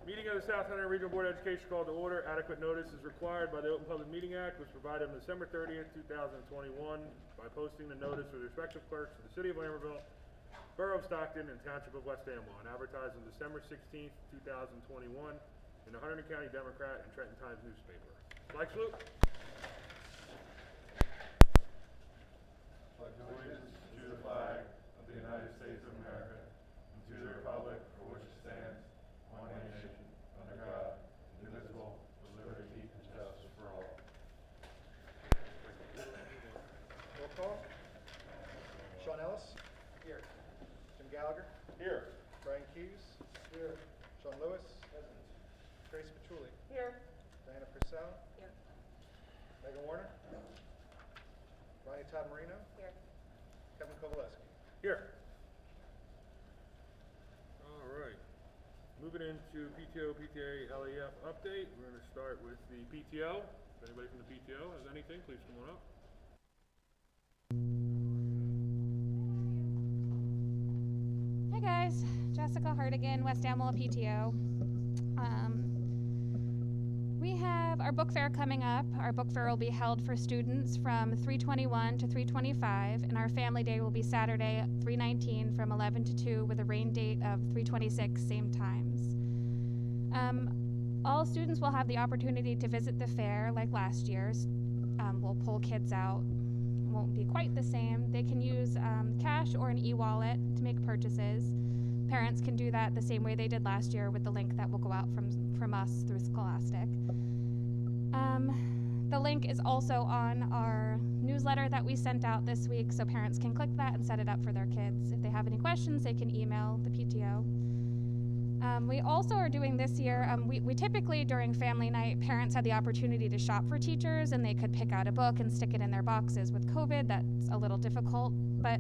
Meeting of the South Hunterdon Regional Board of Education called to order. Adequate notice is required by the Open Public Meeting Act, which provided on December 30th, 2021 by posting the notice for the respective clerks of the City of Lambertville, Borough of Stockton, and Township of West Amwell, and advertised on December 16th, 2021 in the Hunterdon County Democrat and Trenton Times newspaper. Flag salute. Pledge allegiance to the flag of the United States of America and to the republic for which it stands, one nation, under God, indivisible, with liberty and justice for all. Roll call. Sean Ellis. Here. Jim Gallagher. Here. Brian Hughes. Here. Sean Lewis. Present. Grace Patchouli. Here. Diana Purcell. Here. Megan Warner. Ronnie Todd Marino. Here. Kevin Kowaleski. Here. All right. Moving into PTO, PTA, LEF update. We're going to start with the PTO. If anybody from the PTO has anything, please come on up. Hi guys, Jessica Hardigan, West Amwell PTO. We have our book fair coming up. Our book fair will be held for students from 3/21 to 3/25, and our family day will be Saturday, 3/19 from 11 to 2 with a rain date of 3/26, same times. All students will have the opportunity to visit the fair like last year's. We'll pull kids out. Won't be quite the same. They can use cash or an e-wallet to make purchases. Parents can do that the same way they did last year with the link that will go out from us through Scholastic. The link is also on our newsletter that we sent out this week, so parents can click that and set it up for their kids. If they have any questions, they can email the PTO. We also are doing this year, we typically during family night, parents had the opportunity to shop for teachers and they could pick out a book and stick it in their boxes. With COVID, that's a little difficult, but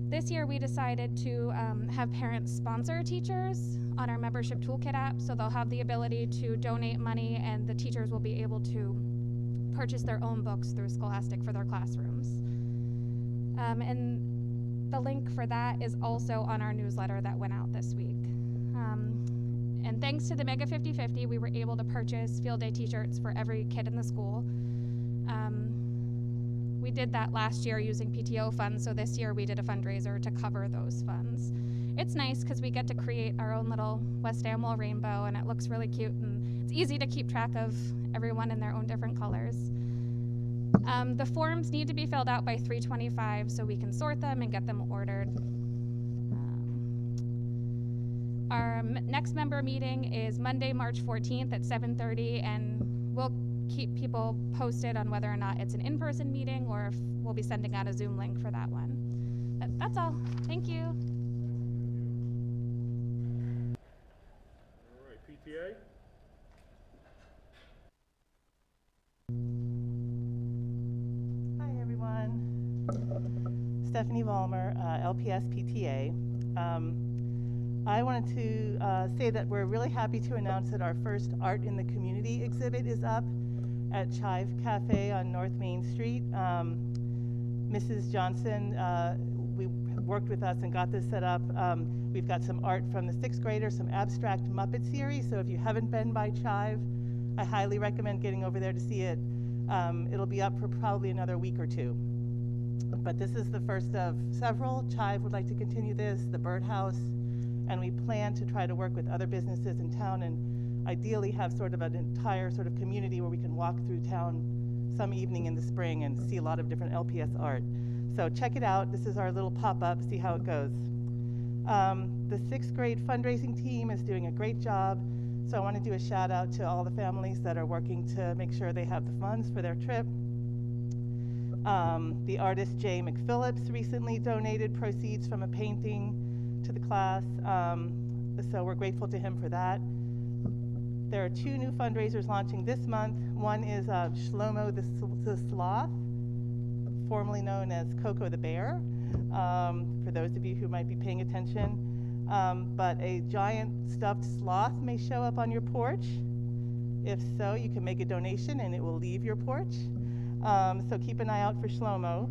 this year we decided to have parents sponsor teachers on our membership toolkit app, so they'll have the ability to donate money and the teachers will be able to purchase their own books through Scholastic for their classrooms. And the link for that is also on our newsletter that went out this week. And thanks to the Mega 50/50, we were able to purchase field day t-shirts for every kid in the school. We did that last year using PTO funds, so this year we did a fundraiser to cover those funds. It's nice because we get to create our own little West Amwell rainbow, and it looks really cute, and it's easy to keep track of everyone in their own different colors. The forms need to be filled out by 3/25 so we can sort them and get them ordered. Our next member meeting is Monday, March 14th at 7:30, and we'll keep people posted on whether or not it's an in-person meeting or if we'll be sending out a Zoom link for that one. But that's all. Thank you. All right, PTA. Hi everyone, Stephanie Vollmer, LPS PTA. I wanted to say that we're really happy to announce that our first Art in the Community exhibit is up at Chive Cafe on North Main Street. Mrs. Johnson we worked with us and got this set up. We've got some art from the 6th graders, some abstract Muppet series, so if you haven't been by Chive, I highly recommend getting over there to see it. It'll be up for probably another week or two. But this is the first of several. Chive would like to continue this, the Birdhouse, and we plan to try to work with other businesses in town and ideally have sort of an entire sort of community where we can walk through town some evening in the spring and see a lot of different LPS art. So check it out. This is our little pop-up, see how it goes. The 6th grade fundraising team is doing a great job. So I want to do a shout out to all the families that are working to make sure they have the funds for their trip. The artist Jay McPhillips recently donated proceeds from a painting to the class. So we're grateful to him for that. There are 2 new fundraisers launching this month. One is Shlomo the Sloth, formerly known as Coco the Bear, for those of you who might be paying attention. But a giant stuffed sloth may show up on your porch. If so, you can make a donation and it will leave your porch. So keep an eye out for Shlomo.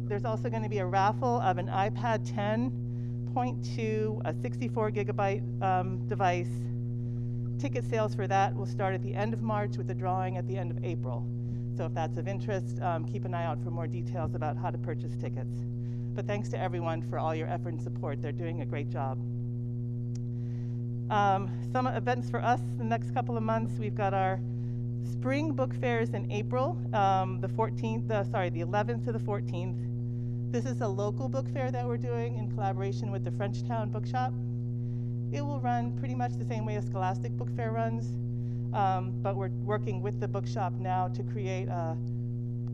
There's also going to be a raffle of an iPad 10.2, a 64 gigabyte device Ticket sales for that will start at the end of March with the drawing at the end of April. So if that's of interest, keep an eye out for more details about how to purchase tickets. But thanks to everyone for all your effort and support. They're doing a great job. Some events for us the next couple of months. We've got our spring book fairs in April, the 11th to the 14th. This is a local book fair that we're doing in collaboration with the Frenchtown Bookshop. It will run pretty much the same way a Scholastic Book Fair runs, but we're working with the bookshop now to create a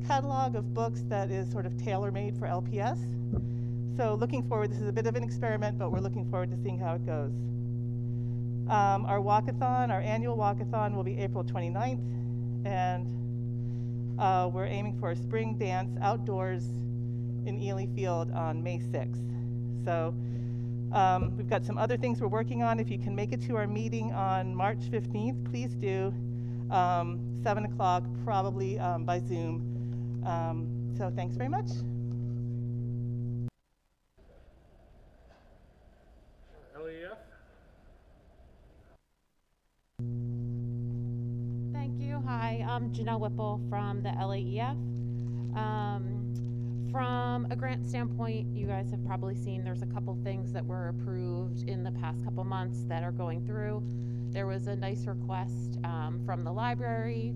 catalog of books that is sort of tailor-made for LPS. So looking forward, this is a bit of an experiment, but we're looking forward to seeing how it goes. Our walkathon, our annual walkathon will be April 29th, and we're aiming for a spring dance outdoors in Ely Field on May 6th. So we've got some other things we're working on. If you can make it to our meeting on March 15th, please do. 7 o'clock, probably by Zoom. So thanks very much. LEF? Thank you. Hi, I'm Janelle Whipple from the LAEF. From a grant standpoint, you guys have probably seen there's a couple things that were approved in the past couple months that are going through. There was a nice request from the library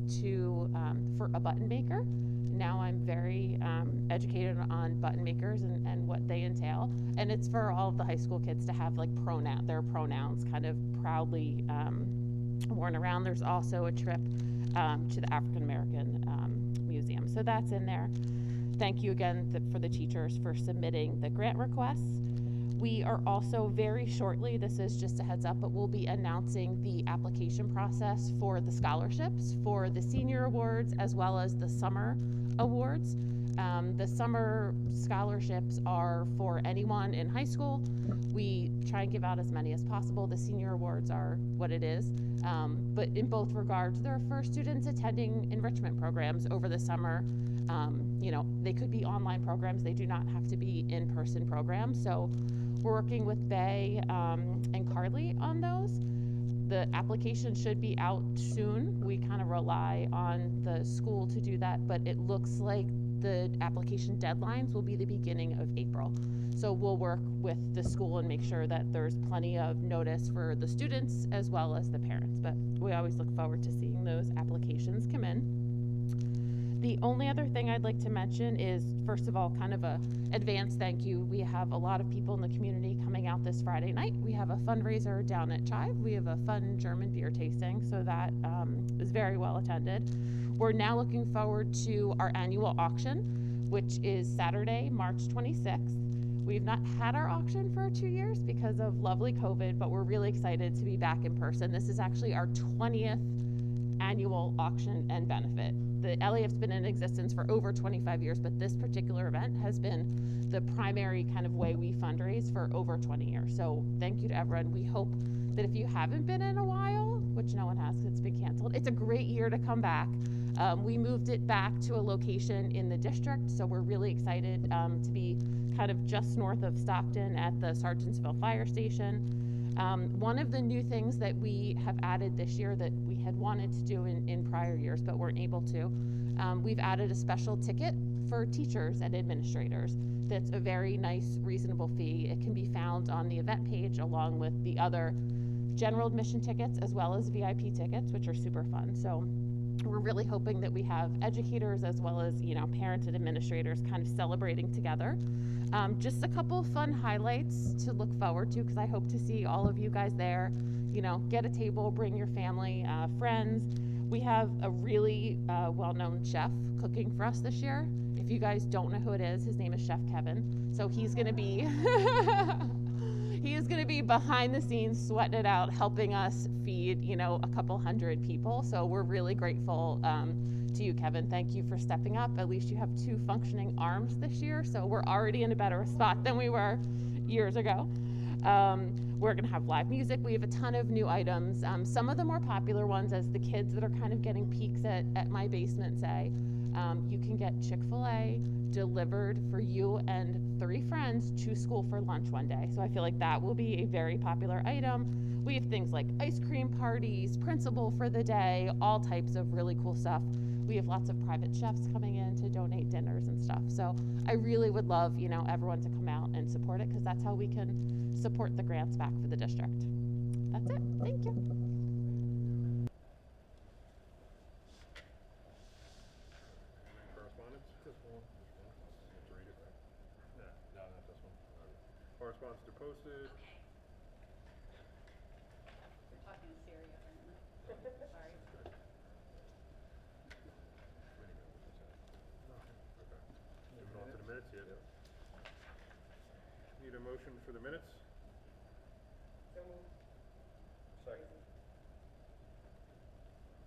for a button maker. Now I'm very educated on button makers and what they entail. And it's for all of the high school kids to have like their pronouns kind of proudly worn around. There's also a trip to the African American Museum. So that's in there. Thank you again for the teachers for submitting the grant requests. We are also very shortly, this is just a heads up, but we'll be announcing the application process for the scholarships for the senior awards as well as the summer awards. The summer scholarships are for anyone in high school. We try and give out as many as possible. The senior awards are what it is. But in both regards, they're for students attending enrichment programs over the summer. They could be online programs. They do not have to be in-person programs. So we're working with Bay and Carly on those. The application should be out soon. We kind of rely on the school to do that, but it looks like the application deadlines will be the beginning of April. So we'll work with the school and make sure that there's plenty of notice for the students as well as the parents. But we always look forward to seeing those applications come in. The only other thing I'd like to mention is, first of all, kind of a advance thank you. We have a lot of people in the community coming out this Friday night. We have a fundraiser down at Chive. We have a fun German beer tasting, so that is very well attended. We're now looking forward to our annual auction, which is Saturday, March 26th. We've not had our auction for 2 years because of lovely COVID, but we're really excited to be back in person. This is actually our 20th annual auction and benefit. The LAF's been in existence for over 25 years, but this particular event has been the primary kind of way we fundraise for over 20 years. So thank you to everyone. We hope that if you haven't been in a while, which no one has because it's been canceled, it's a great year to come back. We moved it back to a location in the district, so we're really excited to be kind of just north of Stockton at the Sargentsville Fire Station. One of the new things that we have added this year that we had wanted to do in prior years but weren't able to, we've added a special ticket for teachers and administrators that's a very nice, reasonable fee. It can be found on the event page along with the other general admission tickets as well as VIP tickets, which are super fun. So we're really hoping that we have educators as well as parents and administrators kind of celebrating together. Just a couple fun highlights to look forward to, because I hope to see all of you guys there. Get a table, bring your family, friends. We have a really well-known chef cooking for us this year. If you guys don't know who it is, his name is Chef Kevin. So he's going to be he is going to be behind the scenes sweating it out, helping us feed a couple hundred people. So we're really grateful to you, Kevin. Thank you for stepping up. At least you have 2 functioning arms this year, so we're already in a better spot than we were years ago. We're going to have live music. We have a ton of new items. Some of the more popular ones, as the kids that are kind of getting peeks at my basement say, You can get Chick-fil-A delivered for you and 3 friends to school for lunch one day. So I feel like that will be a very popular item. We have things like ice cream parties, principal for the day, all types of really cool stuff. We have lots of private chefs coming in to donate dinners and stuff. So I really would love, you know, everyone to come out and support it, because that's how we can support the grants back for the district. That's it. Thank you. Correspondence? Just one. Let's read it. No, not this one. Correspondence to posted. We're talking to Siri apparently. Sorry. Moving on to the minutes, yeah. Need a motion for the minutes? Second.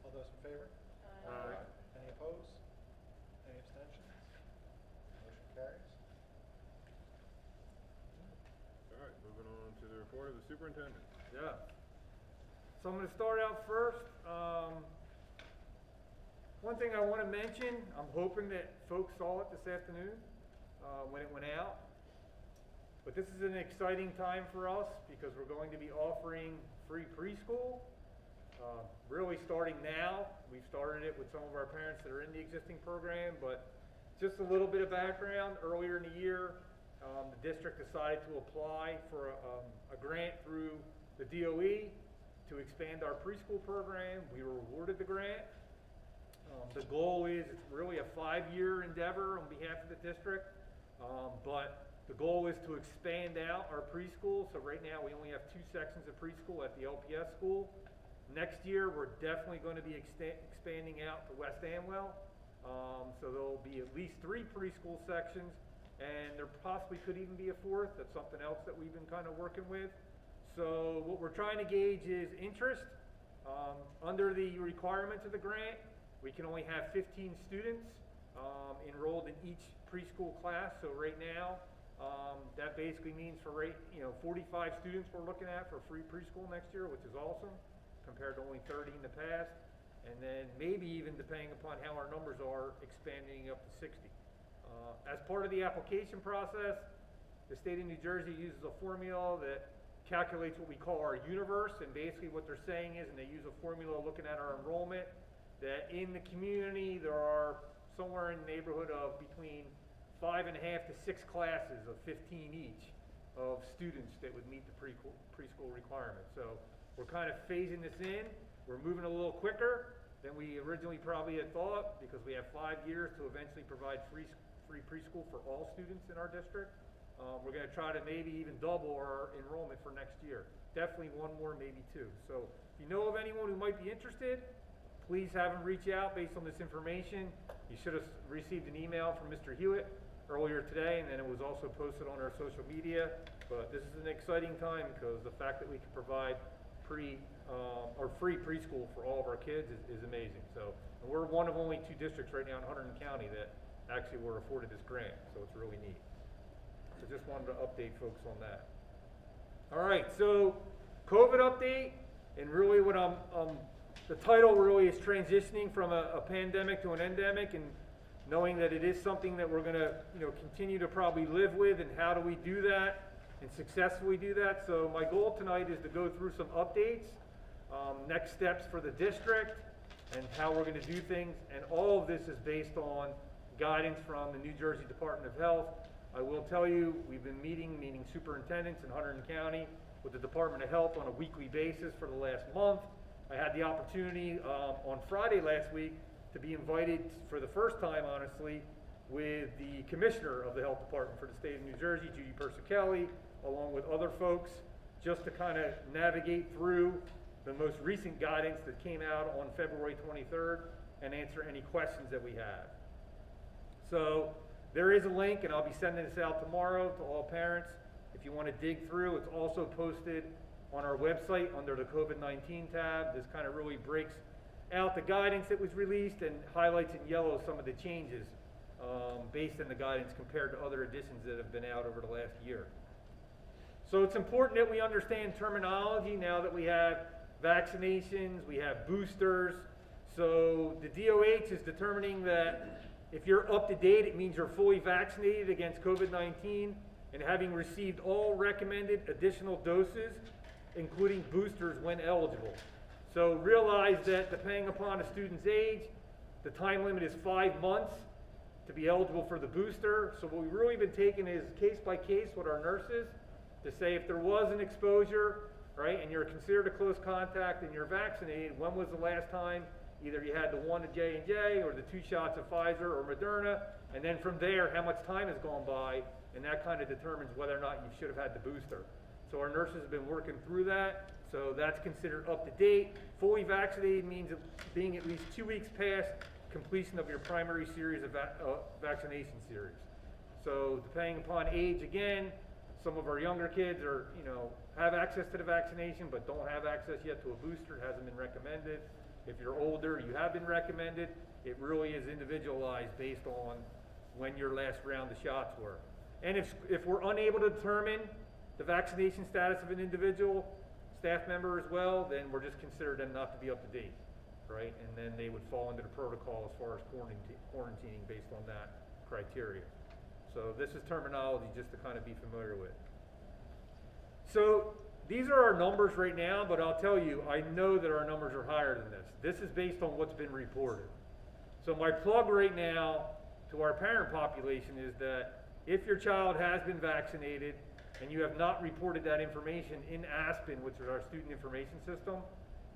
All those in favor? Aye. Any opposed? Any abstentions? Motion carries. All right, moving on to the report of the superintendent. Yeah. So I'm going to start out first. One thing I want to mention, I'm hoping that folks saw it this afternoon when it went out. But this is an exciting time for us because we're going to be offering free preschool. Really starting now. We've started it with some of our parents that are in the existing program, but just a little bit of background. Earlier in the year, the district decided to apply for a grant through the DOE to expand our preschool program. We were awarded the grant. The goal is, it's really a 5-year endeavor on behalf of the district, but the goal is to expand out our preschool. So right now we only have 2 sections of preschool at the LPS school. Next year we're definitely going to be expanding out to West Amwell. So there'll be at least 3 preschool sections, and there possibly could even be a 4th. That's something else that we've been kind of working with. So what we're trying to gauge is interest. Under the requirements of the grant, we can only have 15 students enrolled in each preschool class. So right now, that basically means for 45 students we're looking at for free preschool next year, which is awesome, compared to only 30 in the past. And then maybe even, depending upon how our numbers are, expanding up to 60. As part of the application process, the state of New Jersey uses a formula that calculates what we call our universe. And basically what they're saying is, and they use a formula looking at our enrollment, that in the community there are somewhere in the neighborhood of between 5.5 to 6 classes of 15 each of students that would meet the preschool requirements. So we're kind of phasing this in. We're moving a little quicker than we originally probably had thought, because we have 5 years to eventually provide free preschool for all students in our district. We're going to try to maybe even double our enrollment for next year. Definitely 1 more, maybe 2. So if you know of anyone who might be interested, please have them reach out based on this information. You should have received an email from Mr. Hewitt earlier today, and then it was also posted on our social media. But this is an exciting time because the fact that we can provide free preschool for all of our kids is amazing. So, and we're one of only 2 districts right now in Hunterdon County that actually were afforded this grant, so it's really neat. So just wanted to update folks on that. All right, so COVID update, and really what the title really is transitioning from a pandemic to an endemic, and knowing that it is something that we're going to continue to probably live with, and how do we do that and successfully do that. So my goal tonight is to go through some updates, next steps for the district, and how we're going to do things. And all of this is based on guidance from the New Jersey Department of Health. I will tell you, we've been meeting superintendents in Hunterdon County with the Department of Health on a weekly basis for the last month. I had the opportunity on Friday last week to be invited for the first time, honestly, with the Commissioner of the Health Department for the state of New Jersey, Judy Persicelli, along with other folks, just to kind of navigate through the most recent guidance that came out on February 23rd and answer any questions that we have. So there is a link, and I'll be sending this out tomorrow to all parents. If you want to dig through, it's also posted on our website under the COVID-19 tab. This kind of really breaks out the guidance that was released and highlights in yellow some of the changes based on the guidance compared to other editions that have been out over the last year. So it's important that we understand terminology now that we have vaccinations, we have boosters. So the DOH is determining that If you're up to date, it means you're fully vaccinated against COVID-19 and having received all recommended additional doses, including boosters when eligible. So realize that depending upon a student's age, the time limit is 5 months to be eligible for the booster. So what we've really been taking is case by case with our nurses to say if there was an exposure, right, and you're considered a close contact and you're vaccinated, when was the last time either you had the 1 of J&J or the 2 shots of Pfizer or Moderna, and then from there, how much time has gone by, and that kind of determines whether or not you should have had the booster. So our nurses have been working through that, so that's considered up to date. Fully vaccinated means being at least 2 weeks past completion of your primary series of vaccination series. So depending upon age, again, some of our younger kids are, have access to the vaccination but don't have access yet to a booster. It hasn't been recommended. If you're older, you have been recommended. It really is individualized based on when your last round of shots were. And if we're unable to determine the vaccination status of an individual staff member as well, then we're just considered them not to be up to date, right? And then they would fall into the protocol as far as quarantining based on that criteria. So this is terminology just to kind of be familiar with. So these are our numbers right now, but I'll tell you, I know that our numbers are higher than this. This is based on what's been reported. So my plug right now to our parent population is that if your child has been vaccinated and you have not reported that information in Aspen, which is our student information system,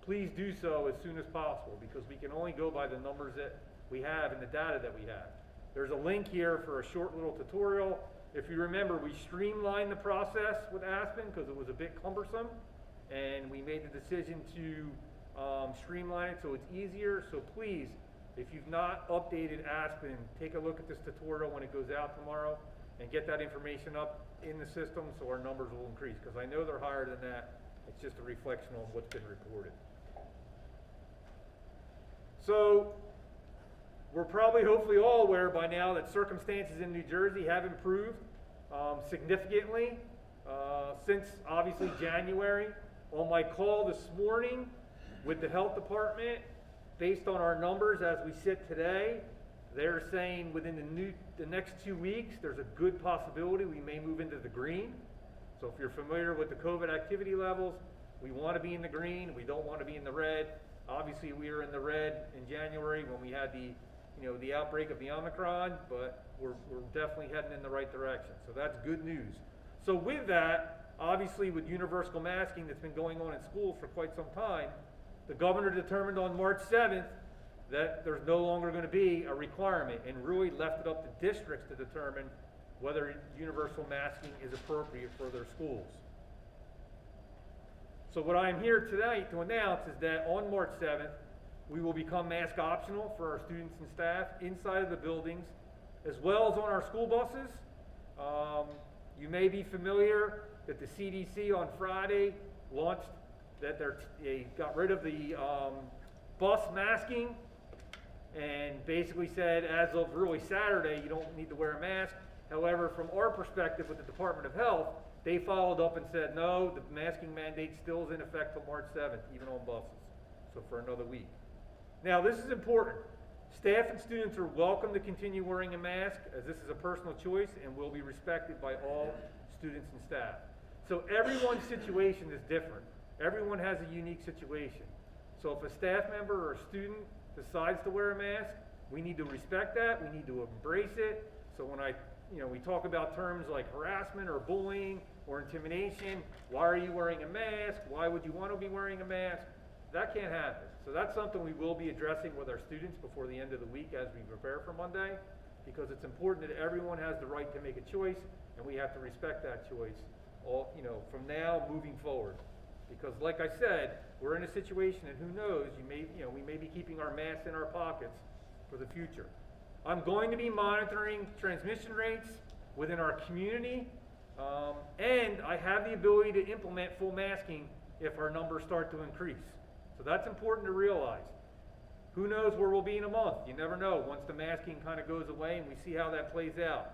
please do so as soon as possible, because we can only go by the numbers that we have and the data that we have. There's a link here for a short little tutorial. If you remember, we streamlined the process with Aspen because it was a bit cumbersome, and we made the decision to streamline it so it's easier. So please, if you've not updated Aspen, take a look at this tutorial when it goes out tomorrow and get that information up in the system so our numbers will increase, because I know they're higher than that. It's just a reflection on what's been reported. So we're probably, hopefully all aware by now that circumstances in New Jersey have improved significantly since obviously January. On my call this morning with the health department, based on our numbers as we sit today, they're saying within the next 2 weeks, there's a good possibility we may move into the green. So if you're familiar with the COVID activity levels, we want to be in the green. We don't want to be in the red. Obviously, we were in the red in January when we had the outbreak of the Omicron, but we're definitely heading in the right direction. So that's good news. So with that, obviously with universal masking that's been going on in schools for quite some time, the governor determined on March 7th that there's no longer going to be a requirement, and really left it up to districts to determine whether universal masking is appropriate for their schools. So what I'm here tonight to announce is that on March 7th, we will become mask optional for our students and staff inside of the buildings, as well as on our school buses. You may be familiar that the CDC on Friday launched that they got rid of the bus masking, and basically said as of really Saturday, you don't need to wear a mask. However, from our perspective with the Department of Health, they followed up and said, no, the masking mandate still is in effect till March 7th, even on buses, so for another week. Now, this is important. Staff and students are welcome to continue wearing a mask, as this is a personal choice and will be respected by all students and staff. So everyone's situation is different. Everyone has a unique situation. So if a staff member or a student decides to wear a mask, we need to respect that. We need to embrace it. So when we talk about terms like harassment or bullying or intimidation, why are you wearing a mask? Why would you want to be wearing a mask? That can't happen. So that's something we will be addressing with our students before the end of the week as we prepare for Monday, because it's important that everyone has the right to make a choice, and we have to respect that choice from now moving forward. Because like I said, we're in a situation, and who knows, we may be keeping our masks in our pockets for the future. I'm going to be monitoring transmission rates within our community, and I have the ability to implement full masking if our numbers start to increase. So that's important to realize. Who knows where we'll be in a month? You never know once the masking kind of goes away and we see how that plays out.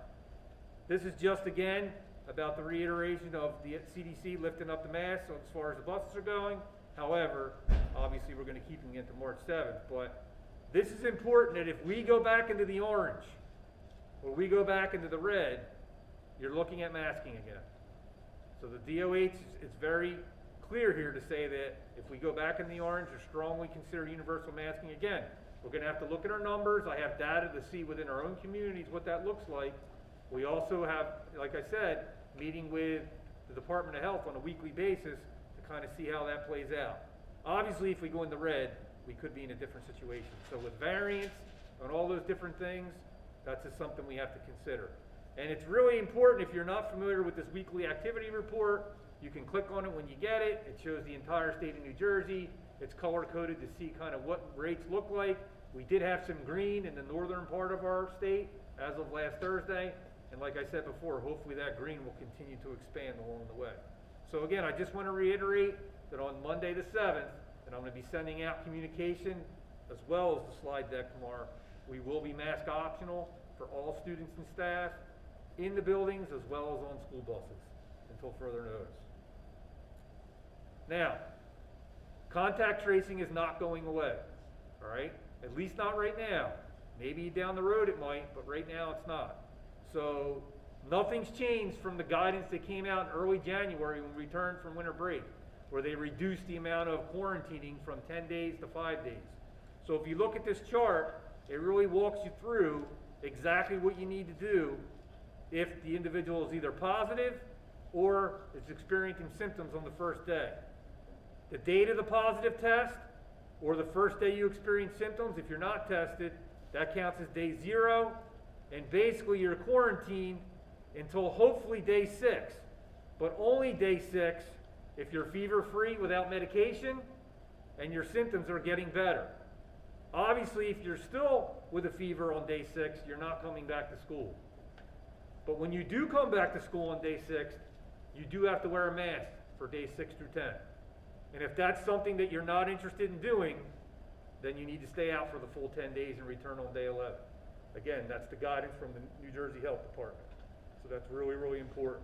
This is just, again, about the reiteration of the CDC lifting up the masks as far as the buses are going. However, obviously we're going to keep them into March 7th, but This is important that if we go back into the orange, or we go back into the red, you're looking at masking again. So the DOH is very clear here to say that if we go back in the orange, or strongly consider universal masking again. We're going to have to look at our numbers. I have data to see within our own communities what that looks like. We also have, like I said, meeting with the Department of Health on a weekly basis to kind of see how that plays out. Obviously, if we go in the red, we could be in a different situation. So with variants and all those different things, that's just something we have to consider. And it's really important, if you're not familiar with this weekly activity report, you can click on it when you get it. It shows the entire state of New Jersey. It's color-coded to see kind of what rates look like. We did have some green in the northern part of our state as of last Thursday. And like I said before, hopefully that green will continue to expand along the way. So again, I just want to reiterate that on Monday the 7th, that I'm going to be sending out communication as well as the slide deck tomorrow. We will be mask optional for all students and staff in the buildings as well as on school buses until further notice. Now, contact tracing is not going away, all right? At least not right now. Maybe down the road it might, but right now it's not. So nothing's changed from the guidance that came out in early January when we returned from winter break, where they reduced the amount of quarantining from 10 days to 5 days. So if you look at this chart, it really walks you through exactly what you need to do if the individual is either positive or is experiencing symptoms on the first day. The date of the positive test or the first day you experience symptoms, if you're not tested, that counts as day 0, and basically you're quarantined until hopefully day 6, but only day 6 if you're fever-free without medication and your symptoms are getting better. Obviously, if you're still with a fever on day 6, you're not coming back to school. But when you do come back to school on day 6, you do have to wear a mask for days 6 through 10. And if that's something that you're not interested in doing, then you need to stay out for the full 10 days and return on day 11. Again, that's the guidance from the New Jersey Health Department. So that's really, really important.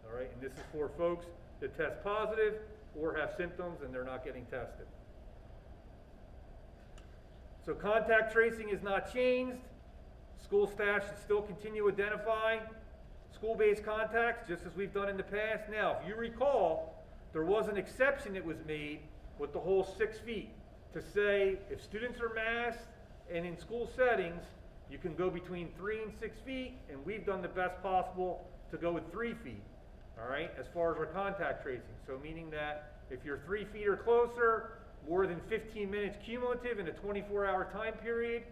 All right, and this is for folks that test positive or have symptoms and they're not getting tested. So contact tracing is not changed. School staff should still continue to identify school-based contacts just as we've done in the past. Now, if you recall, there was an exception that was made with the whole 6 feet to say if students are masked and in school settings, you can go between 3 and 6 feet, and we've done the best possible to go with 3 feet, all right, as far as our contact tracing. So meaning that if you're 3 feet or closer, more than 15 minutes cumulative in a 24-hour time period,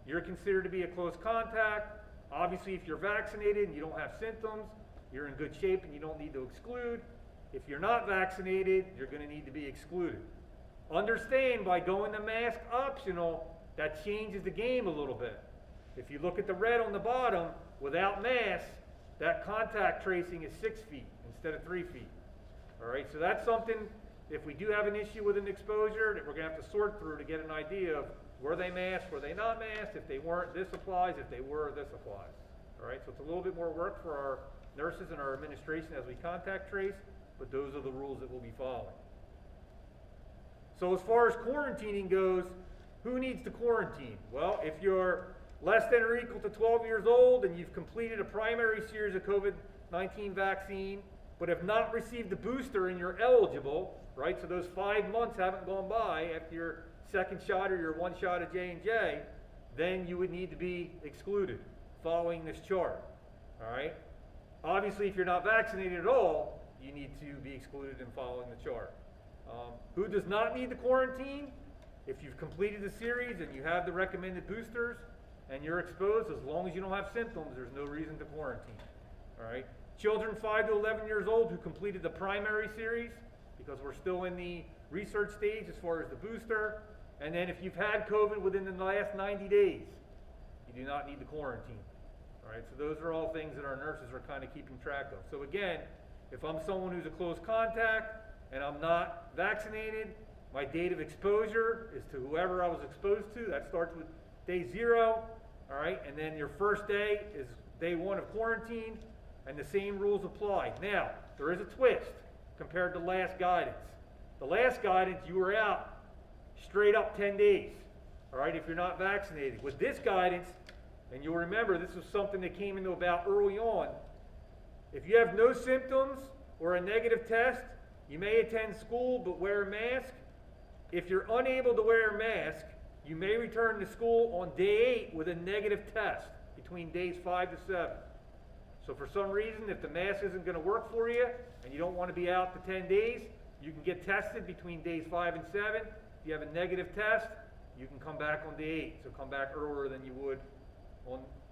you're considered to be a close contact. Obviously, if you're vaccinated and you don't have symptoms, you're in good shape and you don't need to exclude. If you're not vaccinated, you're going to need to be excluded. Understand, by going to mask optional, that changes the game a little bit. If you look at the red on the bottom, without masks, that contact tracing is 6 feet instead of 3 feet. All right, so that's something, if we do have an issue with an exposure, that we're going to have to sort through to get an idea of were they masked, were they not masked, if they weren't, this applies, if they were, this applies. All right, so it's a little bit more work for our nurses and our administration as we contact trace, but those are the rules that we'll be following. So as far as quarantining goes, who needs to quarantine? Well, if you're less than or equal to 12 years old and you've completed a primary series of COVID-19 vaccine, but have not received the booster and you're eligible, right? So those 5 months haven't gone by after your second shot or your 1 shot of J&J, then you would need to be excluded following this chart, all right? Obviously, if you're not vaccinated at all, you need to be excluded in following the chart. Who does not need to quarantine? If you've completed the series and you have the recommended boosters and you're exposed, as long as you don't have symptoms, there's no reason to quarantine. All right? Children 5 to 11 years old who completed the primary series, because we're still in the research stage as far as the booster. And then if you've had COVID within the last 90 days, you do not need to quarantine. All right? So those are all things that our nurses are kind of keeping track of. So again, if I'm someone who's a close contact and I'm not vaccinated, my date of exposure is to whoever I was exposed to. That starts with day 0, all right? And then your first day is day 1 of quarantine, and the same rules apply. Now, there is a twist compared to last guidance. The last guidance, you were out straight up 10 days. all right, if you're not vaccinated. With this guidance, and you'll remember this was something that came into about early on, if you have no symptoms or a negative test, you may attend school but wear a mask. If you're unable to wear a mask, you may return to school on day 8 with a negative test between days 5 to 7. So for some reason, if the mask isn't going to work for you and you don't want to be out the 10 days, you can get tested between days 5 and 7. If you have a negative test, you can come back on day 8. So come back earlier than you would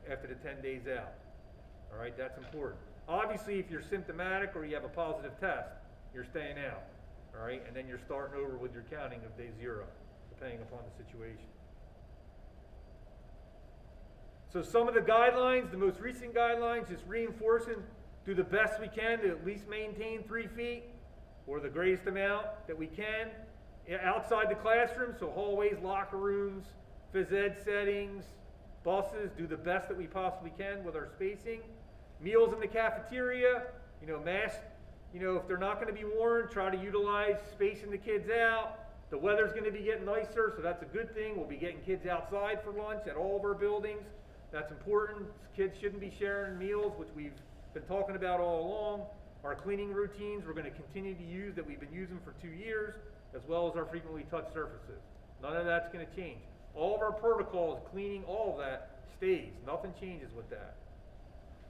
after the 10 days out. All right, that's important. Obviously, if you're symptomatic or you have a positive test, you're staying out. All right, and then you're starting over with your counting of day 0, depending upon the situation. So some of the guidelines, the most recent guidelines, just reinforcing, do the best we can to at least maintain 3 feet or the greatest amount that we can outside the classroom, so hallways, locker rooms, phys ed settings, buses, do the best that we possibly can with our spacing. Meals in the cafeteria, masks, if they're not going to be worn, try to utilize spacing the kids out. The weather's going to be getting nicer, so that's a good thing. We'll be getting kids outside for lunch at all of our buildings. That's important. Kids shouldn't be sharing meals, which we've been talking about all along. Our cleaning routines we're going to continue to use that we've been using for 2 years, as well as our frequently touched surfaces. None of that's going to change. All of our protocols, cleaning, all of that stays. Nothing changes with that.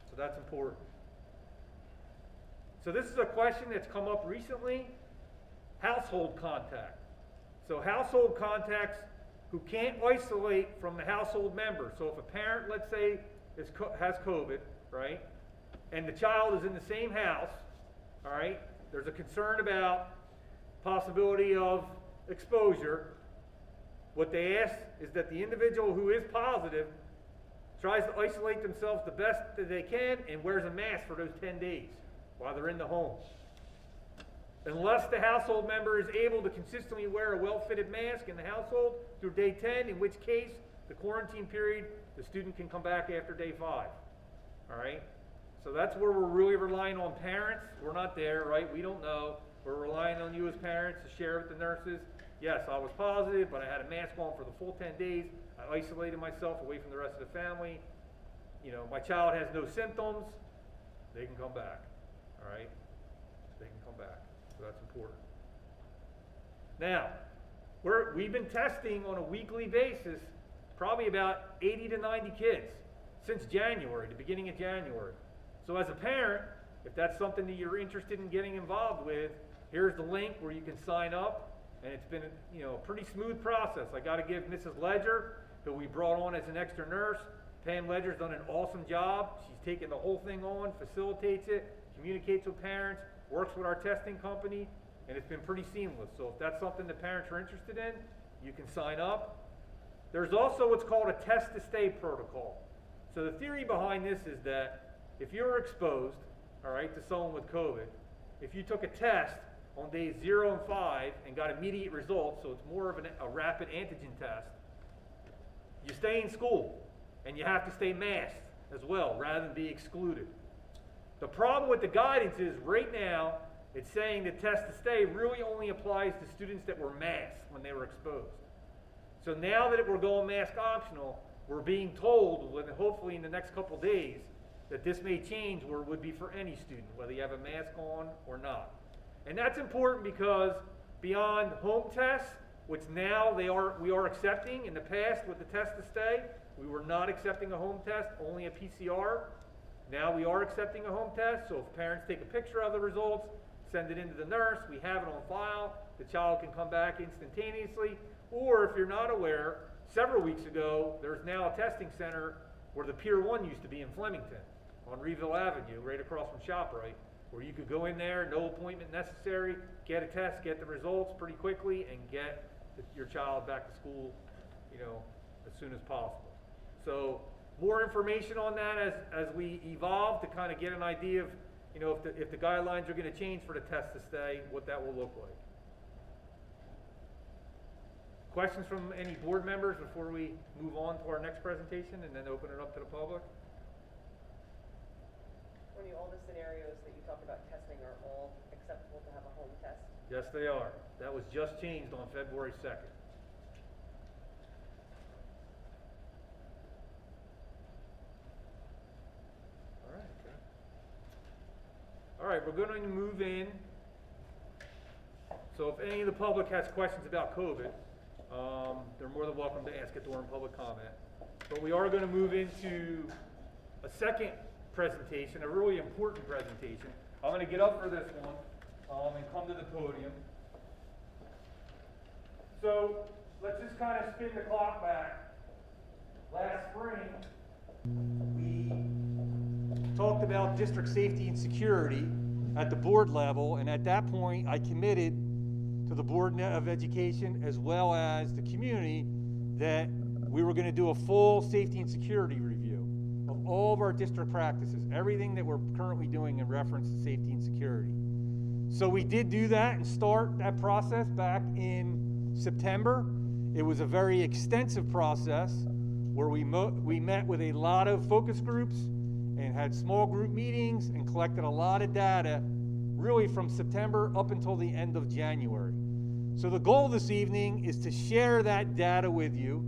So that's important. So this is a question that's come up recently. Household contact. So household contacts who can't isolate from the household member. So if a parent, let's say, has COVID, right, and the child is in the same house, all right, there's a concern about possibility of exposure. What they ask is that the individual who is positive tries to isolate themselves the best that they can and wears a mask for those 10 days while they're in the home. Unless the household member is able to consistently wear a well-fitted mask in the household through day 10, in which case the quarantine period, the student can come back after day 5. All right? So that's where we're really relying on parents. We're not there, right? We don't know. We're relying on you as parents to share with the nurses. Yes, I was positive, but I had a mask on for the full 10 days. I isolated myself away from the rest of the family. My child has no symptoms. They can come back. All right? They can come back. So that's important. Now, we've been testing on a weekly basis probably about 80 to 90 kids since January, the beginning of January. So as a parent, if that's something that you're interested in getting involved with, here's the link where you can sign up. And it's been a pretty smooth process. I got to give Mrs. Ledger, who we brought on as an extra nurse. Pam Ledger's done an awesome job. She's taken the whole thing on, facilitates it, communicates with parents, works with our testing company, and it's been pretty seamless. So if that's something that parents are interested in, you can sign up. There's also what's called a test to stay protocol. So the theory behind this is that if you're exposed, all right, to someone with COVID, if you took a test on days 0 and 5 and got immediate results, so it's more of a rapid antigen test, you stay in school and you have to stay masked as well rather than be excluded. The problem with the guidance is right now it's saying the test to stay really only applies to students that were masked when they were exposed. So now that we're going mask optional, we're being told, hopefully in the next couple days, that this may change where it would be for any student, whether you have a mask on or not. And that's important because beyond home tests, which now we are accepting. In the past with the test to stay, we were not accepting a home test, only a PCR. Now we are accepting a home test, so if parents take a picture of the results, send it into the nurse, we have it on file, the child can come back instantaneously. Or if you're not aware, several weeks ago, there's now a testing center where the Pier 1 used to be in Flemington on Reeville Avenue, right across from ShopRite, where you could go in there, no appointment necessary, get a test, get the results pretty quickly, and get your child back to school, as soon as possible. So more information on that as we evolve to kind of get an idea of, if the guidelines are going to change for the test to stay, what that will look like. Questions from any board members before we move on to our next presentation and then open it up to the public? All the scenarios that you talk about testing are all acceptable to have a home test? Yes, they are. That was just changed on February 2nd. right, we're going to move in. So if any of the public has questions about COVID, they're more than welcome to ask it during public comment. But we are going to move into a second presentation, a really important presentation. I'm going to get up for this one and come to the podium. So let's just kind of spin the clock back. Last spring, we talked about district safety and security at the board level, and at that point, I committed to the Board of Education as well as the community that we were going to do a full safety and security review of all of our district practices, everything that we're currently doing in reference to safety and security. So we did do that and start that process back in September. It was a very extensive process where we met with a lot of focus groups and had small group meetings and collected a lot of data really from September up until the end of January. So the goal this evening is to share that data with you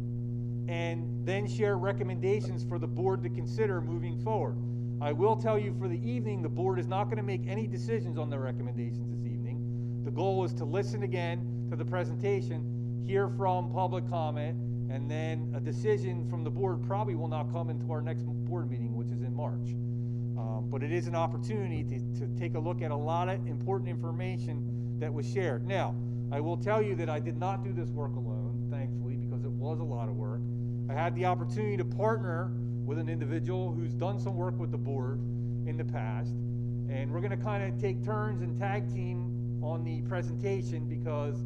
and then share recommendations for the board to consider moving forward. I will tell you for the evening, the board is not going to make any decisions on the recommendations this evening. The goal is to listen again to the presentation, hear from public comment, and then a decision from the board probably will not come into our next board meeting, which is in March. But it is an opportunity to take a look at a lot of important information that was shared. Now, I will tell you that I did not do this work alone, thankfully, because it was a lot of work. I had the opportunity to partner with an individual who's done some work with the board in the past, and we're going to kind of take turns and tag team on the presentation because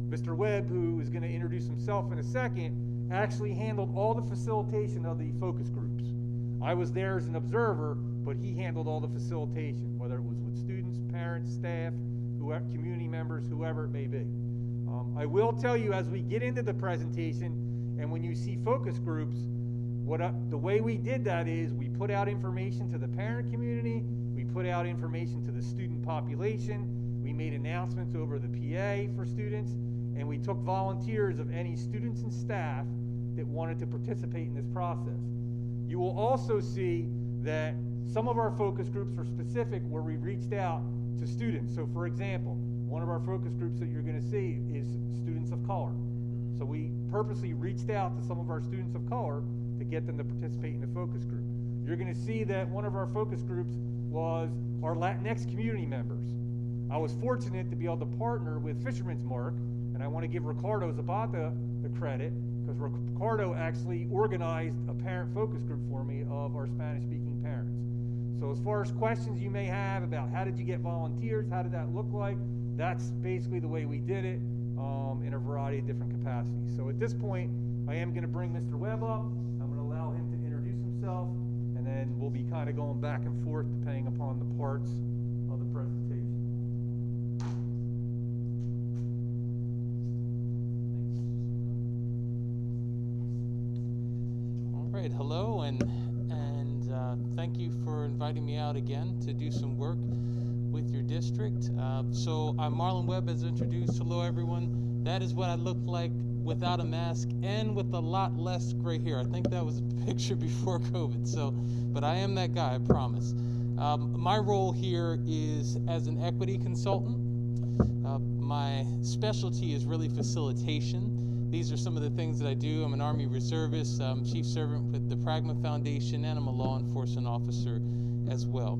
Mr. Webb, who is going to introduce himself in a second, actually handled all the facilitation of the focus groups. I was there as an observer, but he handled all the facilitation, whether it was with students, parents, staff, whoever, community members, whoever it may be. I will tell you as we get into the presentation and when you see focus groups, the way we did that is we put out information to the parent community, we put out information to the student population, we made announcements over the PA for students, and we took volunteers of any students and staff that wanted to participate in this process. You will also see that some of our focus groups are specific where we reached out to students. So for example, one of our focus groups that you're going to see is students of color. So we purposely reached out to some of our students of color to get them to participate in the focus group. You're going to see that one of our focus groups was our Latinx community members. I was fortunate to be able to partner with Fisherman's Mark, and I want to give Ricardo Zapata the credit because Ricardo actually organized a parent focus group for me of our Spanish-speaking parents. So as far as questions you may have about how did you get volunteers, how did that look like, that's basically the way we did it in a variety of different capacities. So at this point, I am going to bring Mr. Webb up. I'm going to allow him to introduce himself, and then we'll be kind of going back and forth depending upon the parts of the presentation. All right, hello, and thank you for inviting me out again to do some work with your district. So I'm Marlon Webb, as introduced. Hello, everyone. That is what I look like without a mask and with a lot less gray hair. I think that was a picture before COVID. So, but I am that guy, I promise. My role here is as an equity consultant. My specialty is really facilitation. These are some of the things that I do. I'm an Army reservist, chief servant with the Pragma Foundation, and I'm a law enforcement officer as well.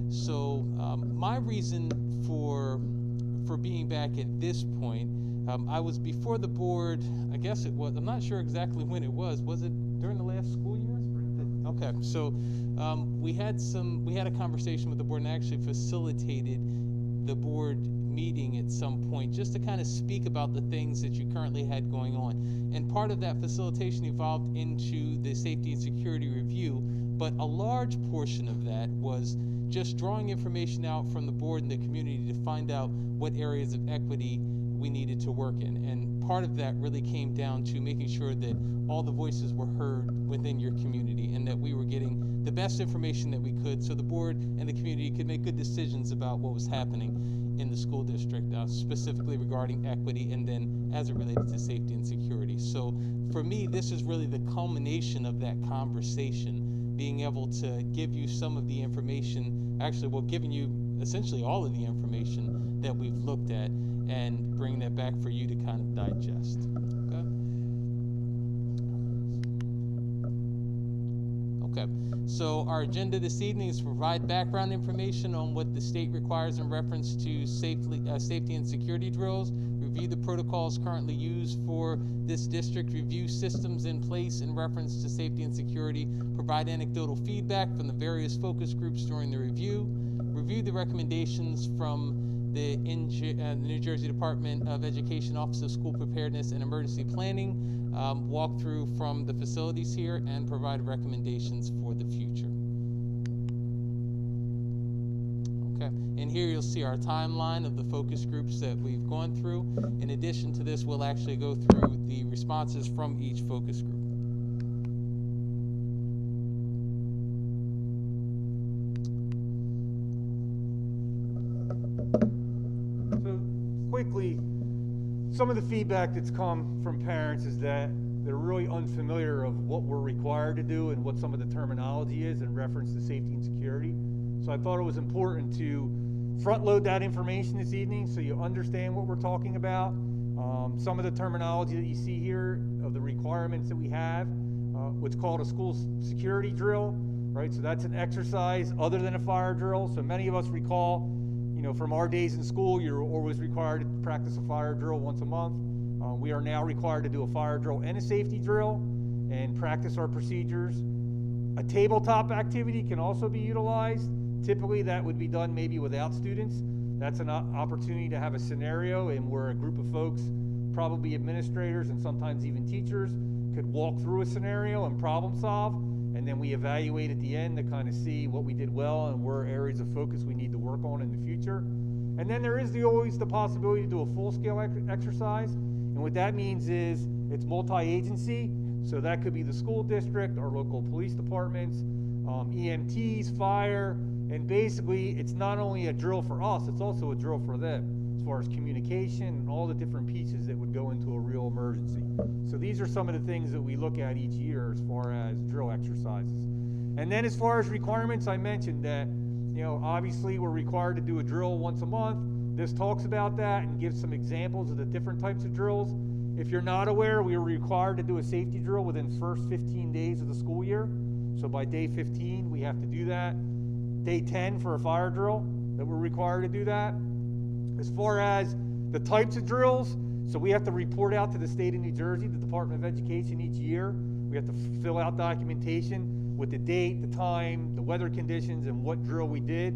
So my reason for being back at this point, I was before the board, I guess it was, I'm not sure exactly when it was it during the last school year? Okay, so we had a conversation with the board and I actually facilitated the board meeting at some point just to kind of speak about the things that you currently had going on. And part of that facilitation evolved into the safety and security review, but a large portion of that was just drawing information out from the board and the community to find out what areas of equity we needed to work in. And part of that really came down to making sure that all the voices were heard within your community and that we were getting the best information that we could so the board and the community could make good decisions about what was happening in the school district, specifically regarding equity and then as it related to safety and security. So for me, this is really the culmination of that conversation, being able to give you some of the information, actually, well, giving you essentially all of the information that we've looked at and bring that back for you to kind of digest. Okay. Okay, so our agenda this evening is to provide background information on what the state requires in reference to safety and security drills, review the protocols currently used for this district, review systems in place in reference to safety and security, provide anecdotal feedback from the various focus groups during the review, review the recommendations from the New Jersey Department of Education Office of School Preparedness and Emergency Planning, walk through from the facilities here, and provide recommendations for the future. Okay, and here you'll see our timeline of the focus groups that we've gone through. In addition to this, we'll actually go through the responses from each focus group. So quickly, some of the feedback that's come from parents is that they're really unfamiliar of what we're required to do and what some of the terminology is in reference to safety and security. So I thought it was important to front load that information this evening so you understand what we're talking about. Some of the terminology that you see here of the requirements that we have, what's called a school security drill, right? So that's an exercise other than a fire drill. So many of us recall, you know, from our days in school, you're always required to practice a fire drill once a month. We are now required to do a fire drill and a safety drill and practice our procedures. A tabletop activity can also be utilized. Typically that would be done maybe without students. That's an opportunity to have a scenario and where a group of folks, probably administrators and sometimes even teachers, could walk through a scenario and problem solve, and then we evaluate at the end to kind of see what we did well and where areas of focus we need to work on in the future. And then there is always the possibility to do a full-scale exercise, and what that means is it's multi-agency, so that could be the school district, our local police departments, EMTs, fire, and basically it's not only a drill for us, it's also a drill for them as far as communication and all the different pieces that would go into a real emergency. So these are some of the things that we look at each year as far as drill exercises. And then as far as requirements, I mentioned that, you know, obviously we're required to do a drill once a month. This talks about that and gives some examples of the different types of drills. If you're not aware, we are required to do a safety drill within the first 15 days of the school year. So by day 15, we have to do that. Day 10 for a fire drill, that we're required to do that. As far as the types of drills, so we have to report out to the state of New Jersey, the Department of Education each year. We have to fill out documentation with the date, the time, the weather conditions, and what drill we did.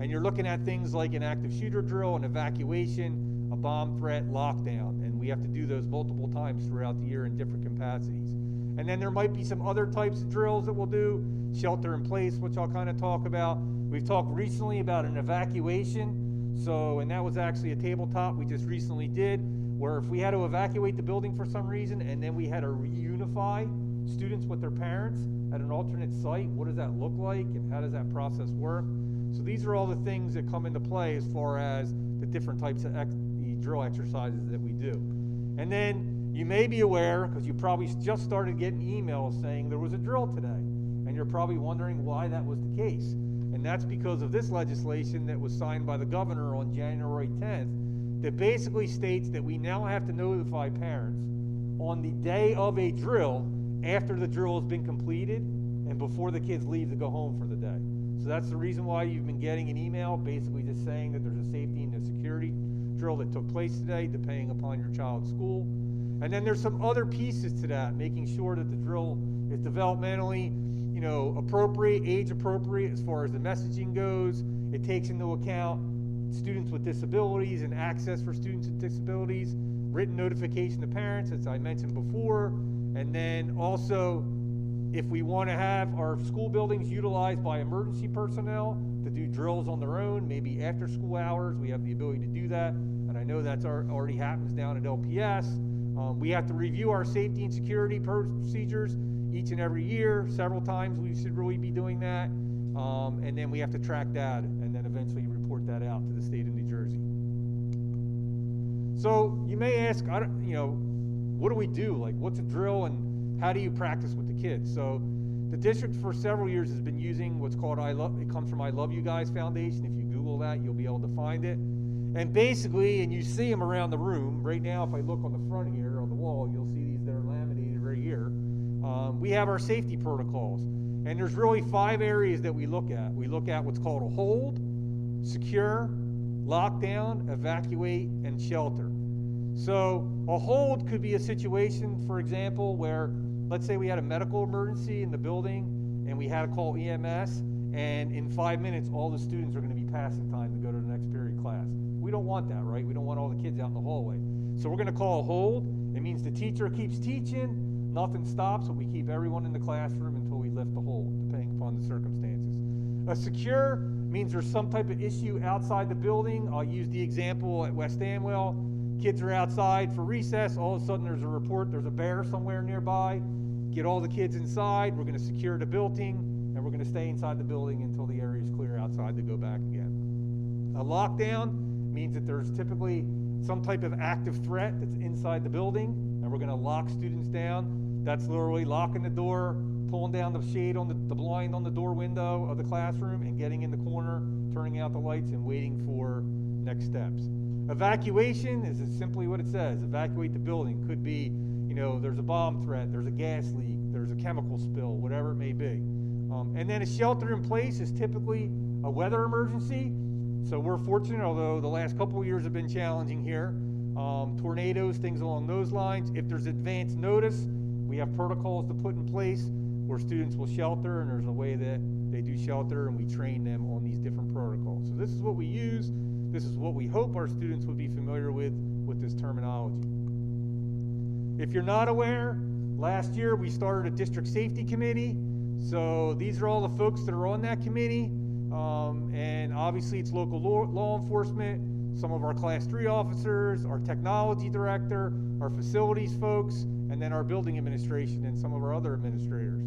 And you're looking at things like an active shooter drill, an evacuation, a bomb threat, lockdown. And we have to do those multiple times throughout the year in different capacities. And then there might be some other types of drills that we'll do, shelter in place, which I'll kind of talk about. We've talked recently about an evacuation. So, and that was actually a tabletop we just recently did, where if we had to evacuate the building for some reason and then we had to reunify students with their parents at an alternate site, what does that look like and how does that process work? So these are all the things that come into play as far as the different types of the drill exercises that we do. And then you may be aware, because you probably just started getting emails saying there was a drill today, and you're probably wondering why that was the case. And that's because of this legislation that was signed by the governor on January 10th that basically states that we now have to notify parents on the day of a drill after the drill has been completed and before the kids leave to go home for the day. So that's the reason why you've been getting an email basically just saying that there's a safety and a security drill that took place today, depending upon your child's school. And then there's some other pieces to that, making sure that the drill is developmentally, you know, appropriate, age appropriate as far as the messaging goes. It takes into account students with disabilities and access for students with disabilities, written notification to parents, as I mentioned before, and then also if we want to have our school buildings utilized by emergency personnel to do drills on their own, maybe after school hours, we have the ability to do that, and I know that's already happens down at LPS. We have to review our safety and security procedures each and every year. Several times we should really be doing that. And then we have to track data and then eventually report that out to the state of New Jersey. So you may ask, you know, what do we do? Like, what's a drill and how do you practice with the kids? So the district for several years has been using what's called it comes from I Love You Guys Foundation. If you Google that, you'll be able to find it. And basically, and you see them around the room, right now if I look on the front here, on the wall, you'll see these that are laminated right here. We have our safety protocols. And there's really 5 areas that we look at. We look at what's called a hold, secure, lockdown, evacuate, and shelter. So a hold could be a situation, for example, where let's say we had a medical emergency in the building and we had to call EMS, and in 5 minutes all the students are going to be passing time to go to the next period class. We don't want that, right? We don't want all the kids out in the hallway. So we're going to call a hold. It means the teacher keeps teaching, nothing stops, but we keep everyone in the classroom until we lift the hold, depending upon the circumstances. A secure means there's some type of issue outside the building. I'll use the example at West Amwell. Kids are outside for recess. All of a sudden there's a report there's a bear somewhere nearby. Get all the kids inside. We're going to secure the building, and we're going to stay inside the building until the area is clear outside to go back again. A lockdown means that there's typically some type of active threat that's inside the building, and we're going to lock students down. That's literally locking the door, pulling down the shade on the blind on the door window of the classroom, and getting in the corner, turning out the lights, and waiting for next steps. Evacuation is simply what it says. Evacuate the building. Could be, there's a bomb threat, there's a gas leak, there's a chemical spill, whatever it may be. And then a shelter in place is typically a weather emergency. So we're fortunate, although the last couple of years have been challenging here. Tornadoes, things along those lines. If there's advance notice, we have protocols to put in place where students will shelter, and there's a way that they do shelter, and we train them on these different protocols. So this is what we use. This is what we hope our students would be familiar with this terminology. If you're not aware, last year we started a district safety committee. So these are all the folks that are on that committee. And obviously it's local law enforcement, some of our class 3 officers, our technology director, our facilities folks, and then our building administration and some of our other administrators.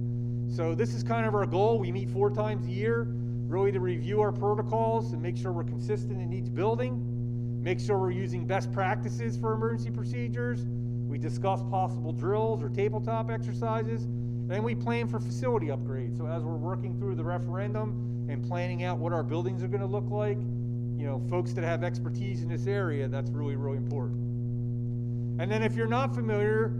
So this is kind of our goal. We meet 4 times a year, really to review our protocols and make sure we're consistent in each building, make sure we're using best practices for emergency procedures. We discuss possible drills or tabletop exercises, and we plan for facility upgrades. So as we're working through the referendum and planning out what our buildings are going to look like, folks that have expertise in this area, that's really, really important. And then if you're not familiar,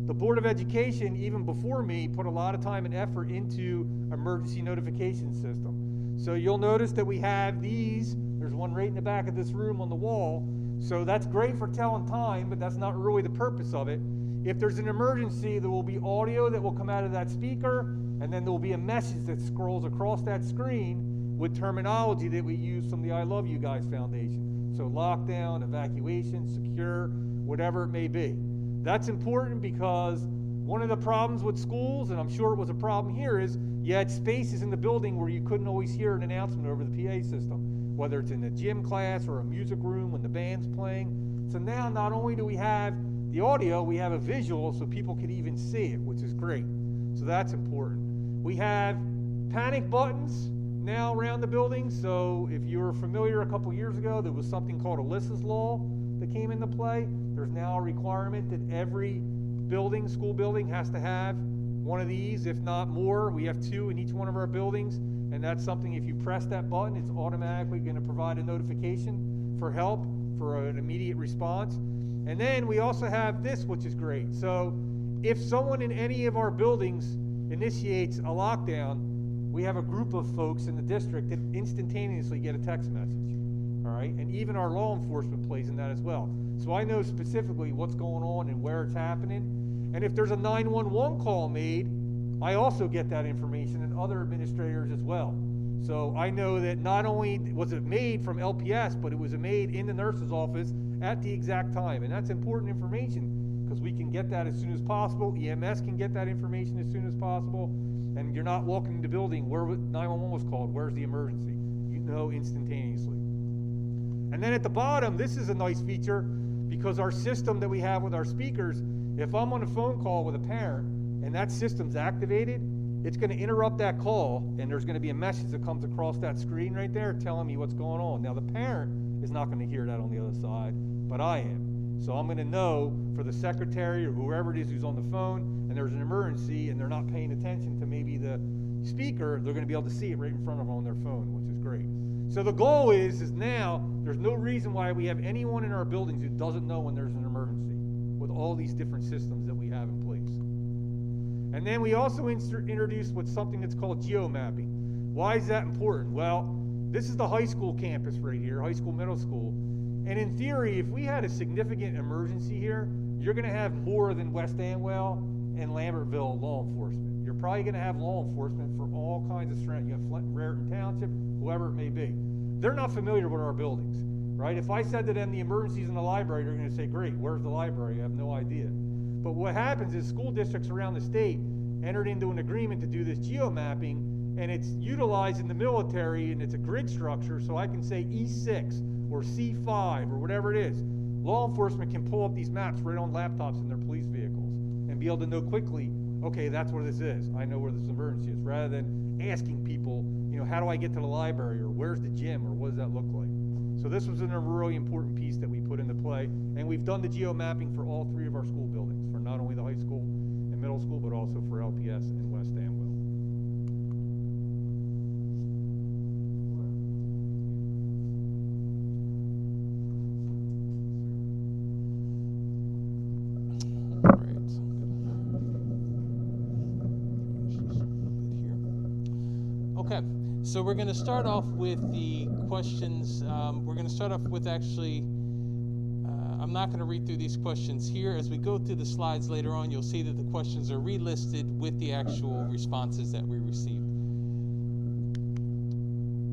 the Board of Education, even before me, put a lot of time and effort into emergency notification system. So you'll notice that we have these. There's one right in the back of this room on the wall. So that's great for telling time, but that's not really the purpose of it. If there's an emergency, there will be audio that will come out of that speaker, and then there will be a message that scrolls across that screen with terminology that we use from the I Love You Guys Foundation. So lockdown, evacuation, secure, whatever it may be. That's important because one of the problems with schools, and I'm sure it was a problem here, is you had spaces in the building where you couldn't always hear an announcement over the PA system, whether it's in a gym class or a music room when the band's playing. So now not only do we have the audio, we have a visual so people can even see it, which is great. So that's important. We have panic buttons now around the building. So if you were familiar a couple years ago, there was something called Alyssa's Law that came into play. There's now a requirement that every building, school building, has to have one of these, if not more. We have 2 in each one of our buildings, and that's something, if you press that button, it's automatically going to provide a notification for help, for an immediate response. And then we also have this, which is great. So if someone in any of our buildings initiates a lockdown, we have a group of folks in the district that instantaneously get a text message, all right? And even our law enforcement plays in that as well. So I know specifically what's going on and where it's happening. And if there's a 911 call made, I also get that information, and other administrators as well. So I know that not only was it made from LPS, but it was made in the nurse's office at the exact time. And that's important information because we can get that as soon as possible. EMS can get that information as soon as possible. And you're not walking in the building where 911 was called, where's the emergency? You know instantaneously. And then at the bottom, this is a nice feature because our system that we have with our speakers, if I'm on a phone call with a parent and that system's activated, it's going to interrupt that call, and there's going to be a message that comes across that screen right there telling me what's going on. Now, the parent is not going to hear that on the other side, but I am. So I'm going to know for the secretary or whoever it is who's on the phone, and and there's an emergency and they're not paying attention to maybe the speaker, they're going to be able to see it right in front of them on their phone, which is great. So the goal is now there's no reason why we have anyone in our buildings who doesn't know when there's an emergency with all these different systems that we have in place. And then we also introduced what's something that's called geomapping. Why is that important? Well, this is the high school campus right here, high school, middle school. And in theory, if we had a significant emergency here, you're going to have more than West Amwell and Lambertville law enforcement. You're probably going to have law enforcement for all kinds of strength. You have Raritan Township, whoever it may be. They're not familiar with our buildings, right? If I said to them the emergency's in the library, they're going to say, great, where's the library? I have no idea. But what happens is school districts around the state entered into an agreement to do this geomapping, and it's utilized in the military, and it's a grid structure, so I can say E6 or C5 or whatever it is. Law enforcement can pull up these maps right on laptops in their police vehicles and be able to know quickly, okay, that's where this is. I know where this emergency is, rather than asking people, you know, how do I get to the library, or where's the gym, or what does that look like? So this was a really important piece that we put into play, and we've done the geomapping for all 3 of our school buildings, for not only the high school and middle school, but also for LPS and West Amwell. Okay, so we're going to start off with the questions. We're going to start off with actually, I'm not going to read through these questions here. As we go through the slides later on, you'll see that the questions are relisted with the actual responses that we received.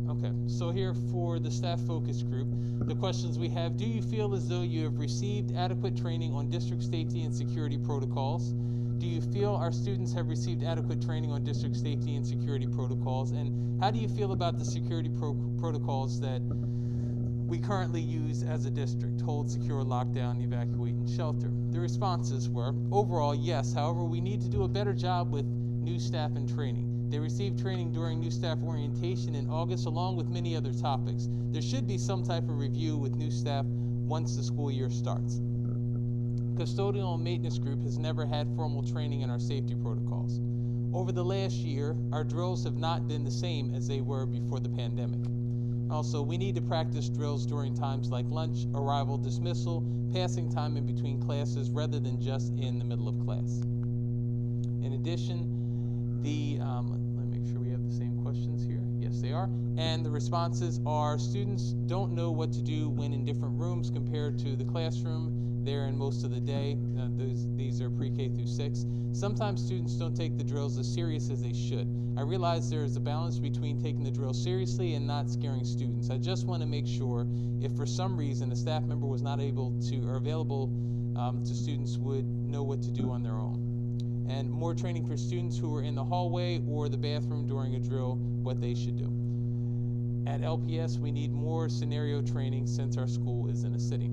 Okay, so here for the staff focus group, the questions we have: do you feel as though you have received adequate training on district safety and security protocols? Do you feel our students have received adequate training on district safety and security protocols? And how do you feel about the security protocols that we currently use as a district: hold, secure, lockdown, evacuate, and shelter? The responses were, overall, yes. However, we need to do a better job with new staff and training. They received training during new staff orientation in August, along with many other topics. There should be some type of review with new staff once the school year starts. Custodial and maintenance group has never had formal training in our safety protocols. Over the last year, our drills have not been the same as they were before the pandemic. Also, we need to practice drills during times like lunch, arrival, dismissal, passing time in between classes, rather than just in the middle of class. In addition, let me make sure we have the same questions here. Yes, they are. And the responses are: students don't know what to do when in different rooms compared to the classroom they're in most of the day. These are pre-K through 6. Sometimes students don't take the drills as serious as they should. I realize there is a balance between taking the drill seriously and not scaring students. I just want to make sure if for some reason a staff member was not able to or available to students would know what to do on their own. And more training for students who are in the hallway or the bathroom during a drill, what they should do. At LPS, we need more scenario training since our school is in a city.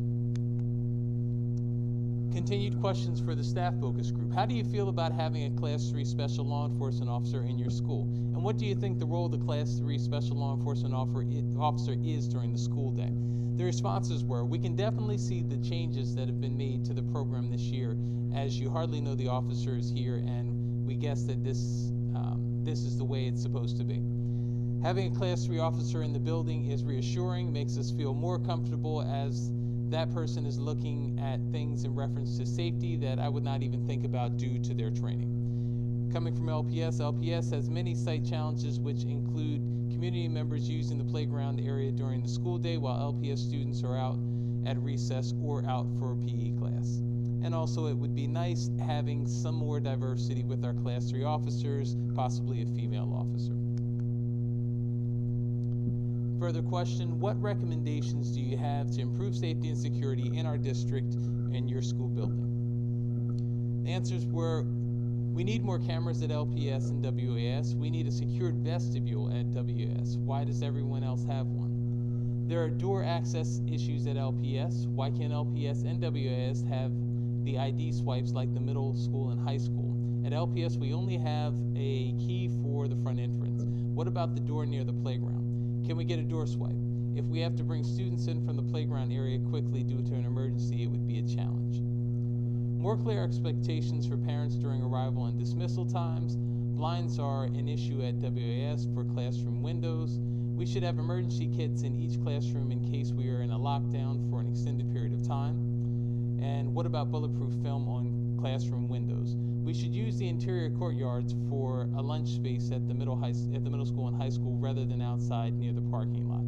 Continued questions for the staff focus group. How do you feel about having a Class 3 Special Law Enforcement Officer in your school? And what do you think the role of the Class 3 Special Law Enforcement Officer is during the school day? The responses were: we can definitely see the changes that have been made to the program this year, as you hardly know the officers here, and we guess that this is the way it's supposed to be. Having a Class 3 officer in the building is reassuring, makes us feel more comfortable, as that person is looking at things in reference to safety that I would not even think about due to their training. Coming from LPS, LPS has many site challenges, which include community members using the playground area during the school day while LPS students are out at recess or out for a PE class. And also, it would be nice having some more diversity with our Class 3 officers, possibly a female officer. Further question: what recommendations do you have to improve safety and security in our district and your school building? The answers were: we need more cameras at LPS and WAS. We need a secured vestibule at WAS. Why does everyone else have one? There are door access issues at LPS. Why can't LPS and WAS have the ID swipes like the middle school and high school? At LPS, we only have a key for the front entrance. What about the door near the playground? Can we get a door swipe? If we have to bring students in from the playground area quickly due to an emergency, it would be a challenge. More clear expectations for parents during arrival and dismissal times. Blinds are an issue at WAS for classroom windows. We should have emergency kits in each classroom in case we are in a lockdown for an extended period of time. And what about bulletproof film on classroom windows? We should use the interior courtyards for a lunch space at the middle school and high school rather than outside near the parking lot.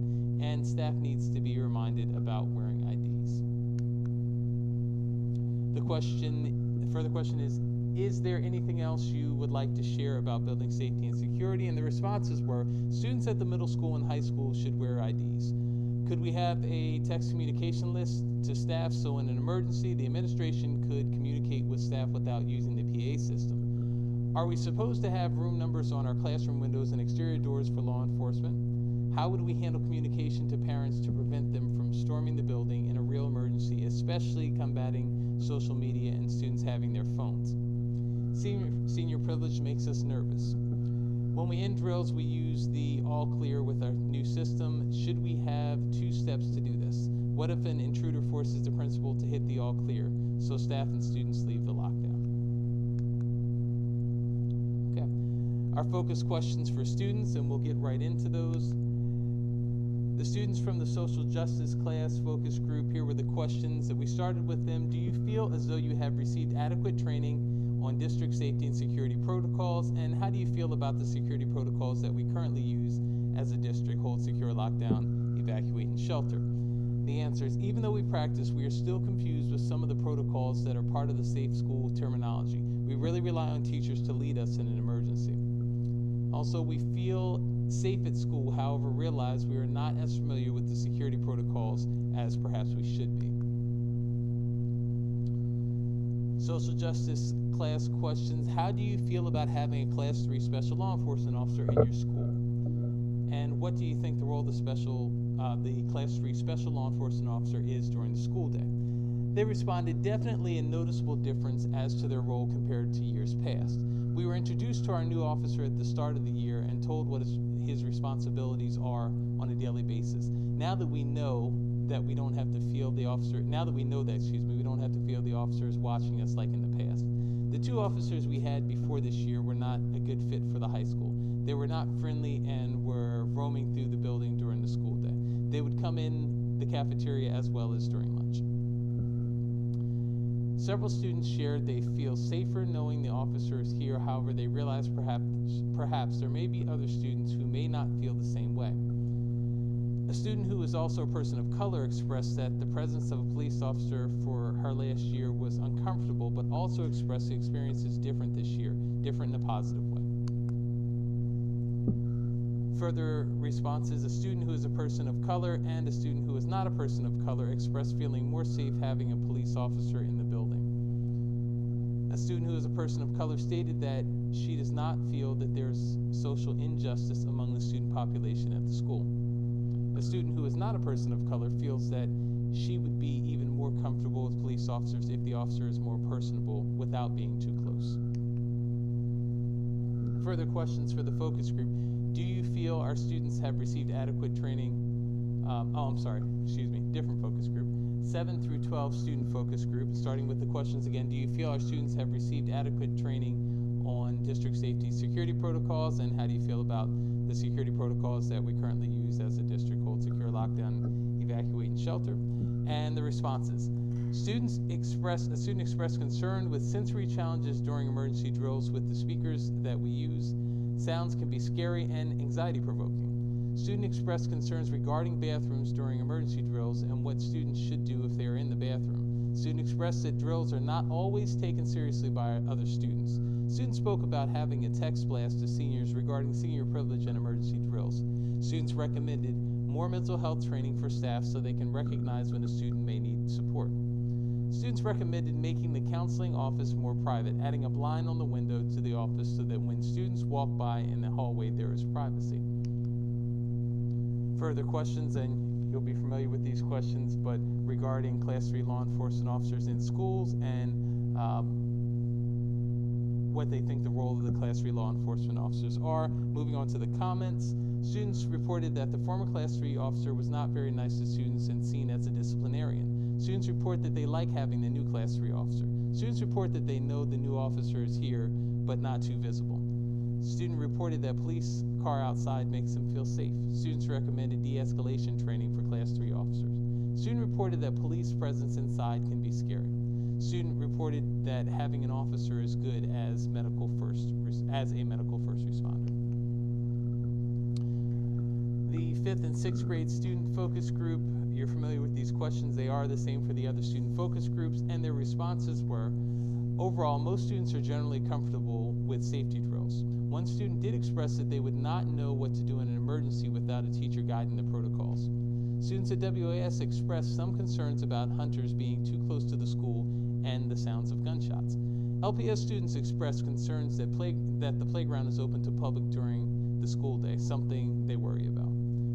And staff needs to be reminded about wearing IDs. The further question is there anything else you would like to share about building safety and security? And the responses were, students at the middle school and high school should wear IDs. Could we have a text communication list to staff so in an emergency the administration could communicate with staff without using the PA system? Are we supposed to have room numbers on our classroom windows and exterior doors for law enforcement? How would we handle communication to parents to prevent them from storming the building in a real emergency, especially combating social media and students having their phones? Senior privilege makes us nervous. When we end drills, we use the all clear with our new system. Should we have 2 steps to do this? What if an intruder forces the principal to hit the all clear so staff and students leave the lockdown? Okay, our focus questions for students, and we'll get right into those. The students from the social justice class focus group, here were the questions that we started with them. Do you feel as though you have received adequate training on district safety and security protocols, and how do you feel about the security protocols that we currently use as a district: hold, secure, lockdown, evacuate, and shelter? The answer is, even though we practice, we are still confused with some of the protocols that are part of the safe school terminology. We really rely on teachers to lead us in an emergency. Also, we feel safe at school, however, realize we are not as familiar with the security protocols as perhaps we should be. Social justice class questions: how do you feel about having a Class 3 special law enforcement officer in your school? And what do you think the role of the Class 3 special law enforcement officer is during the school day? They responded, definitely a noticeable difference as to their role compared to years past. We were introduced to our new officer at the start of the year and told what his responsibilities are on a daily basis. Now that we know that we don't have to feel the officer, we don't have to feel the officers watching us like in the past. The 2 officers we had before this year were not a good fit for the high school. They were not friendly and were roaming through the building during the school day. They would come in the cafeteria as well as during lunch. Several students shared they feel safer knowing the officer is here. However, they realize perhaps there may be other students who may not feel the same way. A student who is also a person of color expressed that the presence of a police officer for her last year was uncomfortable, but also expressed the experience is different this year, different in a positive way. Further responses: a student who is a person of color and a student who is not a person of color expressed feeling more safe having a police officer in the building. A student who is a person of color stated that she does not feel that there's social injustice among the student population at the school. A student who is not a person of color feels that she would be even more comfortable with police officers if the officer is more personable without being too close. Further questions for the focus group: do you feel our students have received adequate training? Different focus group. 7 through 12 student focus group. Starting with the questions again: do you feel our students have received adequate training on district safety security protocols, and how do you feel about the security protocols that we currently use as a district: hold, secure, lockdown, evacuate, and shelter? And the responses: a student expressed concern with sensory challenges during emergency drills with the speakers that we use. Sounds can be scary and anxiety-provoking. Student expressed concerns regarding bathrooms during emergency drills and what students should do if they are in the bathroom. Student expressed that drills are not always taken seriously by other students. Students spoke about having a text blast to seniors regarding senior privilege and emergency drills. Students recommended more mental health training for staff so they can recognize when a student may need support. Students recommended making the counseling office more private, adding a blind on the window to the office so that when students walk by in the hallway there is privacy. Further questions, and you'll be familiar with these questions, but regarding Class 3 law enforcement officers in schools and what they think the role of the Class 3 law enforcement officers are. Moving on to the comments. Students reported that the former Class 3 officer was not very nice to students and seen as a disciplinarian. Students report that they like having the new Class 3 officer. Students report that they know the new officer is here, but not too visible. Student reported that police car outside makes them feel safe. Students recommended de-escalation training for Class 3 officers. Student reported that police presence inside can be scary. Student reported that having an officer is good as a medical first responder. The 5th and 6th grade student focus group, you're familiar with these questions. They are the same for the other student focus groups, and their responses were, overall, most students are generally comfortable with safety drills. One student did express that they would not know what to do in an emergency without a teacher guiding the protocols. Students at WAS expressed some concerns about hunters being too close to the school and the sounds of gunshots. LPS students expressed concerns that the playground is open to public during the school day, something they worry about.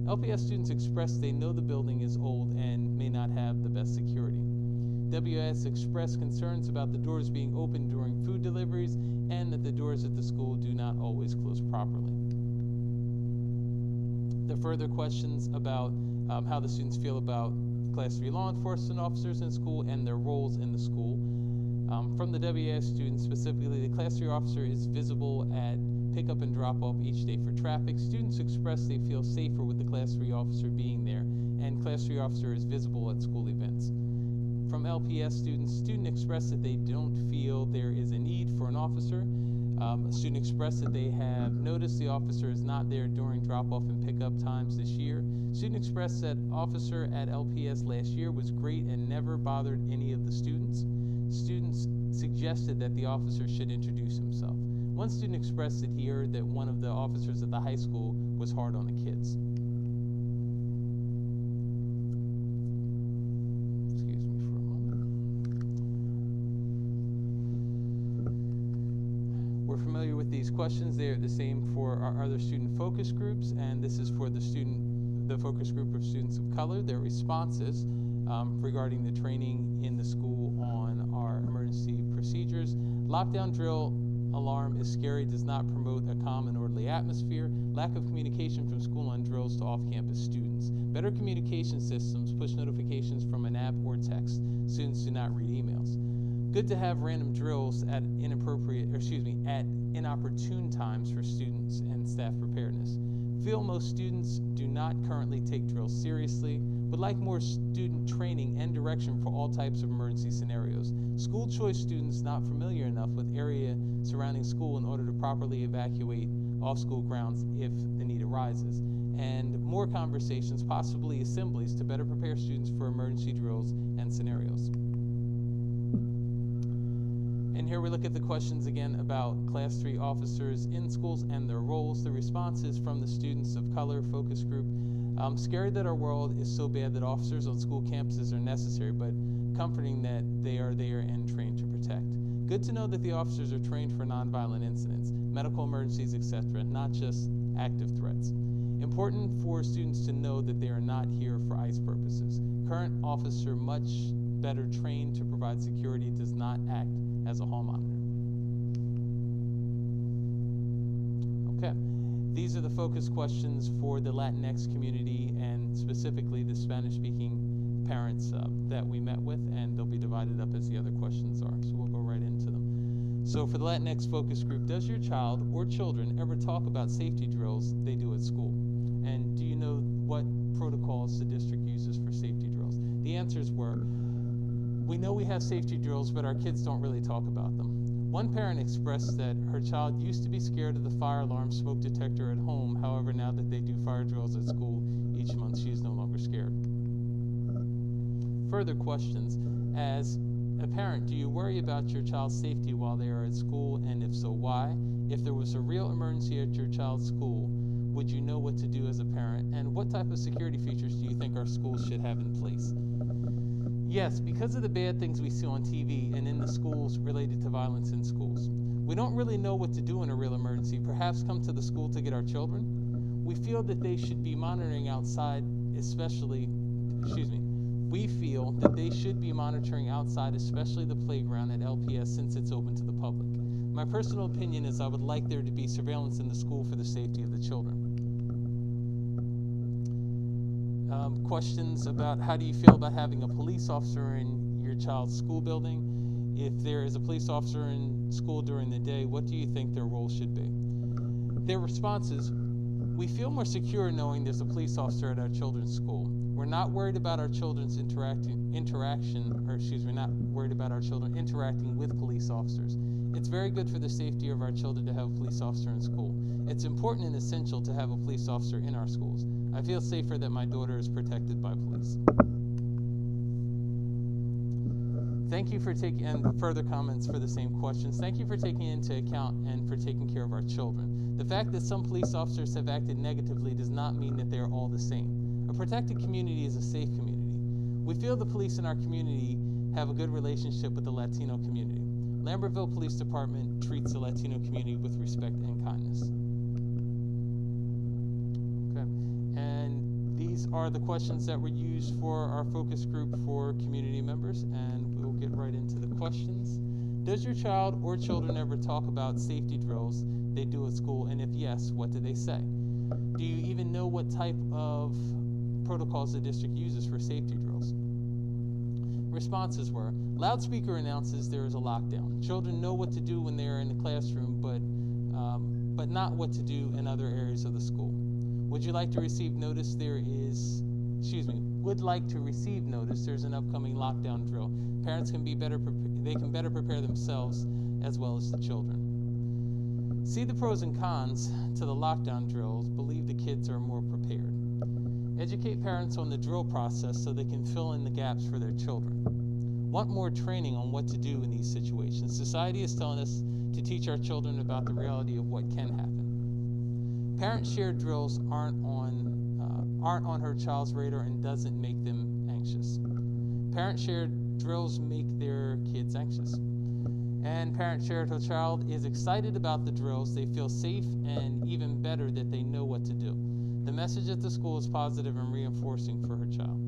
LPS students expressed they know the building is old and may not have the best security. WAS expressed concerns about the doors being open during food deliveries and that the doors at the school do not always close properly. The further questions about how the students feel about Class 3 law enforcement officers in school and their roles in the school. From the WAS students specifically, the Class 3 officer is visible at pickup and drop off each day for traffic. Students express they feel safer with the Class 3 officer being there, and Class 3 officer is visible at school events. From LPS students, student expressed that they don't feel there is a need for an officer. A student expressed that they have noticed the officer is not there during drop-off and pickup times this year. Student expressed that officer at LPS last year was great and never bothered any of the students. Students suggested that the officer should introduce himself. One student expressed that he heard that one of the officers at the high school was hard on the kids. Excuse me for a moment. We're familiar with these questions. They are the same for our other student focus groups, and this is for the focus group of students of color. Their responses regarding the training in the school on our emergency procedures. Lockdown drill alarm is scary, does not promote a calm and orderly atmosphere. Lack of communication from school on drills to off-campus students. Better communication systems, push notifications from an app or text. Students do not read emails. Good to have random drills at inopportune times for students and staff preparedness. Feel most students do not currently take drills seriously. Would like more student training and direction for all types of emergency scenarios. School choice students not familiar enough with area surrounding school in order to properly evacuate off school grounds if the need arises. And more conversations, possibly assemblies, to better prepare students for emergency drills and scenarios. And here we look at the questions again about Class 3 officers in schools and their roles. The responses from the students of color focus group. Scared that our world is so bad that officers on school campuses are necessary, but comforting that they are there and trained to protect. Good to know that the officers are trained for nonviolent incidents, medical emergencies, etc., not just active threats. Important for students to know that they are not here for ICE purposes. Current officer, much better trained to provide security, does not act as a hall monitor. Okay. These are the focus questions for the Latinx community and specifically the Spanish-speaking parents that we met with, and they'll be divided up as the other questions are. So we'll go right into them. So for the Latinx focus group, does your child or children ever talk about safety drills they do at school? And do you know what protocols the district uses for safety drills? The answers were, we know we have safety drills, but our kids don't really talk about them. One parent expressed that her child used to be scared of the fire alarm smoke detector at home. However, now that they do fire drills at school each month, she is no longer scared. Further questions. As a parent, do you worry about your child's safety while they are at school, and if so, why? If there was a real emergency at your child's school, would you know what to do as a parent? And what type of security features do you think our schools should have in place? Yes, because of the bad things we see on TV and in the schools related to violence in schools. We don't really know what to do in a real emergency, perhaps come to the school to get our children. We feel that they should be monitoring outside, especially the playground at LPS since it's open to the public. My personal opinion is I would like there to be surveillance in the school for the safety of the children. questions about how do you feel about having a police officer in your child's school building. If there is a police officer in school during the day, what do you think their role should be? Their response is, we feel more secure knowing there's a police officer at our children's school. We're not worried about our children's not worried about our children interacting with police officers. It's very good for the safety of our children to have a police officer in school. It's important and essential to have a police officer in our schools. I feel safer that my daughter is protected by police. Thank you for taking, and further comments for the same questions. Thank you for taking into account and for taking care of our children. The fact that some police officers have acted negatively does not mean that they're all the same. A protected community is a safe community. We feel the police in our community have a good relationship with the Latino community. Lambertville Police Department treats the Latino community with respect and kindness. Okay, and these are the questions that were used for our focus group for community members, and we'll get right into the questions. Does your child or children ever talk about safety drills they do at school, and if yes, what do they say? Do you even know what type of protocols the district uses for safety drills? Responses were, loudspeaker announces there is a lockdown. Children know what to do when they are in the classroom, but not what to do in other areas of the school. Would like to receive notice there's an upcoming lockdown drill. Parents can better prepare themselves as well as the children. See the pros and cons to the lockdown drills, believe the kids are more prepared. Educate parents on the drill process so they can fill in the gaps for their children. Want more training on what to do in these situations. Society is telling us to teach our children about the reality of what can happen. Parent shared drills aren't on her child's radar and doesn't make them anxious. Parent shared drills make their kids anxious. And parent shared her child is excited about the drills. They feel safe and even better that they know what to do. The message at the school is positive and reinforcing for her child.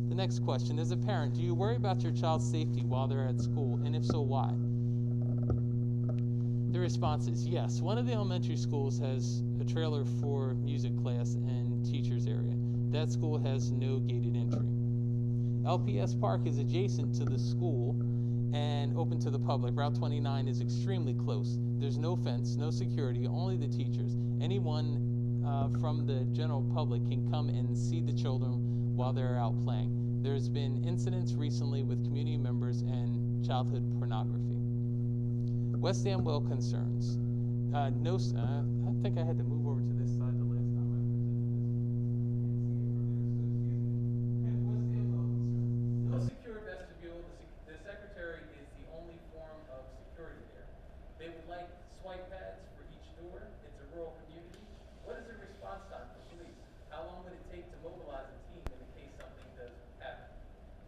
The next question, as a parent, do you worry about your child's safety while they're at school, and if so, why? The response is yes. One of the elementary schools has a trailer for music class and teachers area. That school has no gated entry. LPS Park is adjacent to the school and open to the public. Route 29 is extremely close. There's no fence, no security, only the teachers. Anyone from the general public can come and see the children while they're out playing. There's been incidents recently with community members and childhood pornography. West Amwell concerns. I think I had to move over to this side the last time I presented this. West Amwell concerns. No secure vestibule. The secretary is the only form of security there. They would like swipe pads for each door. It's a rural community. What is the response time for police? How long would it take to mobilize a team in case something does happen?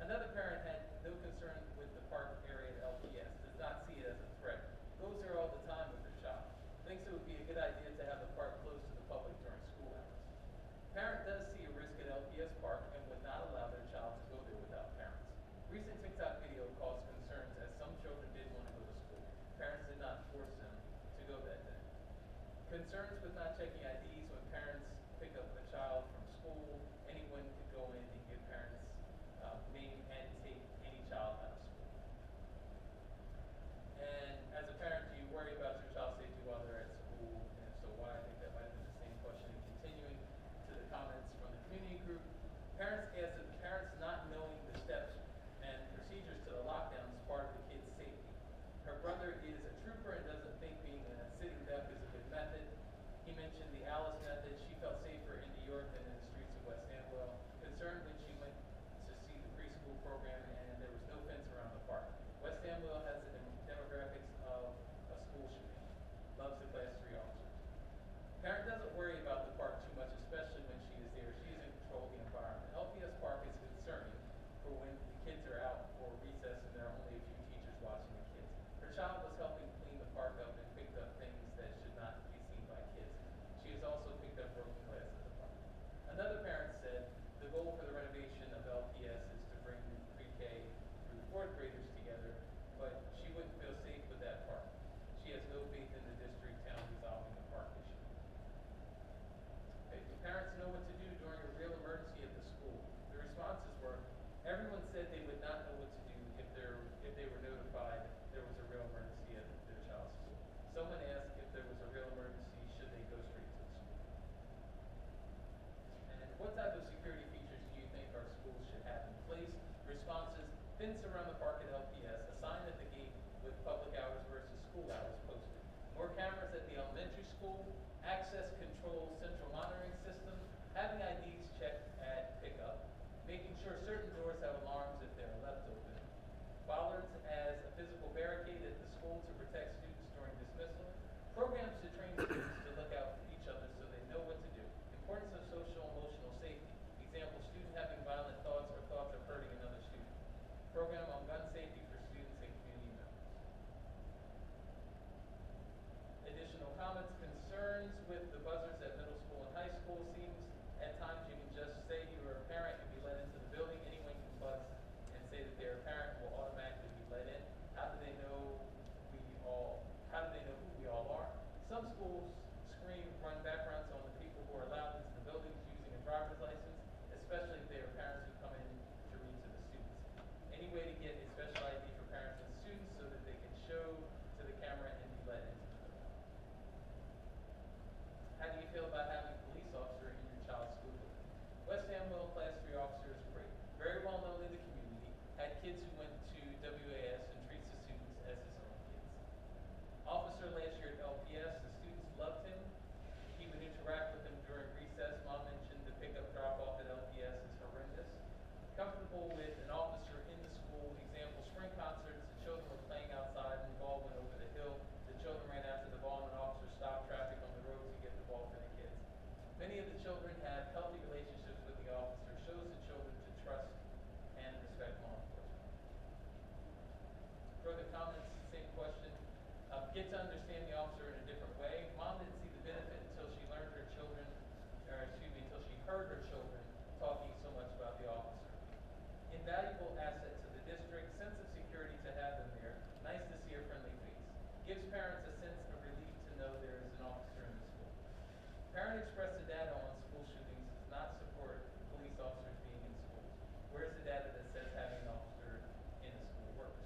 Another parent had no concern with the park area at LPS, does not see it as a threat. Goes there all the time with her child. Thinks it would be a good idea to have the park closed to the public during school hours. Parent does see a risk at LPS Park and would not allow their child to go there without parents. Recent TikTok video caused concerns as some children did want to go to school. Parents did not force them to go that day. Concerns with not checking IDs when parents pick up a child from school. Anyone could go in and give parents name and take any child out of school. And as a parent, do you worry about your child's safety while they're at school? And if so, why? I think that might have been the same question. And continuing to the comments from the community group, parents asked that the parents not knowing the steps and procedures to the lockdown is part of the kid's safety. Her brother is a trooper and doesn't think being a sitting duck is a good method. He mentioned the concerns with the buzzers at middle school and high school seems at times you can just say you're a parent and be let into the building. Anyone can buzz and say that they're a parent and will automatically be let in. How do they know who we all are? Some schools run backgrounds on the people who are allowed into the buildings using a driver's license, especially if they are parents who come in to read to the students. Any way to get a special ID for parents and students so that they can show to the camera and be let into the building. How do you feel about having a police officer in your child's school building? West Amwell Class 3 officer is great. Very well known in the community. Had kids who went to WAS and treats the students as his own kids. Officer last year at LPS, the students loved him. He would interact with them during recess. Mom mentioned the pickup drop-off at LPS is horrendous. Comfortable with an officer in the school. Example, spring concerts, the children were playing outside and the ball went over the hill. The children ran after the ball and an officer stopped traffic on the road to get the ball for the kids. Many of the children have healthy relationships with the officer, shows the children to trust and respect law enforcement. Further comments, same question. Get to understand the officer in a different way. Mom didn't see the benefit until she heard her children talking so much about the officer. Invaluable asset to the district, sense of security to have them there. Nice to see a friendly face. Gives parents a sense of relief to know there is an officer in the school. Parent expressed the data on school shootings does not support police officers being in schools. Where's the data that says having an officer in a school works?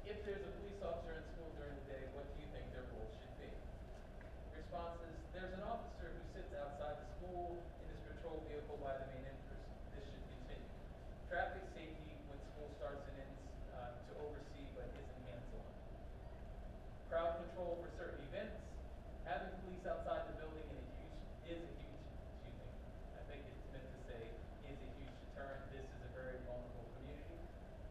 If there's a police officer in school during the day, what do you think their role should be? Responses, there's an officer who sits outside the school in his patrol vehicle by the main entrance. This should continue. Traffic safety when school starts and ends to oversee but isn't hands-on. Crowd control for certain events. Having police outside the building I think it's meant to say is a huge deterrent. This is a very vulnerable community.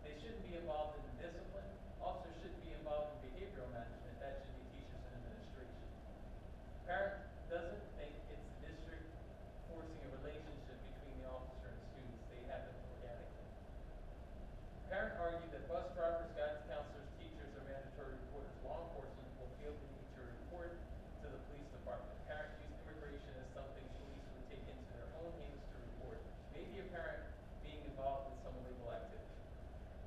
They shouldn't be involved in the discipline. Officers shouldn't be involved in behavioral management. That should be teachers and administration. Parent doesn't think it's the district forcing a relationship between the officer and students. They happen organically. Parent argued that bus drivers, guidance counselors, teachers are mandatory reporters. Law enforcement will feel the need to report to the police department. Parent used immigration as something police would take into their own hands to report. Maybe a parent being involved in some illegal activity.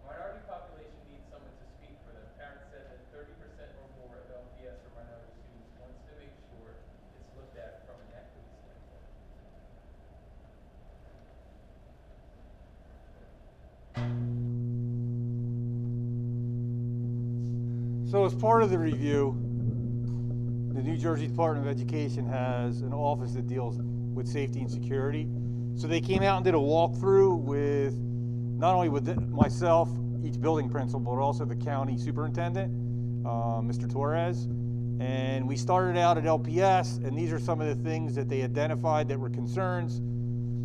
Minority population needs someone to speak for them. Parents said that 30% or more of LPS are minority students wants to make sure it's looked at from an equity standpoint. So as part of the review, the New Jersey Department of Education has an office that deals with safety and security. So they came out and did a walkthrough with not only with myself, each building principal, but also the county superintendent, Mr. Torres. And we started out at LPS, and these are some of the things that they identified that were concerns.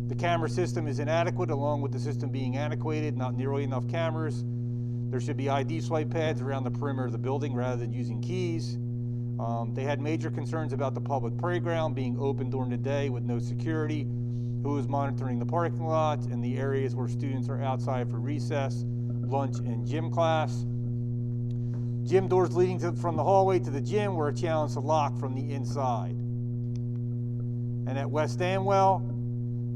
The camera system is inadequate, along with the system being antiquated, not nearly enough cameras. There should be ID swipe pads around the perimeter of the building rather than using keys. They had major concerns about the public playground being open during the day with no security, who is monitoring the parking lots and the areas where students are outside for recess, lunch, and gym class. Gym doors leading from the hallway to the gym were a challenge to lock from the inside. And at West Amwell,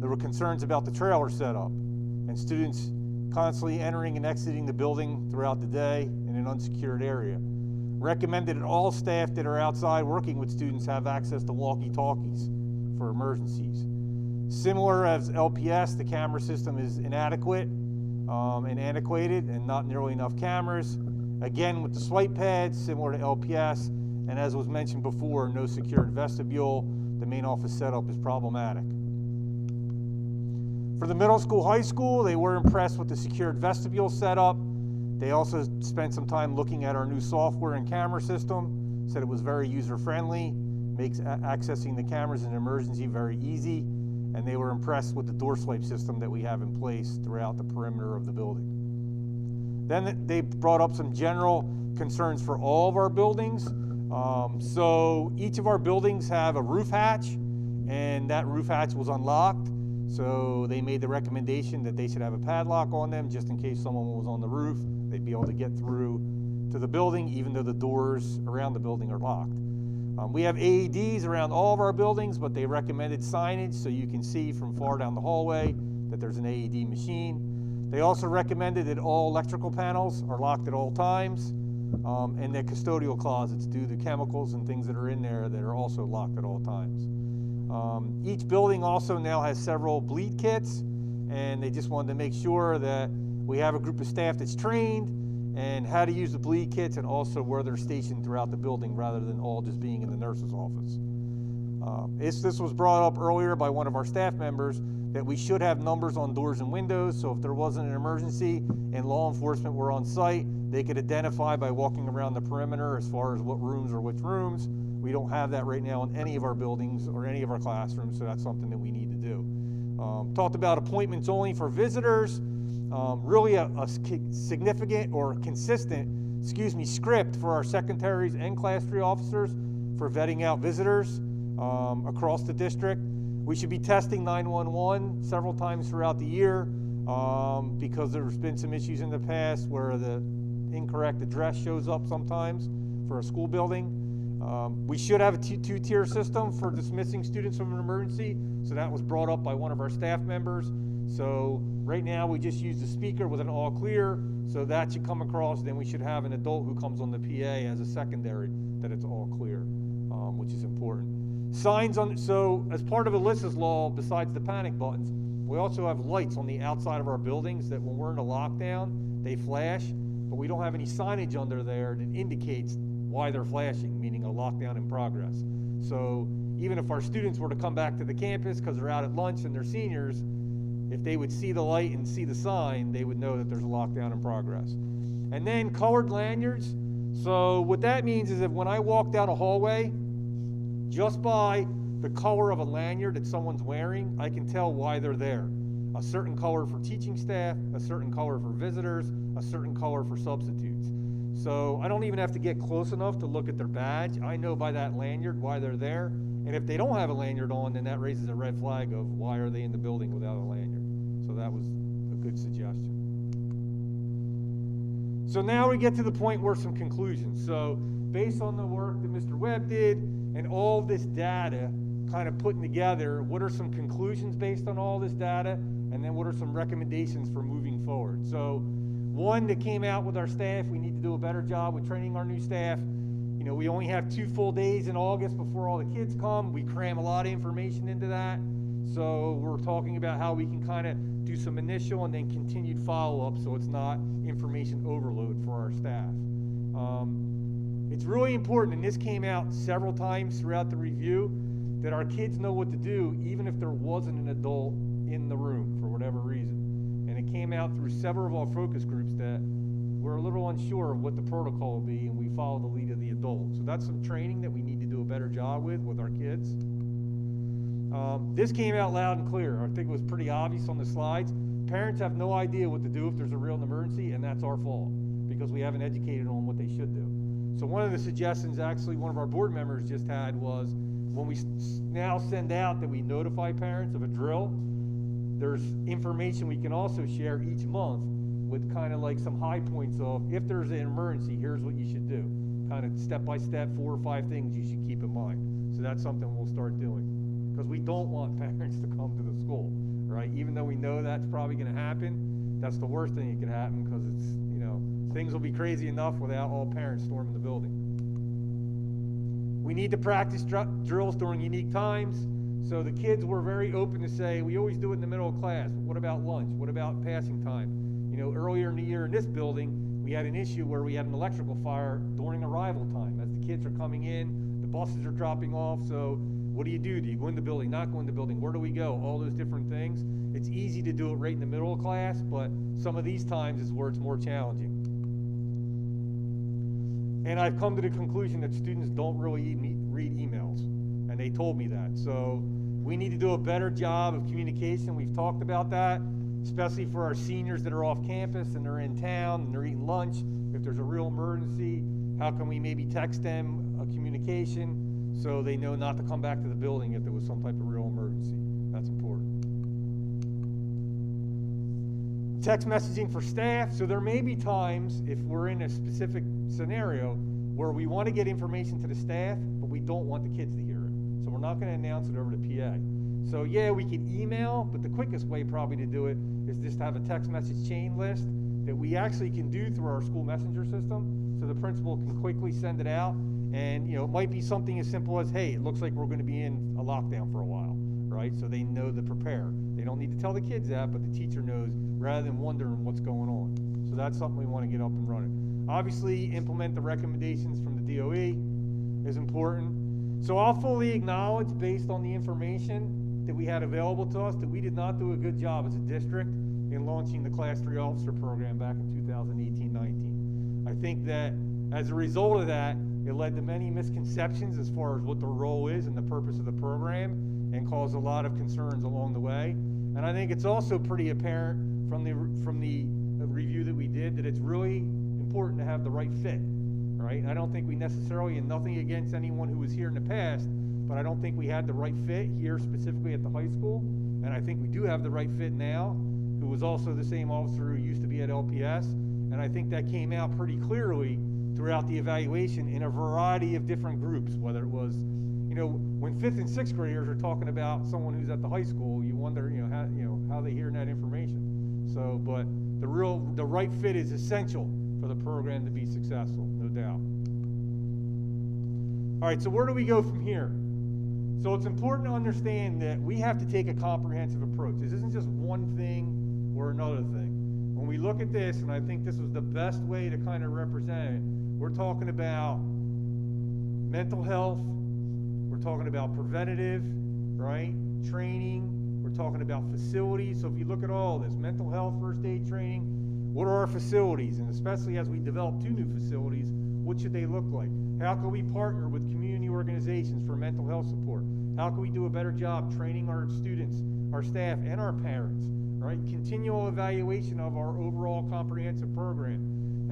there were concerns about the trailer setup and students constantly entering and exiting the building throughout the day in an unsecured area. Recommended that all staff that are outside working with students have access to walkie-talkies for emergencies. Similar as LPS, the camera system is inadequate and antiquated and not nearly enough cameras. Again, with the swipe pads, similar to LPS, and as was mentioned before, no secured vestibule. The main office setup is problematic. For the middle school, high school, they were impressed with the secured vestibule setup. They also spent some time looking at our new software and camera system, said it was very user-friendly, makes accessing the cameras in an emergency very easy, and they were impressed with the door swipe system that we have in place throughout the perimeter of the building. Then they brought up some general concerns for all of our buildings. So each of our buildings have a roof hatch, and that roof hatch was unlocked. So they made the recommendation that they should have a padlock on them just in case someone was on the roof. They'd be able to get through to the building, even though the doors around the building are locked. We have AEDs around all of our buildings, but they recommended signage so you can see from far down the hallway that there's an AED machine. They also recommended that all electrical panels are locked at all times, and that custodial closets due to chemicals and things that are in there that are also locked at all times. Each building also now has several bleed kits, and they just wanted to make sure that we have a group of staff that's trained and how to use the bleed kits and also where they're stationed throughout the building rather than all just being in the nurse's office. This was brought up earlier by one of our staff members that we should have numbers on doors and windows, so if there wasn't an emergency and law enforcement were on site, they could identify by walking around the perimeter as far as what rooms are which rooms. We don't have that right now in any of our buildings or any of our classrooms, so that's something that we need to do. Talked about appointments only for visitors. Really a significant or consistent, script for our secretaries and class 3 officers for vetting out visitors across the district. We should be testing 911 several times throughout the year because there's been some issues in the past where the incorrect address shows up sometimes for a school building. We should have a two-tier system for dismissing students from an emergency, so that was brought up by one of our staff members. So right now we just use the speaker with an all clear, so that should come across, then we should have an adult who comes on the PA as a secondary that it's all clear, which is important. Signs on, so as part of Alyssa's law, besides the panic buttons, we also have lights on the outside of our buildings that when we're in a lockdown, they flash, but we don't have any signage under there that indicates why they're flashing, meaning a lockdown in progress. So even if our students were to come back to the campus because they're out at lunch and they're seniors, if they would see the light and see the sign, they would know that there's a lockdown in progress. And then colored lanyards. So what that means is that when I walk down a hallway, just by the color of a lanyard that someone's wearing, I can tell why they're there. A certain color for teaching staff, a certain color for visitors, a certain color for substitutes. So I don't even have to get close enough to look at their badge. I know by that lanyard why they're there. And if they don't have a lanyard on, then that raises a red flag of why are they in the building without a lanyard. So that was a good suggestion. So now we get to the point where some conclusions. So based on the work that Mr. Webb did and all this data kind of putting together, what are some conclusions based on all this data? And then what are some recommendations for moving forward? So one that came out with our staff, we need to do a better job with training our new staff. You know, we only have 2 full days in August before all the kids come. We cram a lot of information into that. So we're talking about how we can kind of do some initial and then continued follow-up so it's not information overload for our staff. It's really important, and this came out several times throughout the review, that our kids know what to do even if there wasn't an adult in the room for whatever reason. And it came out through several of our focus groups that we're a little unsure of what the protocol will be, and we follow the lead of the adult. So that's some training that we need to do a better job with our kids. This came out loud and clear. I think it was pretty obvious on the slides. Parents have no idea what to do if there's a real emergency, and that's our fault because we haven't educated on what they should do. So one of the suggestions actually one of our board members just had was when we now send out that we notify parents of a drill, there's information we can also share each month with kind of like some high points of if there's an emergency, here's what you should do. Kind of step by step, 4 or 5 things you should keep in mind. So that's something we'll start doing because we don't want parents to come to the school, right? Even though we know that's probably going to happen, that's the worst thing that could happen because it's, you know, things will be crazy enough without all parents storming the building. We need to practice drills during unique times. So the kids were very open to say, we always do it in the middle of class, but what about lunch? What about passing time? You know, earlier in the year in this building, we had an issue where we had an electrical fire during arrival time. As the kids are coming in, the buses are dropping off, so what do? Do you go in the building, not go in the building? Where do we go? All those different things. It's easy to do it right in the middle of class, but some of these times is where it's more challenging. And I've come to the conclusion that students don't really read emails, and they told me that. So we need to do a better job of communication. We've talked about that, especially for our seniors that are off campus and they're in town and they're eating lunch. If there's a real emergency, how can we maybe text them a communication so they know not to come back to the building if there was some type of real emergency? That's important. Text messaging for staff. So there may be times if we're in a specific scenario where we want to get information to the staff, but we don't want the kids to hear it. So we're not going to announce it over the PA. So yeah, we can email, but the quickest way probably to do it is just to have a text message chain list that we actually can do through our school messenger system, so the principal can quickly send it out. And it might be something as simple as, hey, it looks like we're going to be in a lockdown for a while, right? So they know to prepare. They don't need to tell the kids that, but the teacher knows rather than wondering what's going on. So that's something we want to get up and running. Obviously, implement the recommendations from the DOE is important. So I'll fully acknowledge, based on the information that we had available to us, that we did not do a good job as a district in launching the Class 3 officer program back in 2018-19. I think that as a result of that, it led to many misconceptions as far as what the role is and the purpose of the program, and caused a lot of concerns along the way. And I think it's also pretty apparent from the review that we did that it's really important to have the right fit, right? I don't think we necessarily, and nothing against anyone who was here in the past, but I don't think we had the right fit here specifically at the high school. And I think we do have the right fit now, who was also the same officer who used to be at LPS. And I think that came out pretty clearly throughout the evaluation in a variety of different groups, whether it was, when 5th and 6th graders are talking about someone who's at the high school, you wonder, how they hearing that information. So, but the right fit is essential for the program to be successful, no doubt. All right, so where do we go from here? So it's important to understand that we have to take a comprehensive approach. This isn't just one thing or another thing. When we look at this, and I think this was the best way to kind of represent it, we're talking about mental health, we're talking about preventative, right? Training, we're talking about facilities. So if you look at all this, mental health, first aid training, what are our facilities? And especially as we develop 2 new facilities, what should they look like? How can we partner with community organizations for mental health support? How can we do a better job training our students, our staff, and our parents, right? Continual evaluation of our overall comprehensive program.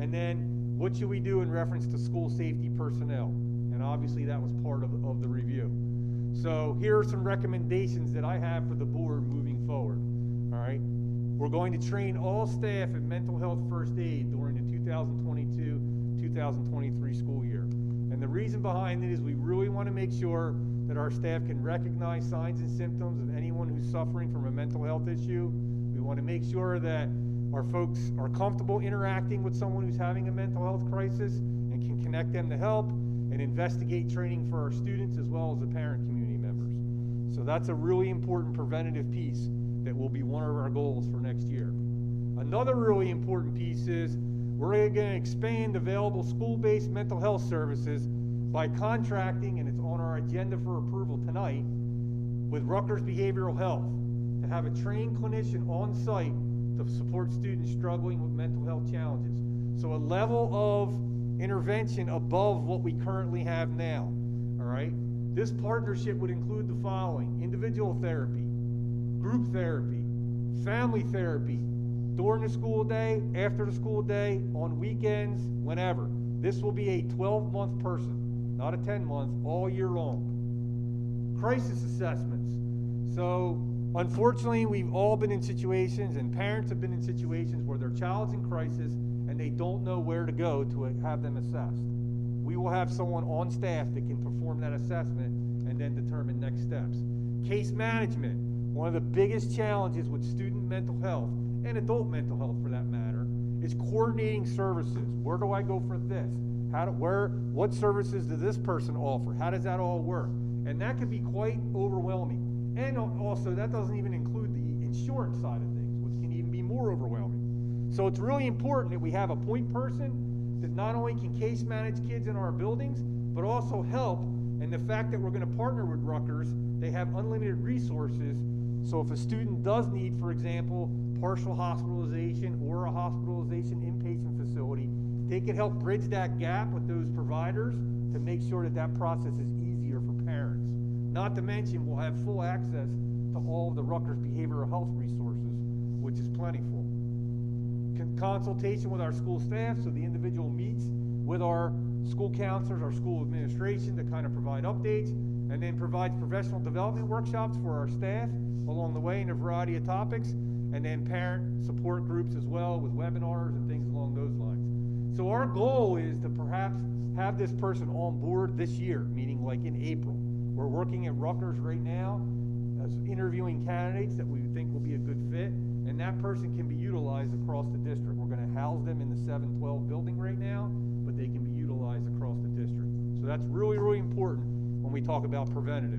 And then what should we do in reference to school safety personnel? And obviously that was part of the review. So here are some recommendations that I have for the board moving forward, all right? We're going to train all staff in mental health first aid during the 2022-2023 school year. And the reason behind it is we really want to make sure that our staff can recognize signs and symptoms of anyone who's suffering from a mental health issue. We want to make sure that our folks are comfortable interacting with someone who's having a mental health crisis and can connect them to help, and investigate training for our students as well as the parent community members. So that's a really important preventative piece that will be one of our goals for next year. Another really important piece is we're going to expand available school-based mental health services by contracting, and it's on our agenda for approval tonight, with Rutgers Behavioral Health to have a trained clinician on site to support students struggling with mental health challenges. So a level of intervention above what we currently have now, all right? This partnership would include the following: individual therapy, group therapy, family therapy, during the school day, after the school day, on weekends, whenever. This will be a 12-month person, not a 10-month, all year long. Crisis assessments. So unfortunately, we've all been in situations, and parents have been in situations where their child's in crisis and they don't know where to go to have them assessed. We will have someone on staff that can perform that assessment and then determine next steps. Case management. One of the biggest challenges with student mental health, and adult mental health for that matter, is coordinating services. Where do I go for this? What services does this person offer? How does that all work? And that can be quite overwhelming. And also, that doesn't even include the insurance side of things, which can even be more overwhelming. So it's really important that we have a point person that not only can case manage kids in our buildings, but also help. And the fact that we're going to partner with Rutgers, they have unlimited resources. So if a student does need, for example, partial hospitalization or a hospitalization inpatient facility, they can help bridge that gap with those providers to make sure that that process is easier for parents. Not to mention, we'll have full access to all of the Rutgers behavioral health resources, which is plentiful. Consultation with our school staff, so the individual meets with our school counselors, our school administration to kind of provide updates, and then provides professional development workshops for our staff along the way in a variety of topics, and then parent support groups as well with webinars and things along those lines. So our goal is to perhaps have this person on board this year, meaning like in April. We're working at Rutgers right now, as interviewing candidates that we think will be a good fit, and that person can be utilized across the district. We're going to house them in the 712 building right now, but they can be utilized across the district. So that's really, really important when we talk about preventative.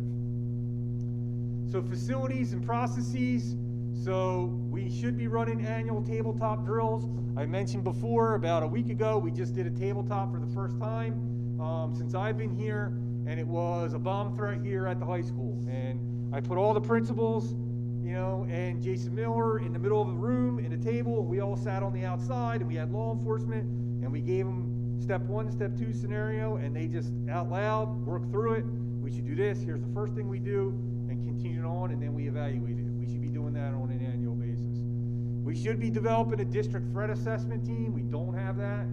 So facilities and processes. So we should be running annual tabletop drills. I mentioned before, about a week ago, we just did a tabletop for the first time since I've been here, and it was a bomb threat here at the high school. And I put all the principals, you know, and Jason Miller in the middle of the room in a table. We all sat on the outside, and we had law enforcement, and we gave them step 1, step 2 scenario, and they just out loud worked through it. We should do this. Here's the first thing we do, and continued on, and then we evaluated it. We should be doing that on an annual basis. We should be developing a district threat assessment team. We don't have that.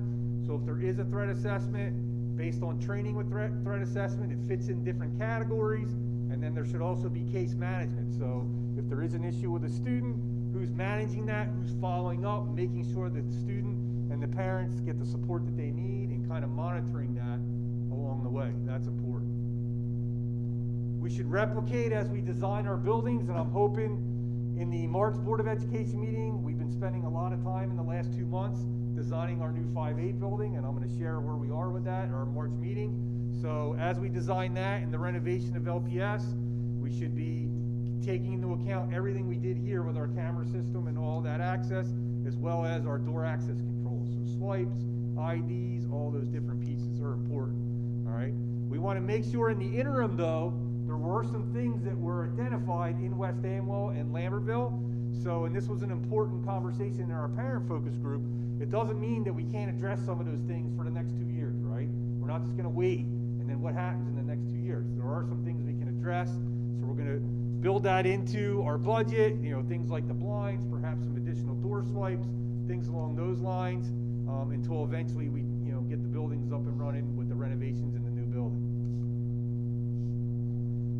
So if there is a threat assessment, based on training with threat assessment, it fits in different categories. And then there should also be case management. So if there is an issue with a student, who's managing that, who's following up, making sure that the student and the parents get the support that they need, and kind of monitoring that along the way. That's important. We should replicate as we design our buildings, and I'm hoping in the March Board of Education meeting, we've been spending a lot of time in the last 2 months designing our new 5-8 building, and I'm going to share where we are with that at our March meeting. So as we design that and the renovation of LPS, we should be taking into account everything we did here with our camera system and all that access, as well as our door access controls. So swipes, IDs, all those different pieces are important. All right. We want to make sure in the interim, though, there were some things that were identified in West Amwell and Lambertville. So, and this was an important conversation in our parent focus group. It doesn't mean that we can't address some of those things for the next 2 years, right? We're not just going to wait, and then what happens in the next 2 years? There are some things we can address, so we're going to build that into our budget, you know, things like the blinds, perhaps some additional door swipes, things along those lines, until eventually we, you know, get the buildings up and running with the renovations in the new building.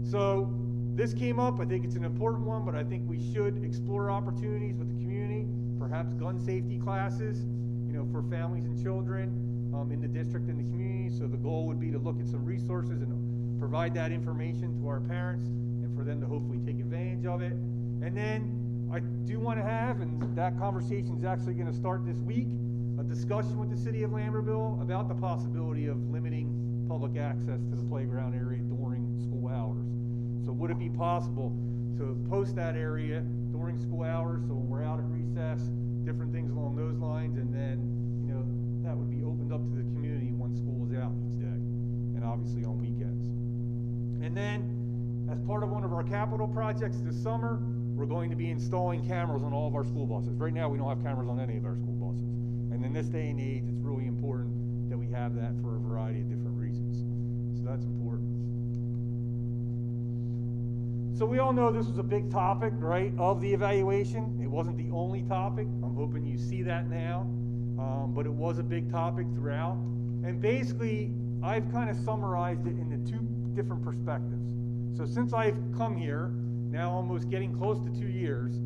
So this came up. I think it's an important one, but I think we should explore opportunities with the community, perhaps gun safety classes, you know, for families and children in the district and the community. So the goal would be to look at some resources and provide that information to our parents, and for them to hopefully take advantage of it. And then I do want to have, and that conversation is actually going to start this week, a discussion with the city of Lambertville about the possibility of limiting public access to the playground area during school hours. So would it be possible to post that area during school hours, so when we're out at recess, different things along those lines, and then, you know, that would be opened up to the community when school is out each day, and obviously on weekends. And then, as part of one of our capital projects this summer, we're going to be installing cameras on all of our school buses. Right now, we don't have cameras on any of our school buses. And in this day and age, it's really important that we have that for a variety of different reasons. So that's important. So we all know this was a big topic, right, of the evaluation. It wasn't the only topic. I'm hoping you see that now. But it was a big topic throughout. And basically, I've kind of summarized it into 2 different perspectives. So since I've come here, now almost getting close to 2 years,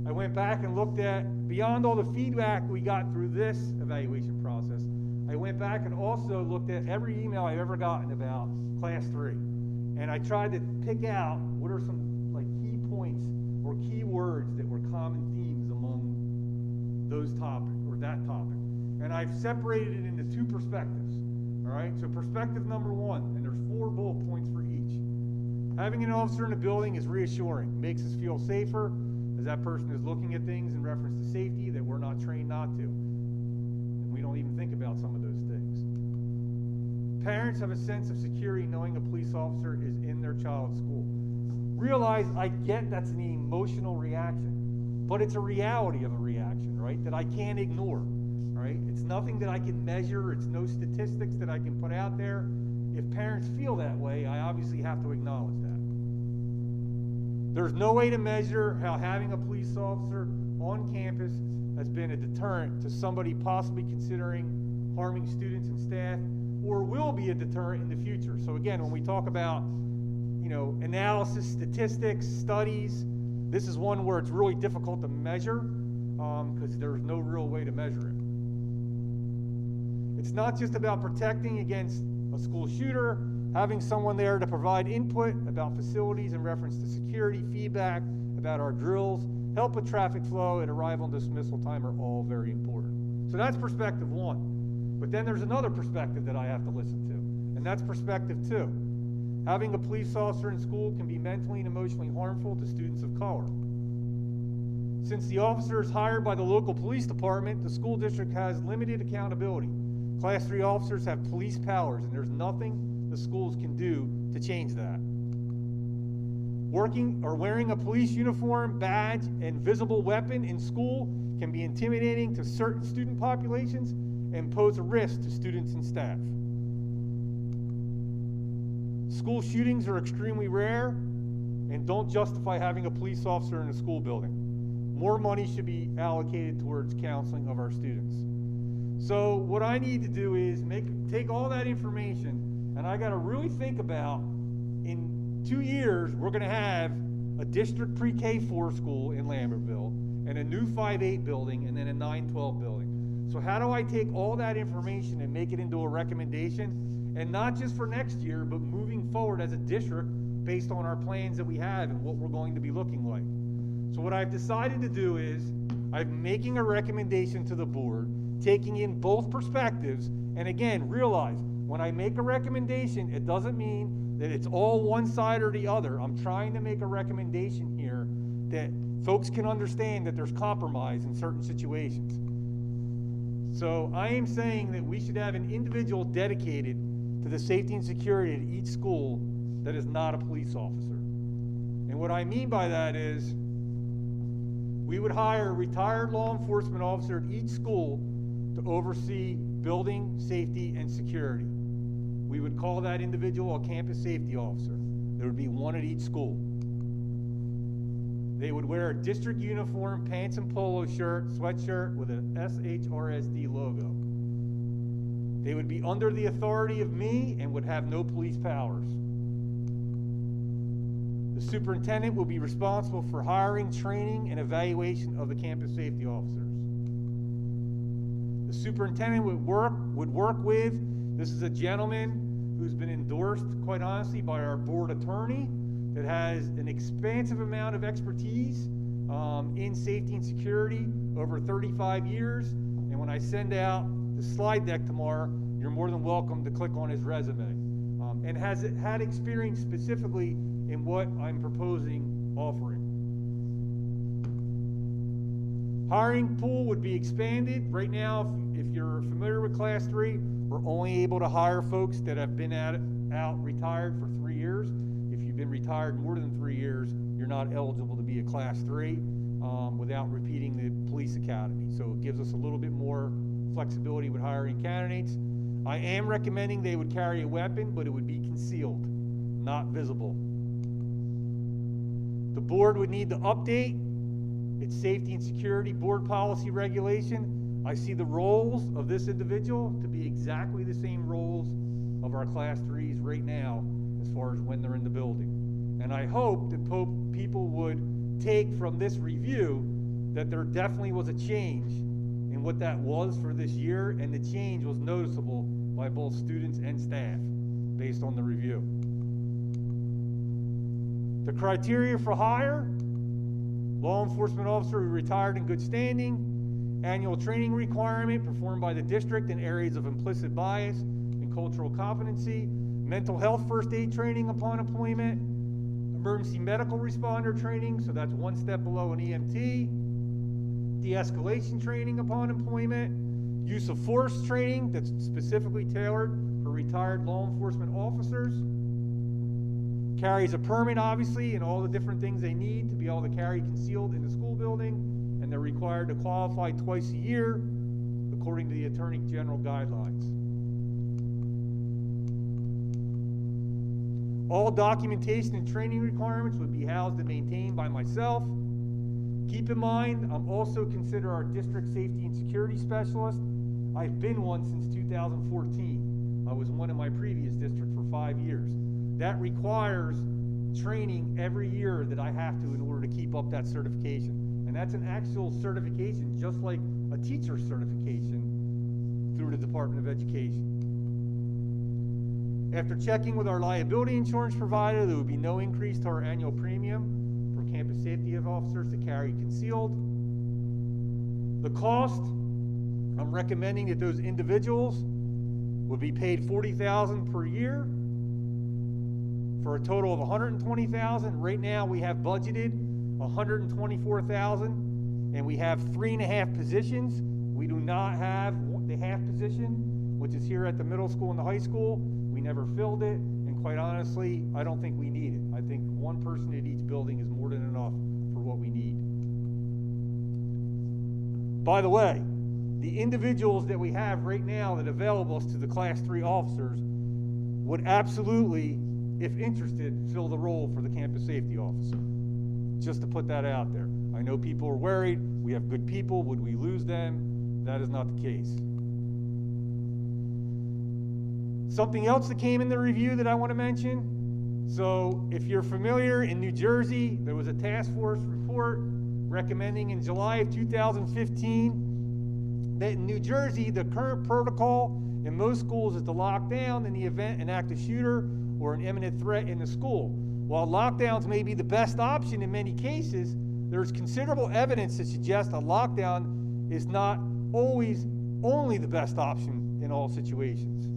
I went back and looked at, beyond all the feedback we got through this evaluation process, I went back and also looked at every email I've ever gotten about Class 3. And I tried to pick out what are some like key points or key words that were common themes among those topics or that topic. And I've separated it into 2 perspectives. All right, so perspective number 1, and there's 4 bullet points for each. Having an officer in the building is reassuring, makes us feel safer, as that person is looking at things in reference to safety that we're not trained not to. And we don't even think about some of those things. Parents have a sense of security knowing a police officer is in their child's school. Realize, I get that's an emotional reaction, but it's a reality of a reaction, right, that I can't ignore, right? It's nothing that I can measure. It's no statistics that I can put out there. If parents feel that way, I obviously have to acknowledge that. There's no way to measure how having a police officer on campus has been a deterrent to somebody possibly considering harming students and staff, or will be a deterrent in the future. So again, when we talk about, you know, analysis, statistics, studies, this is one where it's really difficult to measure because there's no real way to measure it. It's not just about protecting against a school shooter, having someone there to provide input about facilities in reference to security, feedback about our drills, help with traffic flow, and arrival and dismissal time are all very important. So that's perspective one. But then there's another perspective that I have to listen to, and that's perspective two. Having a police officer in school can be mentally and emotionally harmful to students of color. Since the officer is hired by the local police department, the school district has limited accountability. Class 3 officers have police powers, and there's nothing the schools can do to change that. Working or wearing a police uniform, badge, and visible weapon in school can be intimidating to certain student populations and pose a risk to students and staff. School shootings are extremely rare and don't justify having a police officer in a school building. More money should be allocated towards counseling of our students. So what I need to do is take all that information, and I got to really think about, in 2 years, we're going to have a district pre-K4 school in Lambertville, and a new 5-8 building, and then a 9-12 building. So how do I take all that information and make it into a recommendation, and not just for next year, but moving forward as a district based on our plans that we have and what we're going to be looking like? So what I've decided to do is, I'm making a recommendation to the board, taking in both perspectives, and again, realize, when I make a recommendation, it doesn't mean that it's all one side or the other. I'm trying to make a recommendation here that folks can understand that there's compromise in certain situations. So I am saying that we should have an individual dedicated to the safety and security at each school that is not a police officer. And what I mean by that is, we would hire a retired law enforcement officer at each school to oversee building, safety, and security. We would call that individual a campus safety officer. There would be one at each school. They would wear a district uniform, pants and polo shirt, sweatshirt with an SHRSD logo. They would be under the authority of me and would have no police powers. The superintendent will be responsible for hiring, training, and evaluation of the campus safety officers. The superintendent would work with, this is a gentleman who's been endorsed, quite honestly, by our board attorney that has an expansive amount of expertise in safety and security over 35 years. And when I send out the slide deck tomorrow, you're more than welcome to click on his resume. And has had experience specifically in what I'm proposing offering. Hiring pool would be expanded. Right now, if you're familiar with Class 3, we're only able to hire folks that have been out retired for 3 years. If you've been retired more than 3 years, you're not eligible to be a Class 3 without repeating the police academy. So it gives us a little bit more flexibility with hiring candidates. I am recommending they would carry a weapon, but it would be concealed, not visible. The board would need to update its safety and security board policy regulation. I see the roles of this individual to be exactly the same roles of our Class 3s right now as far as when they're in the building. And I hope that people would take from this review that there definitely was a change in what that was for this year, and the change was noticeable by both students and staff based on the review. The criteria for hire: law enforcement officer who retired in good standing, annual training requirement performed by the district in areas of implicit bias and cultural competency, mental health first aid training upon employment, emergency medical responder training, so that's one step below an EMT, de-escalation training upon employment, use of force training that's specifically tailored for retired law enforcement officers, carries a permit, obviously, and all the different things they need to be able to carry concealed in the school building, and they're required to qualify twice a year according to the Attorney General guidelines. All documentation and training requirements would be housed and maintained by myself. Keep in mind, I'm also considered our district safety and security specialist. I've been one since 2014. I was one in my previous district for 5 years. That requires training every year that I have to in order to keep up that certification. And that's an actual certification, just like a teacher's certification through the Department of Education. After checking with our liability insurance provider, there would be no increase to our annual premium for campus safety officers to carry concealed. The cost, I'm recommending that those individuals would be paid $40,000 per year for a total of $120,000. Right now we have budgeted $124,000, and we have 3.5 positions. We do not have the half position, which is here at the middle school and the high school. We never filled it, and quite honestly, I don't think we need it. I think one person at each building is more than enough for what we need. By the way, the individuals that we have right now that available to the Class 3 officers would absolutely, if interested, fill the role for the campus safety officer. Just to put that out there. I know people are worried. We have good people. Would we lose them? That is not the case. Something else that came in the review that I want to mention. So if you're familiar, in New Jersey, there was a task force report recommending in July of 2015 that in New Jersey, the current protocol in most schools is to lock down in the event an active shooter or an imminent threat in the school. While lockdowns may be the best option in many cases, there's considerable evidence to suggest a lockdown is not always only the best option in all situations.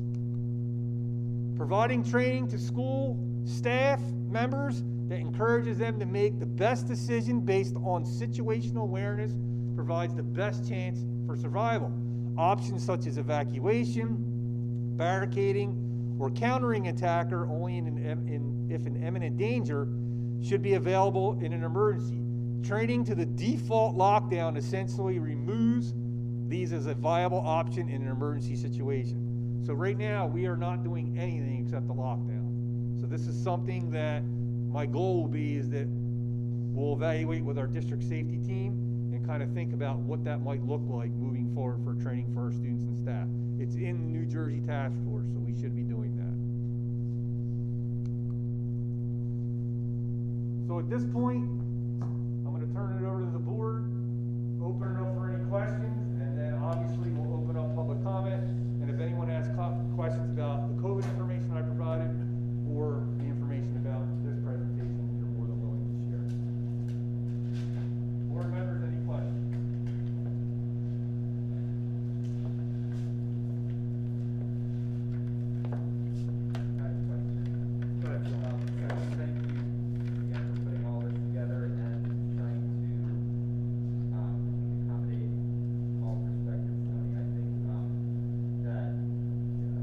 Providing training to school staff members that encourages them to make the best decision based on situational awareness provides the best chance for survival. Options such as evacuation, barricading, or countering attacker only if an imminent danger should be available in an emergency. Training to the default lockdown essentially removes these as a viable option in an emergency situation. So right now, we are not doing anything except the lockdown. So this is something that my goal will be is that we'll evaluate with our district safety team and kind of think about what that might look like moving forward for training for our students and staff. It's in the New Jersey Task Force, so we should be doing that. So at this point, I'm going to turn it over to the board, open it up for any questions, and then obviously we'll open up public comment. And if anyone has questions about the COVID information I provided or the information about this presentation, you're more than willing to share. Board members, any questions? I have a question. Go ahead, Phil. Thank you again for putting all this together and trying to accommodate all perspectives. Tony, I think that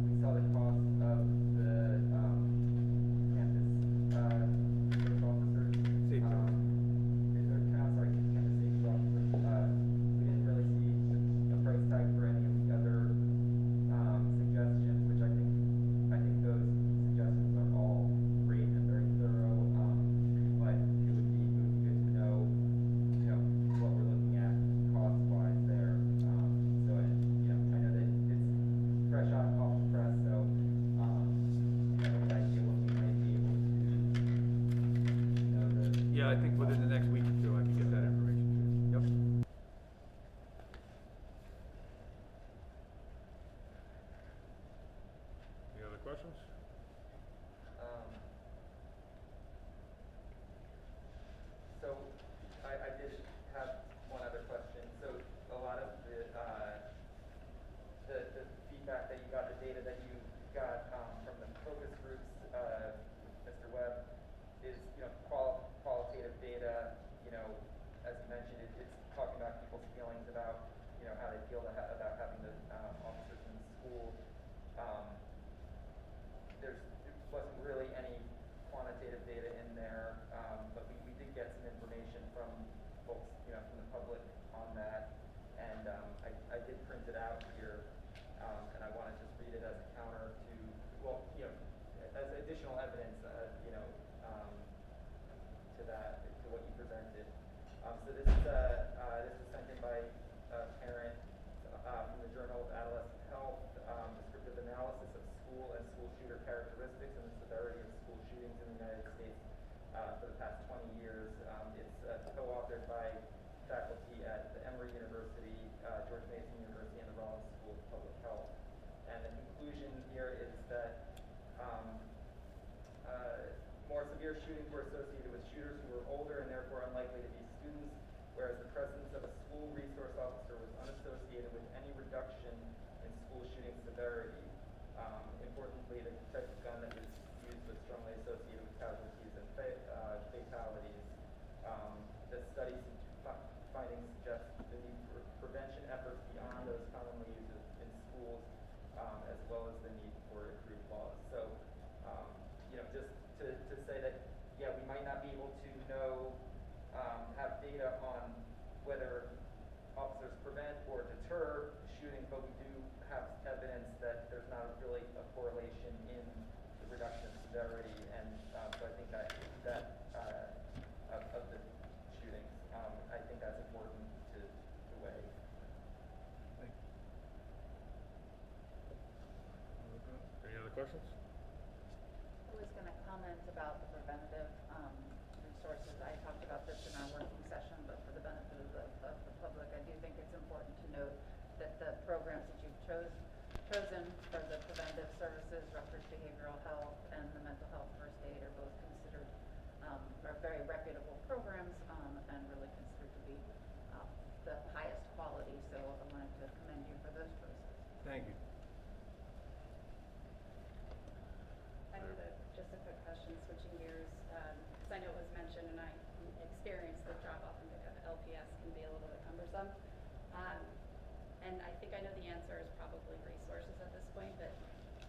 we saw the cost of the campus first officers. Safety officers. Campus safety officers. We didn't really see the price tag for any of the other suggestions, which I think those suggestions are all great and very thorough. But it would be good to know, what we're looking at cost-wise there. So I know that it's fresh off the press, so I have an idea what we might be able to, Yeah, I think within the next week or two, I can get that information to you. Yep. Any other questions? So I did have one other question. So a lot of the feedback that you got, the data that you got from the focus groups, Mr. Webb, is qualitative data. As you mentioned, it's talking about people's feelings about how they feel about having the officers in the school. There wasn't really any quantitative data in there, but we did get some information from folks, from the public on that, and I did print it out here, and I want to just read it as a counter to, as additional evidence, to that, to what you presented. So this was sent in by a parent from the Journal of Adolescent Health, descriptive analysis of school and school shooter characteristics and the severity of school shootings in the United States for the past 20 years. It's co-authored by faculty at the Emory University, George Mason University, and the Rollins School of Public Health. conclusion here is that more severe shootings were associated with shooters who were older and therefore unlikely to be students, whereas the presence of a school resource officer was unassociated with any reduction in school shooting severity. Importantly, the type of gun that was used was strongly associated with casualties and fatalities. The study's findings suggest the need for prevention efforts beyond those commonly used in schools, as well as the need for improved laws. So, just to say that, yeah, we might not be able to have data on whether officers prevent or deter shooting, but we do have evidence that there's not really a correlation in the reduction of severity, and so I think that of the shootings, I think that's important to weigh. Any other questions? I was going to comment about the preventative resources. I talked about this in our working session, but for the benefit of the public, I do think it's important to note that the programs that you've chosen for the preventative services, Rutgers Behavioral Health and the Mental Health First Aid, are both considered are very reputable programs and really considered to be the highest quality. So I wanted to commend you for those choices. Thank you. I have just a quick question, switching gears, because I know it was mentioned and I experienced the drop-off and pickup at LPS can be a little bit cumbersome. And I think I know the answer is probably resources at this point, but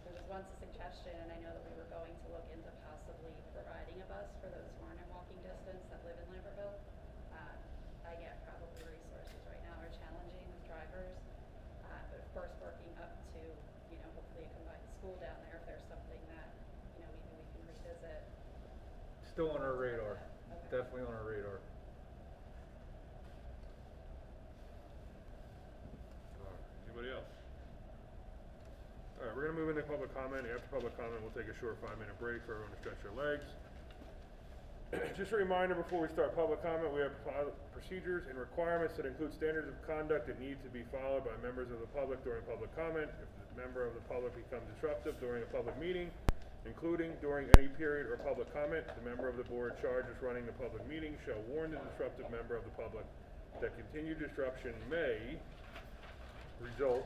there was once a suggestion, and I know that we were going to look into possibly providing a bus for those who aren't in walking distance that live in Lambertville. I get probably resources right now are challenging with drivers, but of course working up to, hopefully a combined school down there if there's something that, maybe we can revisit. Still on our radar. Okay. Definitely on our radar. Anybody else? All right, we're gonna move into public comment. After public comment, we'll take a short 5-minute break for everyone to stretch their legs. Just a reminder before we start public comment, we have procedures and requirements that include standards of conduct that need to be followed by members of the public during public comment. If a member of the public becomes disruptive during a public meeting, including during any period or public comment, the member of the board charged with running the public meeting shall warn the disruptive member of the public that continued disruption may result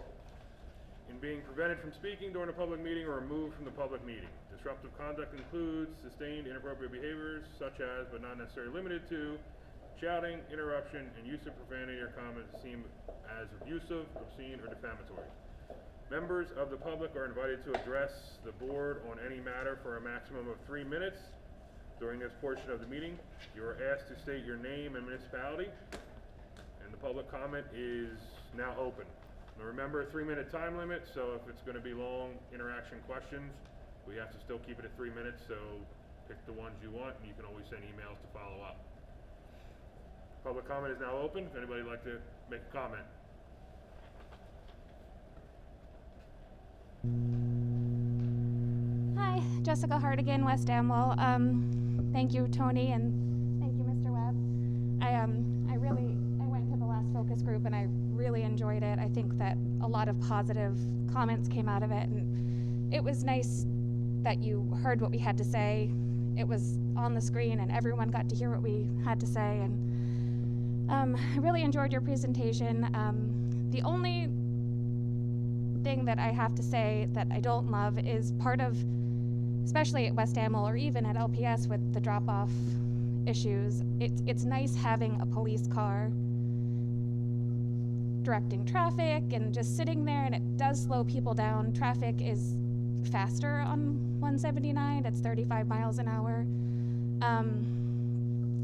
in being prevented from speaking during a public meeting or removed from the public meeting. Disruptive conduct includes sustained inappropriate behaviors such as, but not necessarily limited to, shouting, interruption, and use of profanity or comments seen as abusive, obscene, or defamatory. Members of the public are invited to address the board on any matter for a maximum of 3 minutes. During this portion of the meeting, you are asked to state your name and municipality, and the public comment is now open. Now remember, a 3-minute time limit, so if it's going to be long interaction questions, we have to still keep it at 3 minutes, so pick the ones you want, and you can always send emails to follow up. Public comment is now open. If anybody would like to make a comment. Hi, Jessica Hardigan, West Amwell. Thank you, Tony, and thank you, Mr. Webb. I went to the last focus group and I really enjoyed it. I think that a lot of positive comments came out of it, and it was nice that you heard what we had to say. It was on the screen and everyone got to hear what we had to say, and I really enjoyed your presentation. The only thing that I have to say that I don't love is part of, especially at West Amwell or even at LPS with the drop-off issues, it's nice having a police car directing traffic and just sitting there, and it does slow people down. Traffic is faster on 179, it's 35 miles an hour.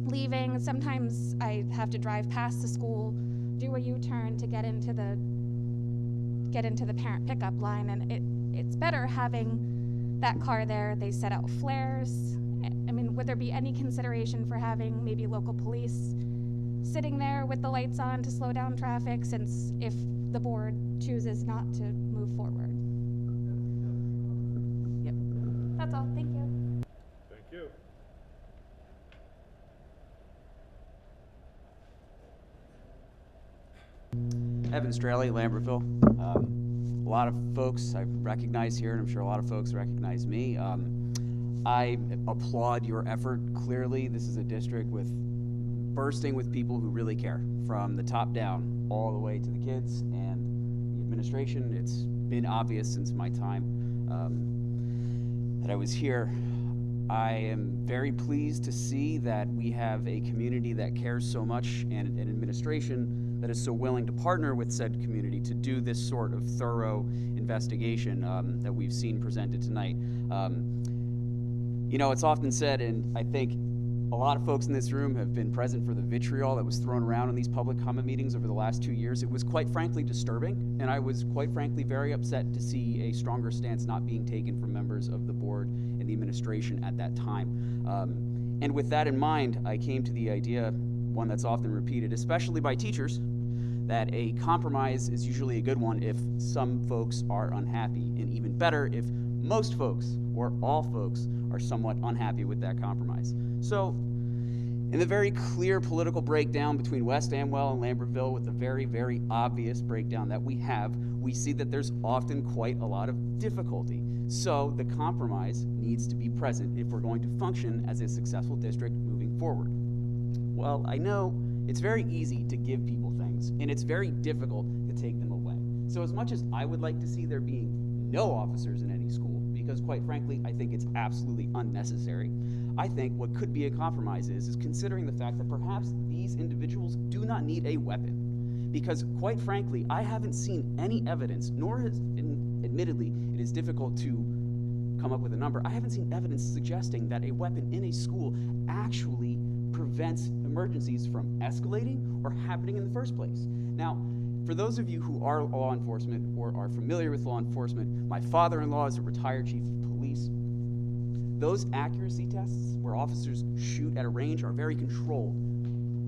Leaving, sometimes I have to drive past the school, do a U-turn to get into the parent pickup line, and it's better having that car there. They set out flares. I mean, would there be any consideration for having maybe local police sitting there with the lights on to slow down traffic, since if the board chooses not to move forward? Yep, that's all. Thank you. Thank you. Evan Straley, Lambertville. a lot of folks I recognize here, and I'm sure a lot of folks recognize me. I applaud your effort. Clearly, this is a district bursting with people who really care, from the top down all the way to the kids and the administration. It's been obvious since my time that I was here. I am very pleased to see that we have a community that cares so much and an administration that is so willing to partner with said community to do this sort of thorough investigation that we've seen presented tonight. You know, it's often said, and I think a lot of folks in this room have been present for the vitriol that was thrown around in these public comment meetings over the last 2 years. It was quite frankly disturbing, and I was quite frankly very upset to see a stronger stance not being taken from members of the board and the administration at that time. And with that in mind, I came to the idea, one that's often repeated, especially by teachers, that a compromise is usually a good one if some folks are unhappy, and even better if most folks or all folks are somewhat unhappy with that compromise. So, in the very clear political breakdown between West Amwell and Lambertville, with the very, very obvious breakdown that we have, we see that there's often quite a lot of difficulty. So, the compromise needs to be present if we're going to function as a successful district moving forward. Well, I know it's very easy to give people things, and it's very difficult to take them away. So, as much as I would like to see there being no officers in any school, because quite frankly, I think it's absolutely unnecessary, I think what could be a compromise is considering the fact that perhaps these individuals do not need a weapon. Because quite frankly, I haven't seen any evidence, nor has, admittedly, it is difficult to come up with a number, I haven't seen evidence suggesting that a weapon in a school actually prevents emergencies from escalating or happening in the first place. Now, for those of you who are law enforcement or are familiar with law enforcement, my father-in-law is a retired chief of police. Those accuracy tests where officers shoot at a range are very controlled.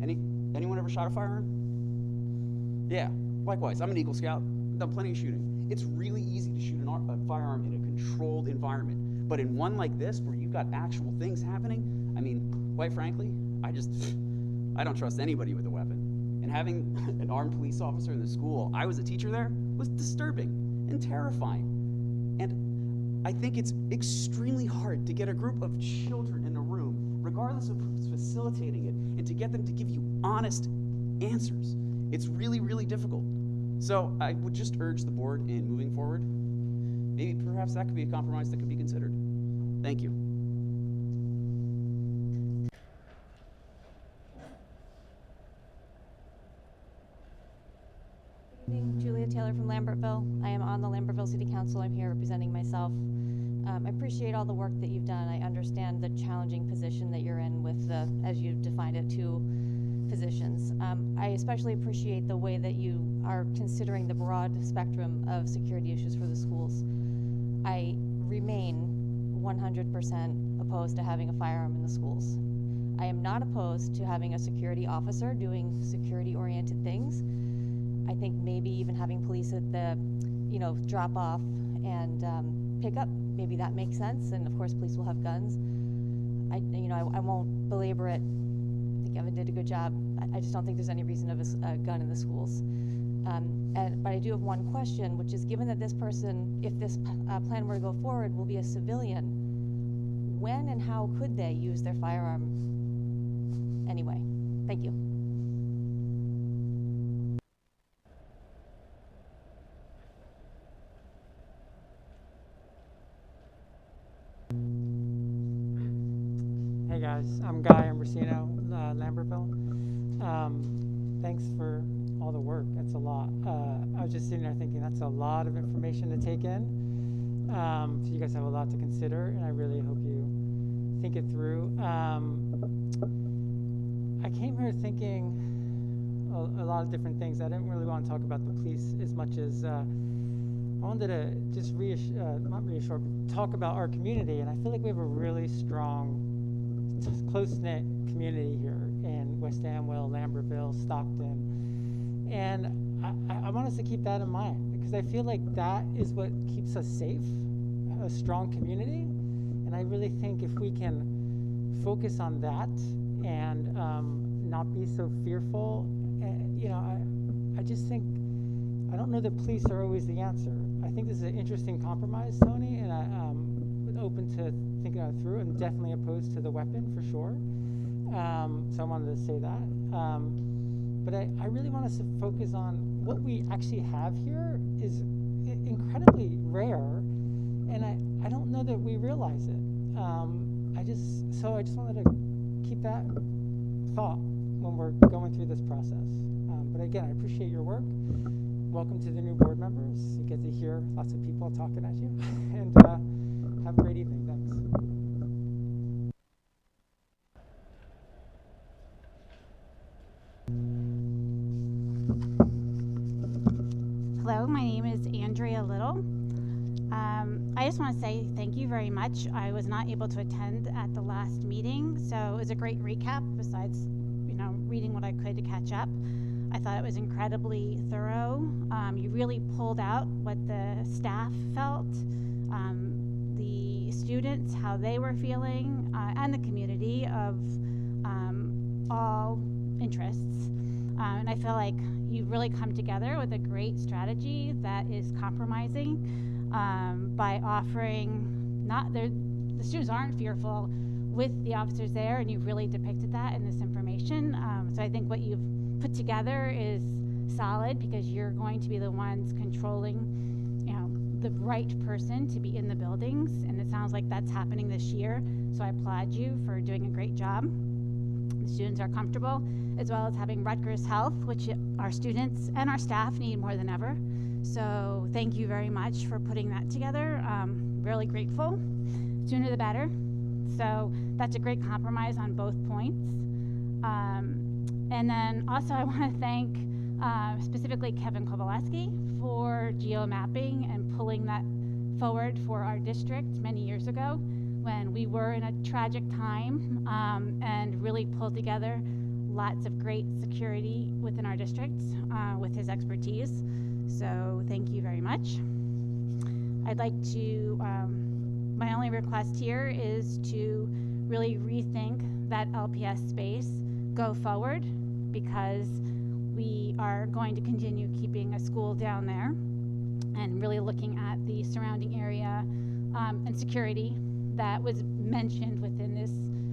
Anyone ever shot a firearm? Yeah, likewise. I'm an Eagle Scout. I've done plenty of shooting. It's really easy to shoot a firearm in a controlled environment. But in one like this, where you've got actual things happening, I mean, quite frankly, I don't trust anybody with a weapon. And having an armed police officer in the school, I was a teacher there, was disturbing and terrifying. And I think it's extremely hard to get a group of children in a room, regardless of who's facilitating it, and to get them to give you honest answers. It's really, really difficult. So I would just urge the board in moving forward, maybe perhaps that could be a compromise that could be considered. Thank you. Julia Taylor from Lambertville. I am on the Lambertville City Council. I'm here representing myself. I appreciate all the work that you've done. I understand the challenging position that you're in with the, as you defined it, 2 positions. I especially appreciate the way that you are considering the broad spectrum of security issues for the schools. I remain 100% opposed to having a firearm in the schools. I am not opposed to having a security officer doing security-oriented things. I think maybe even having police at the, drop off and pick up, maybe that makes sense. And of course, police will have guns. I won't belabor it. I think Evan did a good job. I just don't think there's any reason to have a gun in the schools. But I do have one question, which is, given that this person, if this plan were to go forward, will be a civilian, when and how could they use their firearm anyway? Thank you. Hey guys, I'm Guy Ambrosino, Lambertville. Thanks for all the work. That's a lot. I was just sitting there thinking that's a lot of information to take in. So you guys have a lot to consider, and I really hope you think it through. I came here thinking a lot of different things. I didn't really want to talk about the police as much as I wanted to just talk about our community. And I feel like we have a really strong, close-knit community here in West Amwell, Lambertville, Stockton. And I want us to keep that in mind, because I feel like that is what keeps us safe, a strong community. And I really think if we can focus on that and not be so fearful, I just think, I don't know that police are always the answer. I think this is an interesting compromise, Tony, and I'm open to thinking it through. I'm definitely opposed to the weapon for sure. So I wanted to say that. But I really want us to focus on what we actually have here is incredibly rare, and I don't know that we realize it. I just wanted to keep that thought when we're going through this process. But again, I appreciate your work. Welcome to the new board members. You get to hear lots of people talking at you. And have a great evening. Thanks. Hello, my name is Andrea Little. I just want to say thank you very much. I was not able to attend at the last meeting, so it was a great recap besides, reading what I could to catch up. I thought it was incredibly thorough. You really pulled out what the staff felt, the students, how they were feeling, and the community of all interests. And I feel like you've really come together with a great strategy that is compromising by offering the students aren't fearful with the officers there, and you've really depicted that in this information. So I think what you've put together is solid because you're going to be the ones controlling, the right person to be in the buildings, and it sounds like that's happening this year. So I applaud you for doing a great job. The students are comfortable, as well as having Rutgers Health, which our students and our staff need more than ever. So thank you very much for putting that together. Really grateful. Sooner the better. So that's a great compromise on both points. And then also I want to thank specifically Kevin Kowaleski for geomapping and pulling that forward for our district many years ago when we were in a tragic time, and really pulled together lots of great security within our district with his expertise. So thank you very much. I'd like to, my only request here is to really rethink that LPS space go forward, because we are going to continue keeping a school down there and really looking at the surrounding area and security that was mentioned within this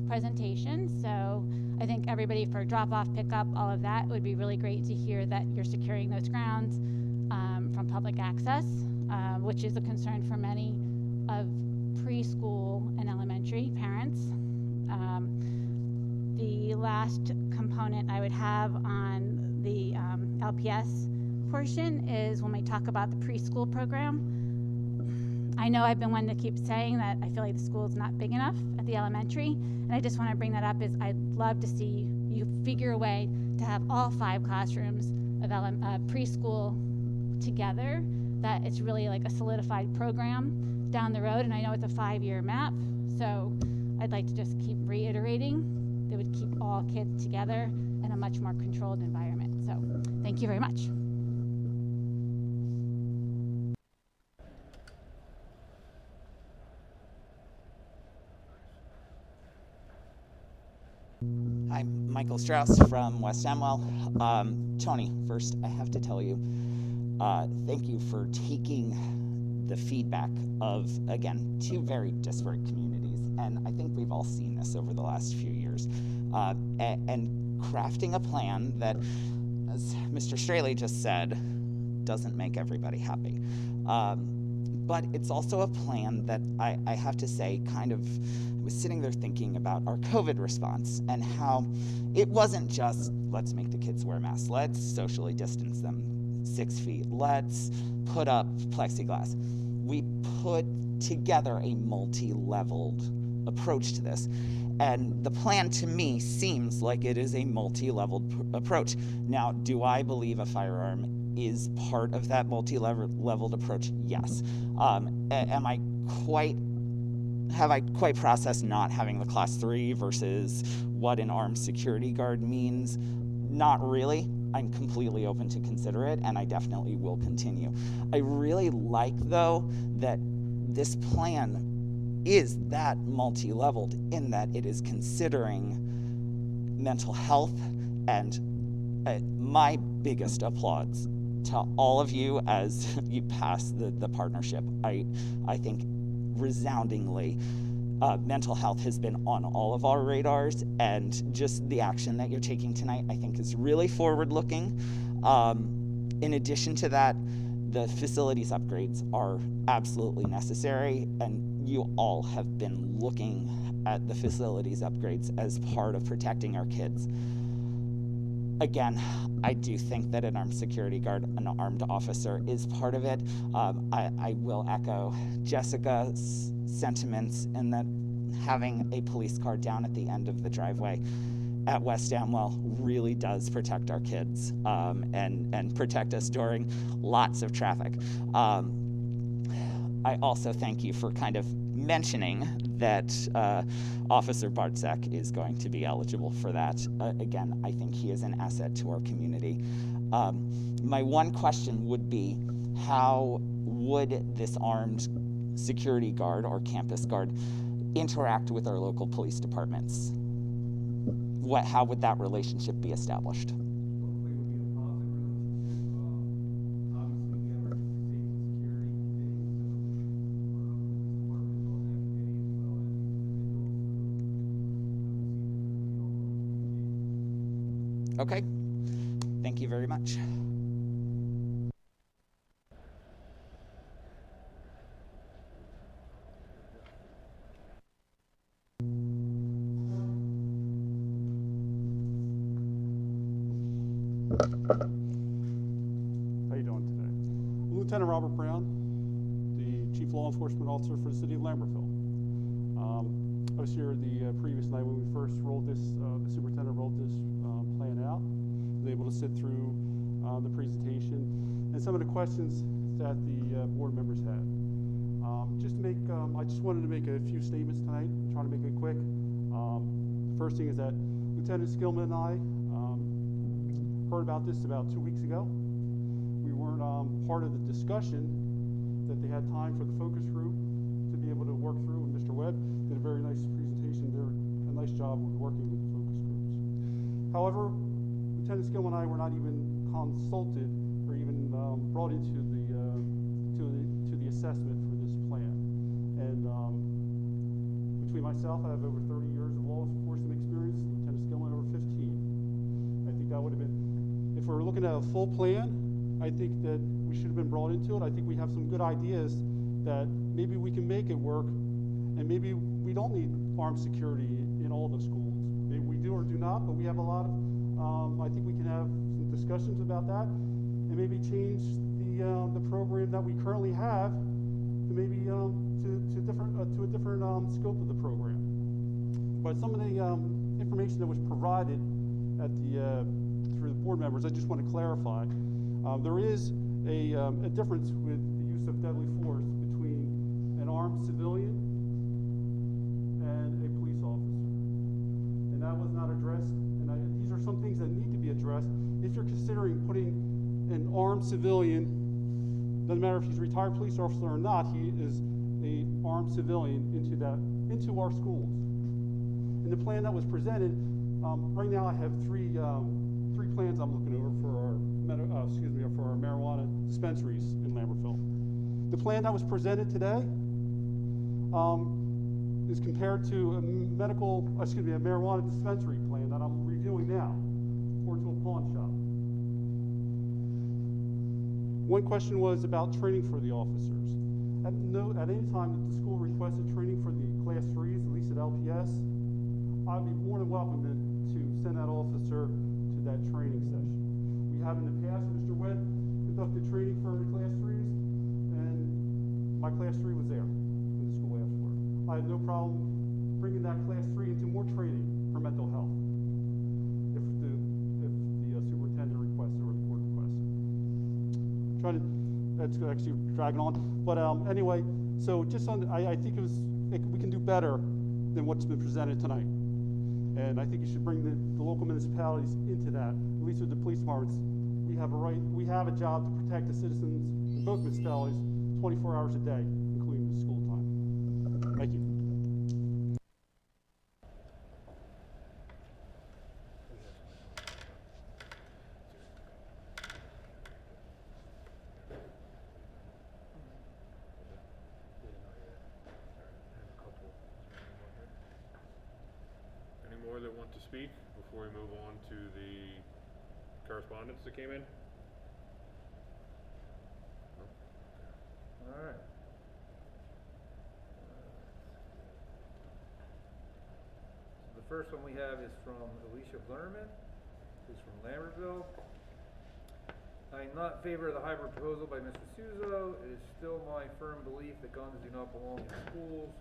presentation. So I think everybody, for drop-off, pickup, all of that, would be really great to hear that you're securing those grounds from public access, which is a concern for many of preschool and elementary parents. The last component I would have on the LPS portion is when we talk about the preschool program. I know I've been one to keep saying that I feel like the school is not big enough at the elementary, and I just want to bring that up. I'd love to see you figure a way to have all 5 classrooms of preschool together, that it's really like a solidified program down the road. And I know it's a 5-year map, so I'd like to just keep reiterating that would keep all kids together in a much more controlled environment. So thank you very much. I'm Michael Strauss from West Amwell. Tony, first I have to tell you, thank you for taking the feedback of, again, 2 very disparate communities, and I think we've all seen this over the last few years, and crafting a plan that, as Mr. Straley just said, doesn't make everybody happy. But it's also a plan that I have to say kind of was sitting there thinking about our COVID response and how it wasn't just, let's make the kids wear masks, let's socially distance them 6 feet, let's put up plexiglass. We put together a multi-leveled approach to this. And the plan to me seems like it is a multi-leveled approach. Now, do I believe a firearm is part of that multi-leveled approach? Yes. Have I quite processed not having the class 3 versus what an armed security guard means? Not really. I'm completely open to consider it, and I definitely will continue. I really like, though, that this plan is that multi-leveled in that it is considering mental health, and my biggest applause to all of you as you pass the partnership. I think resoundingly, mental health has been on all of our radars, and just the action that you're taking tonight, I think, is really forward-looking. In addition to that, the facilities upgrades are absolutely necessary, and you all have been looking at the facilities upgrades as part of protecting our kids. Again, I do think that an armed security guard, an armed officer, is part of it. I will echo Jessica's sentiments in that having a police car down at the end of the driveway at West Amwell really does protect our kids and protect us during lots of traffic. I also thank you for kind of mentioning that Officer Bartzak is going to be eligible for that. Again, I think he is an asset to our community. My one question would be, how would this armed security guard or campus guard interact with our local police departments? How would that relationship be established? Okay, thank you very much. How you doing today? I'm Lieutenant Robert Brown, the Chief Law Enforcement Officer for the City of Lambertville. I was here the previous night when we first rolled this, the superintendent rolled this plan out. I was able to sit through the presentation and some of the questions that the board members had. I just wanted to make a few statements tonight. I'm trying to make it quick. The first thing is that Lieutenant Skillman and I heard about this about 2 weeks ago. We weren't part of the discussion that they had time for the focus group to be able to work through, and Mr. Webb did a very nice presentation there, a nice job of working with the focus groups. However, Lieutenant Skillman and I were not even consulted or even brought into the assessment for this plan. And between myself, I have over 30 years of law enforcement experience, Lieutenant Skillman over 15. I think that would have been, if we're looking at a full plan, I think that we should have been brought into it. I think we have some good ideas that maybe we can make it work, and maybe we don't need armed security in all the schools. Maybe we do or do not, but we have a lot of, I think we can have some discussions about that, and maybe change the program that we currently have to maybe to a different scope of the program. But some of the information that was provided at through the board members, I just want to clarify. There is a difference with the use of deadly force between an armed civilian and a police officer, and that was not addressed. And these are some things that need to be addressed. If you're considering putting an armed civilian, doesn't matter if he's a retired police officer or not, he is a armed civilian into our schools. In the plan that was presented, right now I have three plans I'm looking over for our marijuana dispensaries in Lambertville. The plan that was presented today is compared to a marijuana dispensary plan that I'm reviewing now, or to a pawn shop. One question was about training for the officers. At any time that the school requested training for the class 3s, at least at LPS, I'd be more than welcome to send that officer to that training session. We have in the past, Mr. Webb conducted training for class 3s, and my class 3 was there when the school asked for it. I have no problem bringing that class 3 into more training for mental health if the superintendent requests it or the board requests it. That's actually dragging on. But anyway, so just on, I think we can do better than what's been presented tonight. And I think you should bring the local municipalities into that, at least with the police departments. We have a job to protect the citizens in both municipalities 24 hours a day, including the school time. Thank you. speak before we move on to the correspondence that came in? All right. So the first one we have is from Alicia Lerman, who's from Lambertville. I am not in favor of the hybrid proposal by Mr. Suso. It is still my firm belief that guns do not belong in schools.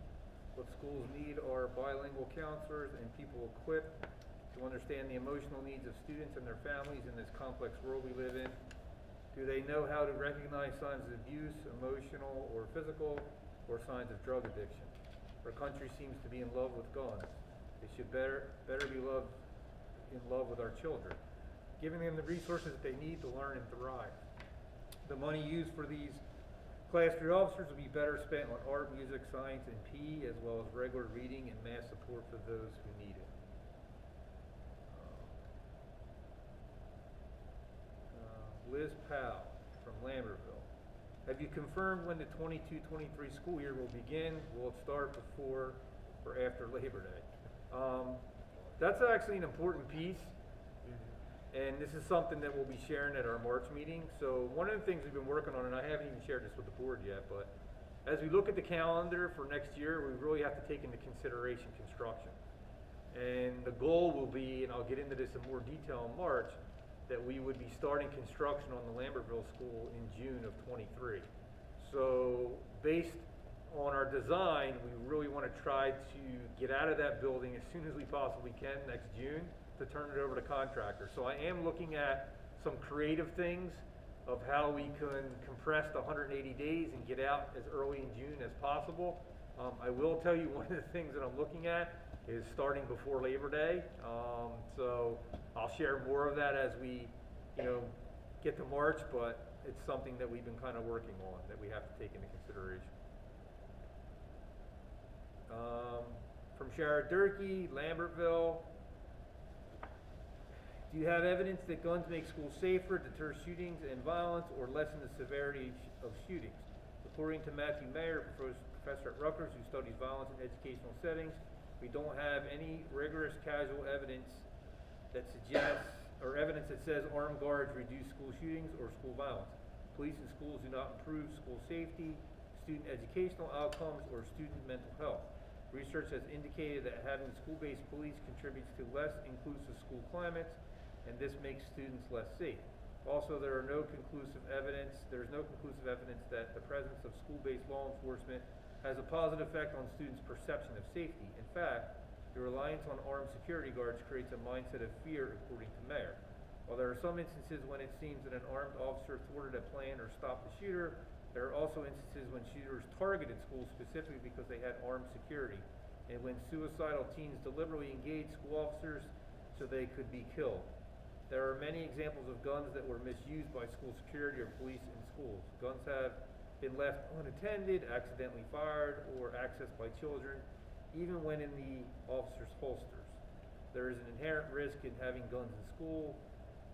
What schools need are bilingual counselors and people equipped to understand the emotional needs of students and their families in this complex world we live in. Do they know how to recognize signs of abuse, emotional or physical, or signs of drug addiction? Our country seems to be in love with guns. They should better be in love with our children, giving them the resources that they need to learn and thrive. The money used for these Class 3 officers will be better spent on art, music, science, and PE, as well as regular reading and mass support for those who need it. Liz Powell from Lambertville. Have you confirmed when the 22-23 school year will begin? Will it start before or after Labor Day? That's actually an important piece. And this is something that we'll be sharing at our March meeting. So one of the things we've been working on, and I haven't even shared this with the board yet, but as we look at the calendar for next year, we really have to take into consideration construction. And the goal will be, and I'll get into this in more detail in March, that we would be starting construction on the Lambertville School in June of '23. So based on our design, we really want to try to get out of that building as soon as we possibly can next June, to turn it over to contractors. So I am looking at some creative things of how we can compress the 180 days and get out as early in June as possible. I will tell you, one of the things that I'm looking at is starting before Labor Day. So I'll share more of that as we, get to March, but it's something that we've been kind of working on that we have to take into consideration. From Shara Durkee, Lambertville. Do you have evidence that guns make schools safer, deter shootings and violence, or lessen the severity of shootings? According to Matthew Mayer, professor at Rutgers, who studies violence in educational settings, we don't have any rigorous causal evidence that suggests, or evidence that says armed guards reduce school shootings or school violence. Police in schools do not improve school safety, student educational outcomes, or student mental health. Research has indicated that having school-based police contributes to less inclusive school climates, and this makes students less safe. Also, there is no conclusive evidence that the presence of school-based law enforcement has a positive effect on students' perception of safety. In fact, the reliance on armed security guards creates a mindset of fear, according to Mayer. While there are some instances when it seems that an armed officer thwarted a plan or stopped the shooter, there are also instances when shooters targeted schools specifically because they had armed security, and when suicidal teens deliberately engaged school officers so they could be killed. There are many examples of guns that were misused by school security or police in schools. Guns have been left unattended, accidentally fired, or accessed by children, even when in the officer's holsters. There is an inherent risk in having guns in school.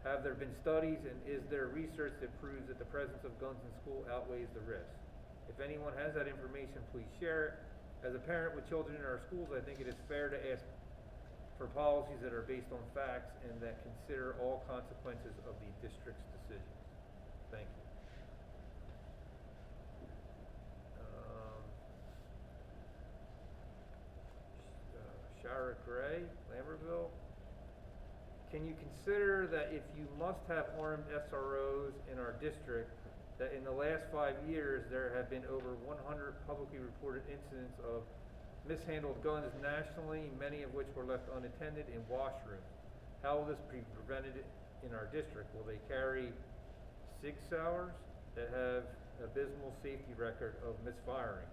Have there been studies, and is there research that proves that the presence of guns in school outweighs the risk? If anyone has that information, please share it. As a parent with children in our schools, I think it is fair to ask for policies that are based on facts and that consider all consequences of the district's decisions. Thank you. Shara Gray, Lambertville. Can you consider that if you must have armed SROs in our district, that in the last 5 years there have been over 100 publicly reported incidents of mishandled guns nationally, many of which were left unattended in washrooms? How will this be prevented in our district? Will they carry SIG Sauers that have abysmal safety record of misfiring?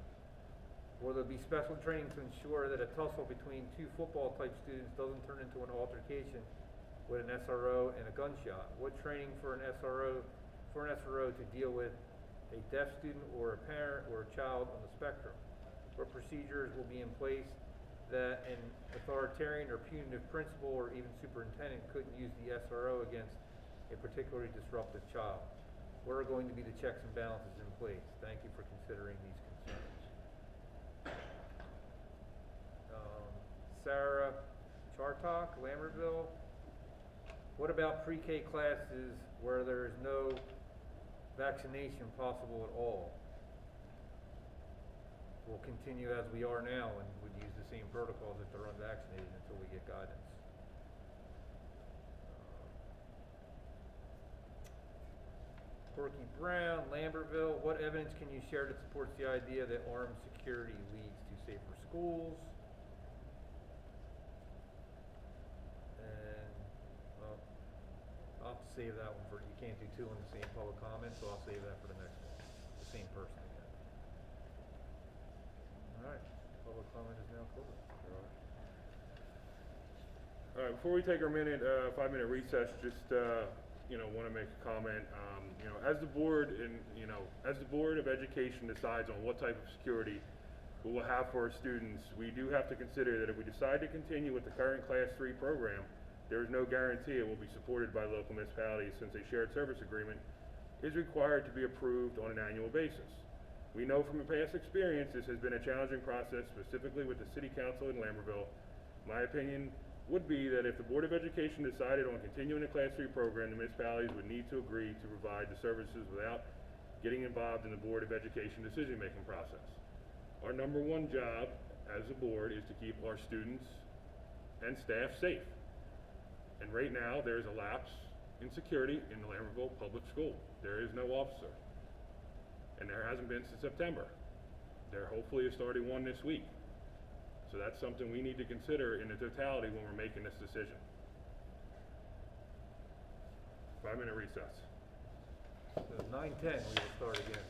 Will there be special training to ensure that a tussle between two football-type students doesn't turn into an altercation with an SRO and a gunshot? What training for an SRO to deal with a deaf student or a parent or a child on the spectrum? What procedures will be in place that an authoritarian or punitive principal or even superintendent couldn't use the SRO against a particularly disruptive child? What are going to be the checks and balances in place? Thank you for considering these concerns. Sarah Chartock, Lambertville. What about pre-K classes where there is no vaccination possible at all? We'll continue as we are now and would use the same protocols if they're unvaccinated until we get guidance. Corky Brown, Lambertville, what evidence can you share that supports the idea that armed security leads to safer schools? And, well, I'll have to save that one for, you can't do two on the same public comment, so I'll save that for the next one. The same person again. All right, public comment is now closed. All right, before we take our 5-minute recess, just, want to make a comment. As the board as the Board of Education decides on what type of security we will have for our students, we do have to consider that if we decide to continue with the current Class 3 program, there is no guarantee it will be supported by local municipalities, since a shared service agreement is required to be approved on an annual basis. We know from a past experience this has been a challenging process, specifically with the City Council in Lambertville. My opinion would be that if the Board of Education decided on continuing the Class 3 program, the municipalities would need to agree to provide the services without getting involved in the Board of Education decision-making process. Our number one job as a board is to keep our students and staff safe. And right now, there's a lapse in security in the Lambertville Public School. There is no officer. And there hasn't been since September. There hopefully is starting one this week. So that's something we need to consider in the totality when we're making this decision. 5-minute recess. So 9:10, we will start again.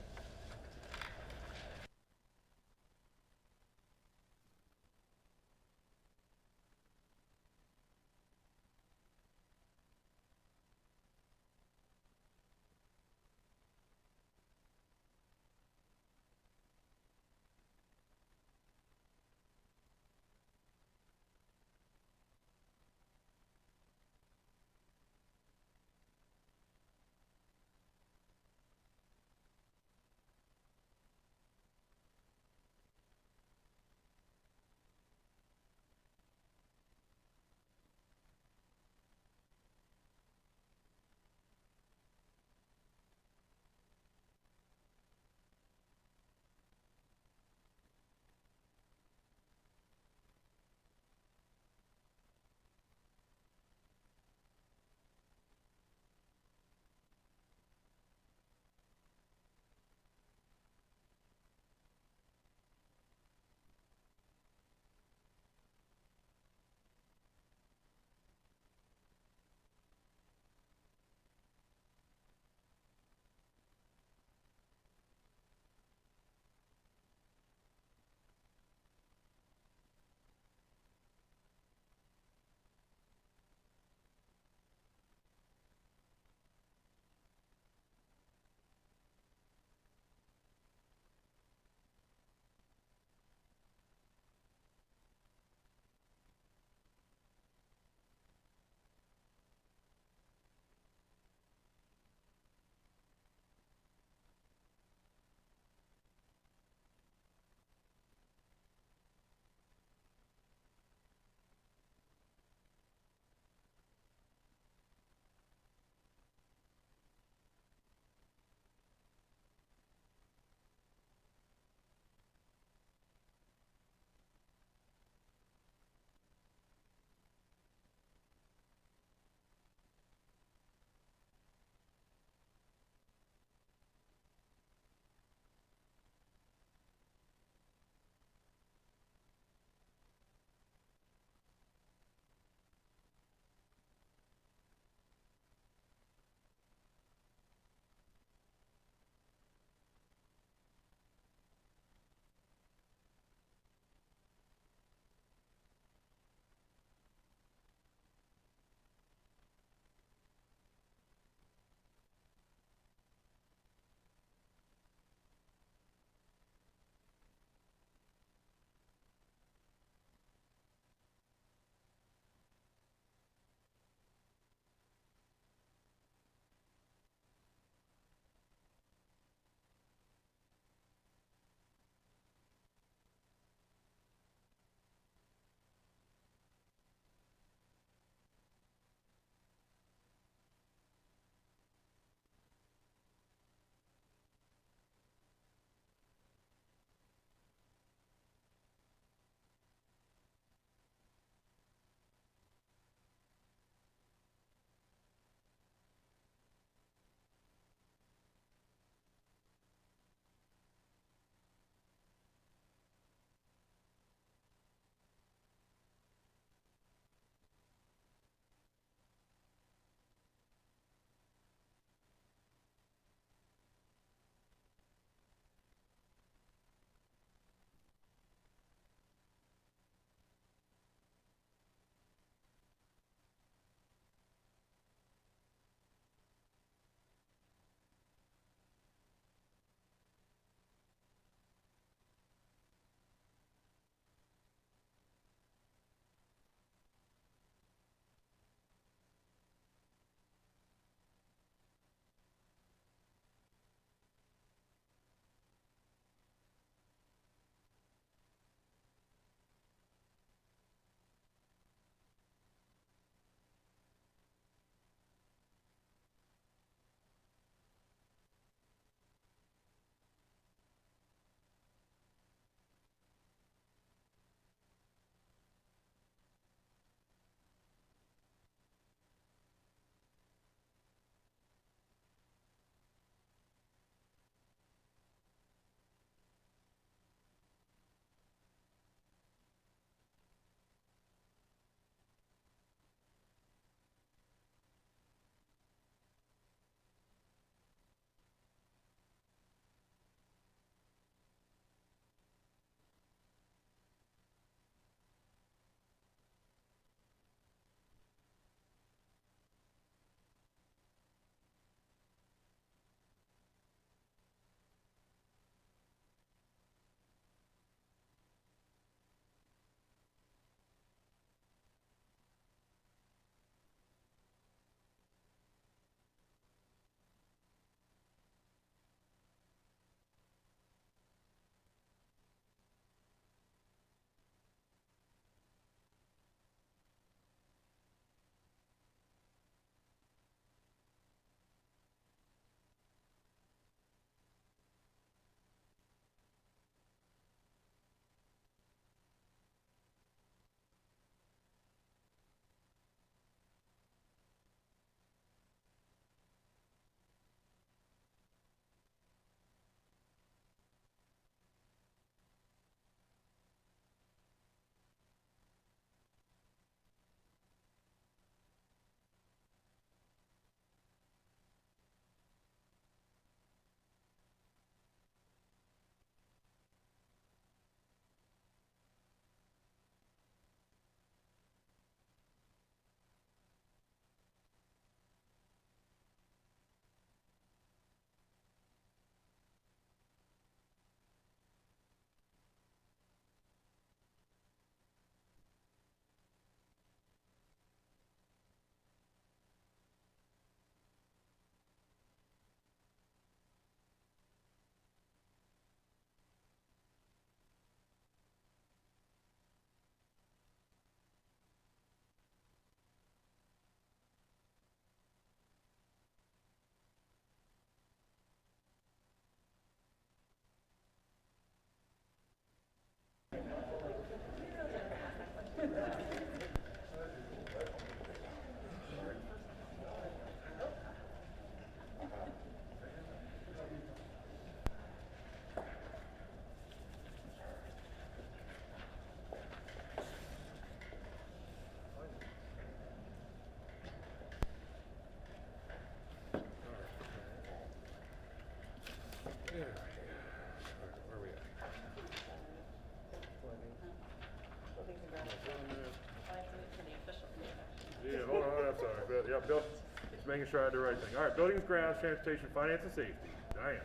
making sure I had the right thing. All right, buildings, grounds, transportation, finance, and safety. Diane.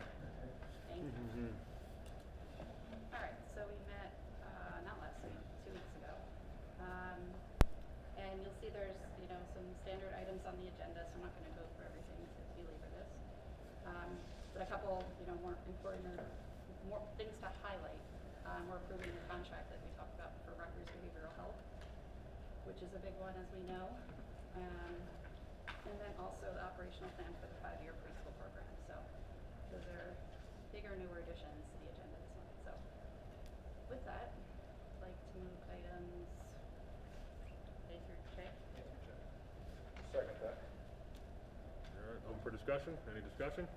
Thank you. All right, so we met, not last week, 2 weeks ago. And you'll see there's, some standard items on the agenda, so I'm not gonna go through everything to belabor this. But a couple, more important or more things to highlight. We're approving the contract that we talked about for Rutgers Behavioral Health, which is a big one, as we know. And then also the operational plan for the 5-year preschool program. So those are bigger, newer additions to the agenda this month. So with that, I'd like to move items A through J. Second that. All right, open for discussion. Any discussion?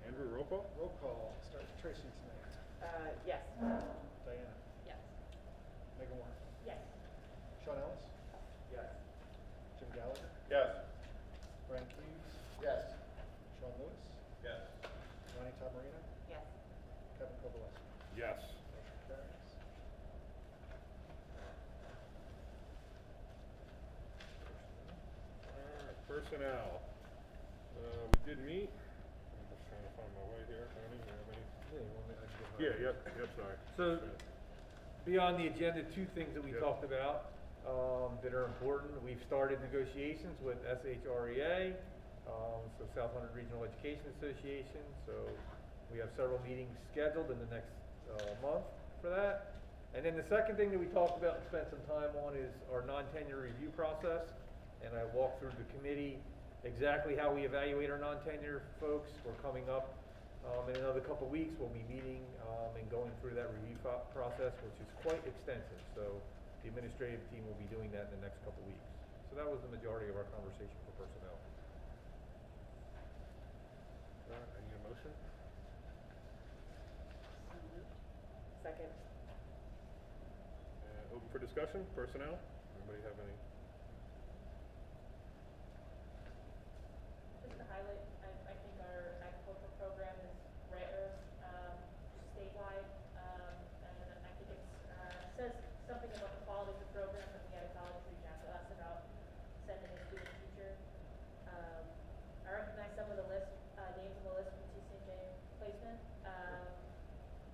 Andrew, roll call? Roll call. Start with Tracy tonight. Yes. Diana. Yes. Megan Warren. Yes. Sean Ellis. Yes. Jim Gallagher. Yes. Brian Keys. Yes. Sean Lewis. Yes. Ronnie Tamarino. Yes. Kevin Kowaleski. Yes. Motion carries. All right, personnel. We did meet. I'm just trying to find my way here. Tony, you have any? Yep, sorry. So, beyond the agenda, 2 things that we talked about that are important. We've started negotiations with SHREA, so South Hunterdon Regional Education Association. So we have several meetings scheduled in the next month for that. And then the second thing that we talked about and spent some time on is our non-tenure review process. And I walked through the committee exactly how we evaluate our non-tenure folks. We're coming up in another couple of weeks. We'll be meeting and going through that review process, which is quite extensive. So the administrative team will be doing that in the next couple of weeks. So that was the majority of our conversation for personnel. All right, I need a motion. Second. Open for discussion. Personnel. Anybody have any? Just to highlight, I think our agricultural program is rare, statewide, and I think it's says something about the quality of the program that we had a college reach out to us about sending a student teacher. I recognize some of the names on the list from TCJ placement,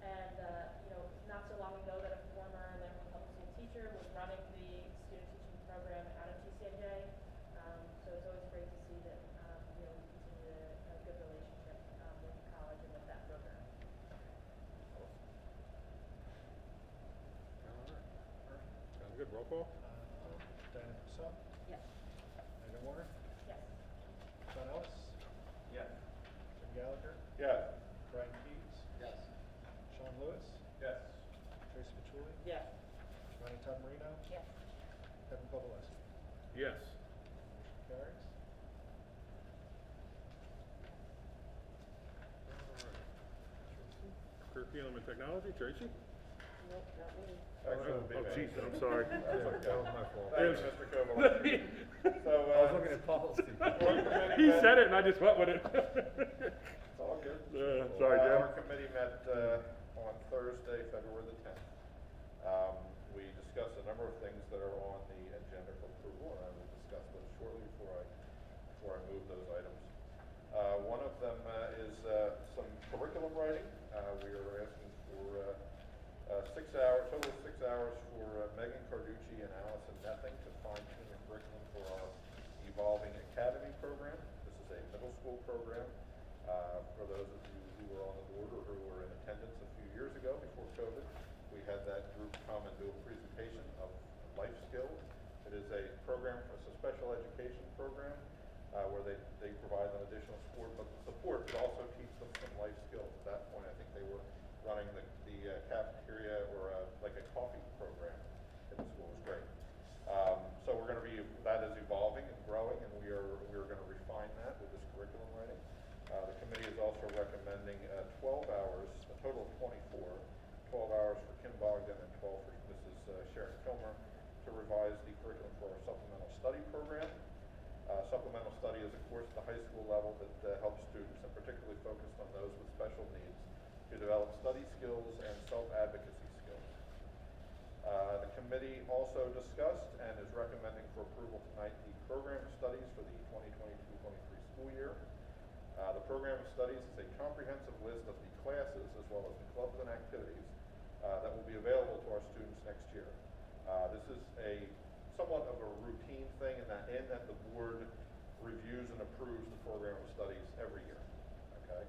and not so long ago that a former Laramie Public School teacher was running the student teaching program out of TCJ. So it's always great to see that we continue a good relationship with the college and with that program. Sounds good. Roll call. Diana Purcell. Yes. Megan Warren. Yes. Sean Ellis. Yes. Jim Gallagher. Yes. Brian Keys. Yes. Sean Lewis. Yes. Tracy Patchouli. Yes. Ronnie Tamarino. Yes. Kevin Kowaleski. Yes. Motion carries. Curriculum and technology. Tracy. Nope, not me. Oh, geez, I'm sorry. That was my fault. Thank you, Mr. Kowaleski. So, I was looking at policy. He said it and I just went with it. It's all good. Sorry, Jim. Our committee met on Thursday, February the 10th. We discussed a number of things that are on the agenda for approval, and I will discuss those shortly before I move those items. One of them is some curriculum writing. We are asking for 6 hours, total of 6 hours for Megan Carducci and Allison Nething to fine-tune the curriculum for our Evolving Academy program. This is a middle school program. For those of you who were on the board or who were in attendance a few years ago before COVID, we had that group come and do a presentation of life skills. It is a program, it's a special education program where they provide them additional support, but the support could also teach them some life skills. At that point, I think they were running the cafeteria or like a coffee program in the school. It was great. So we're going to be, that is evolving and growing, and we are going to refine that with this curriculum writing. The committee is also recommending 12 hours, a total of 24, 12 hours for Kim Bogdan and 12 for Mrs. Sharon Kilmer to revise the curriculum for our supplemental study program. Supplemental study is a course at the high school level that helps students, and particularly focused on those with special needs, to develop study skills and self-advocacy skills. The committee also discussed and is recommending for approval tonight the program of studies for the 2022-23 school year. The program of studies is a comprehensive list of the classes as well as the clubs and activities that will be available to our students next year. This is somewhat of a routine thing in that the board reviews and approves the program of studies every year. Okay,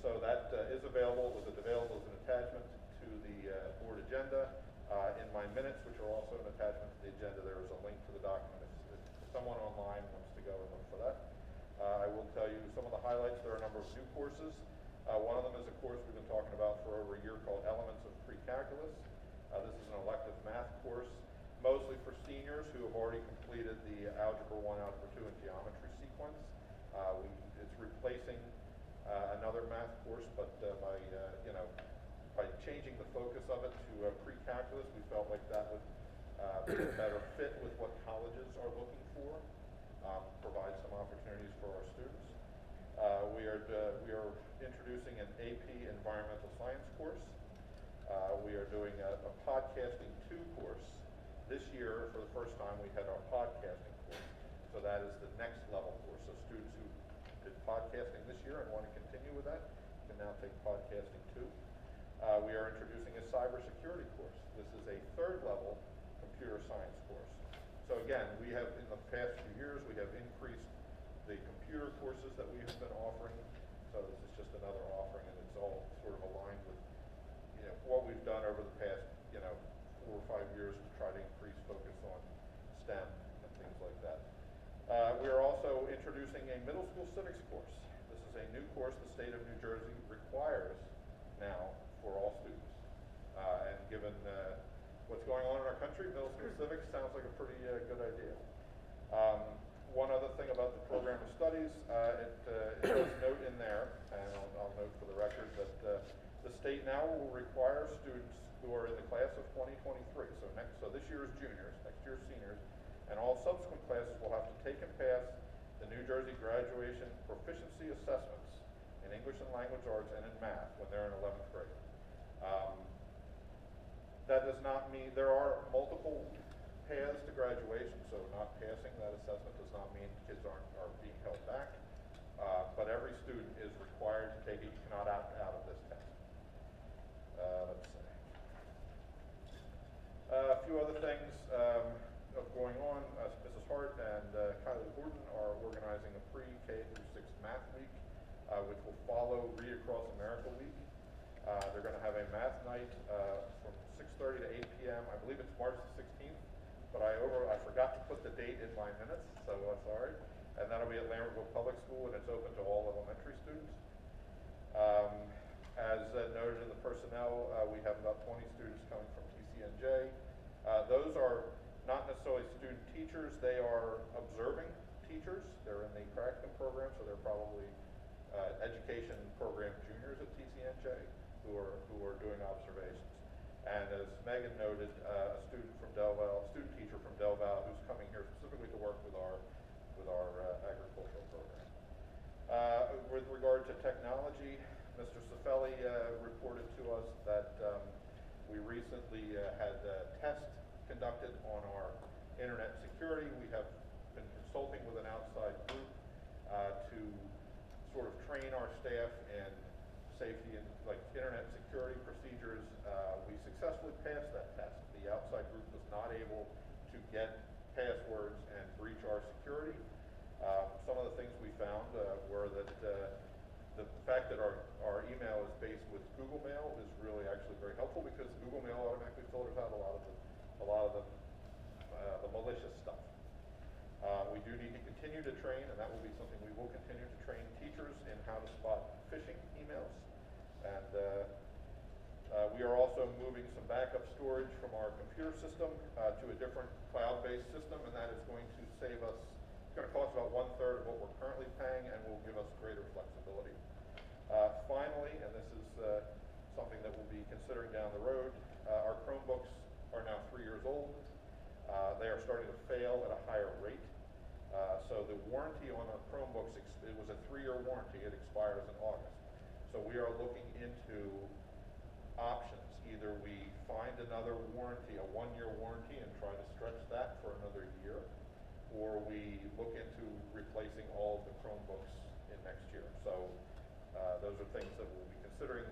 so that is available. Was available as an attachment to the board agenda. In my minutes, which are also an attachment to the agenda, there is a link to the document if someone online wants to go and look for that. I will tell you some of the highlights. There are a number of new courses. One of them is a course we've been talking about for over a year called Elements of Pre-Calculus. This is an elective math course, mostly for seniors who have already completed the Algebra 1, Algebra 2, and Geometry sequence. It's replacing another math course, but by changing the focus of it to pre-calculus, we felt like that would be a better fit with what colleges are looking for, provide some opportunities for our students. We are introducing an AP Environmental Science course. We are doing a Podcasting 2 course. This year, for the first time, we had our podcasting course. So that is the next level course. So students who did podcasting this year and want to continue with that can now take Podcasting 2. We are introducing a cybersecurity course. This is a third level computer science course. So again, we have, in the past few years, we have increased the computer courses that we have been offering. So this is just another offering, and it's all sort of aligned with what we've done over the past 4 or 5 years to try to increase focus on STEM and things like that. We are also introducing a middle school civics course. This is a new course the state of New Jersey requires now for all students. And given what's going on in our country, middle school civics sounds like a pretty good idea. One other thing about the program of studies, it does note in there, and I'll note for the record, that the state now will require students who are in the class of 2023, so this year is juniors, next year is seniors, and all subsequent classes will have to take and pass the New Jersey Graduation Proficiency Assessments in English and Language Arts and in Math when they're in 11th grade. That does not mean, there are multiple paths to graduation, so not passing that assessment does not mean kids are being held back, but every student is required to take it. You cannot opt out of this test. Let's see. A few other things going on. Mrs. Hart and Kylie Gordon are organizing a pre-K through 6 math week, which will follow Read Across America week. They're going to have a math night from 6:30 to 8 p.m. I believe it's March the 16th, but I forgot to put the date in my minutes, so sorry. And that'll be at Lambertville Public School, and it's open to all elementary students. As noted in the personnel, we have about 20 students coming from TCNJ. Those are not necessarily student teachers, they are observing teachers. They're in the practicum program, so they're probably education program juniors at TCNJ who are doing observations. And as Megan noted, a student teacher from Del Val who's coming here specifically to work with our agricultural program. With regard to technology, Mr. Cifelli reported to us that we recently had tests conducted on our internet security. We have been consulting with an outside group to sort of train our staff in safety and internet security procedures. We successfully passed that test. The outside group was not able to get passwords and breach our security. Some of the things we found were that the fact that our email is based with Google Mail is really actually very helpful, because Google Mail automatically filters out a lot of the malicious stuff. We do need to continue to train, and that will be something we will continue to train teachers in how to spot phishing emails. And we are also moving some backup storage from our computer system to a different cloud-based system, and that is going to save us. It's going to cost about 1/3 of what we're currently paying, and will give us greater flexibility. Finally, and this is something that we'll be considering down the road, our Chromebooks are now 3 years old. They are starting to fail at a higher rate. So the warranty on our Chromebooks, it was a 3-year warranty. It expires in August. So we are looking into options either we find another warranty, a 1-year warranty, and try to stretch that for another year, or we look into replacing all of the Chromebooks in next year. So those are things that we'll be considering,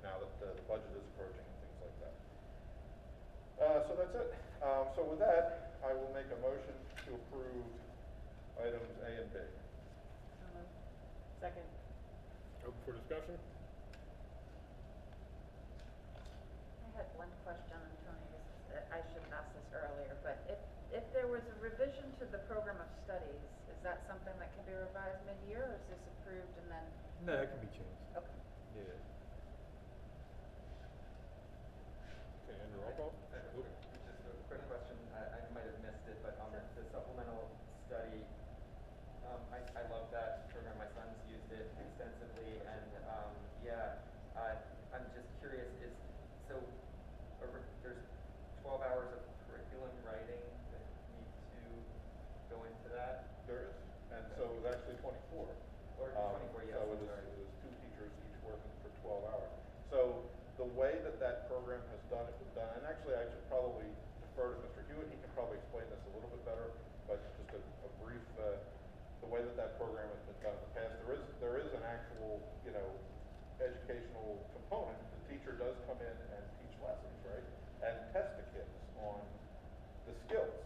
now that the budget is approaching and things like that. So that's it. So with that, I will make a motion to approve items A and B. Second. Open for discussion? I had one question, and Tony, I should have asked this earlier, but if there was a revision to the program of studies, is that something that can be revised mid-year, or is this approved and then? No, it can be changed. Okay. Yeah. Okay, Andrew, roll call? Just a quick question, I might have missed it, but on the supplemental study, I love that program. My son's used it extensively, and I'm just curious, there's 12 hours of curriculum writing that need to go into that? There is, and so it was actually 24. Or 24, yes, So I'm it sorry. was 2 teachers each working for 12 hours. So the way that program has done it was done, and actually I should probably defer to Mr. Hewitt. He can probably explain this a little bit better, but just a brief, the way that program has been done in the past, there is an actual, educational component. The teacher does come in and teach lessons, right? And test the kids on the skills,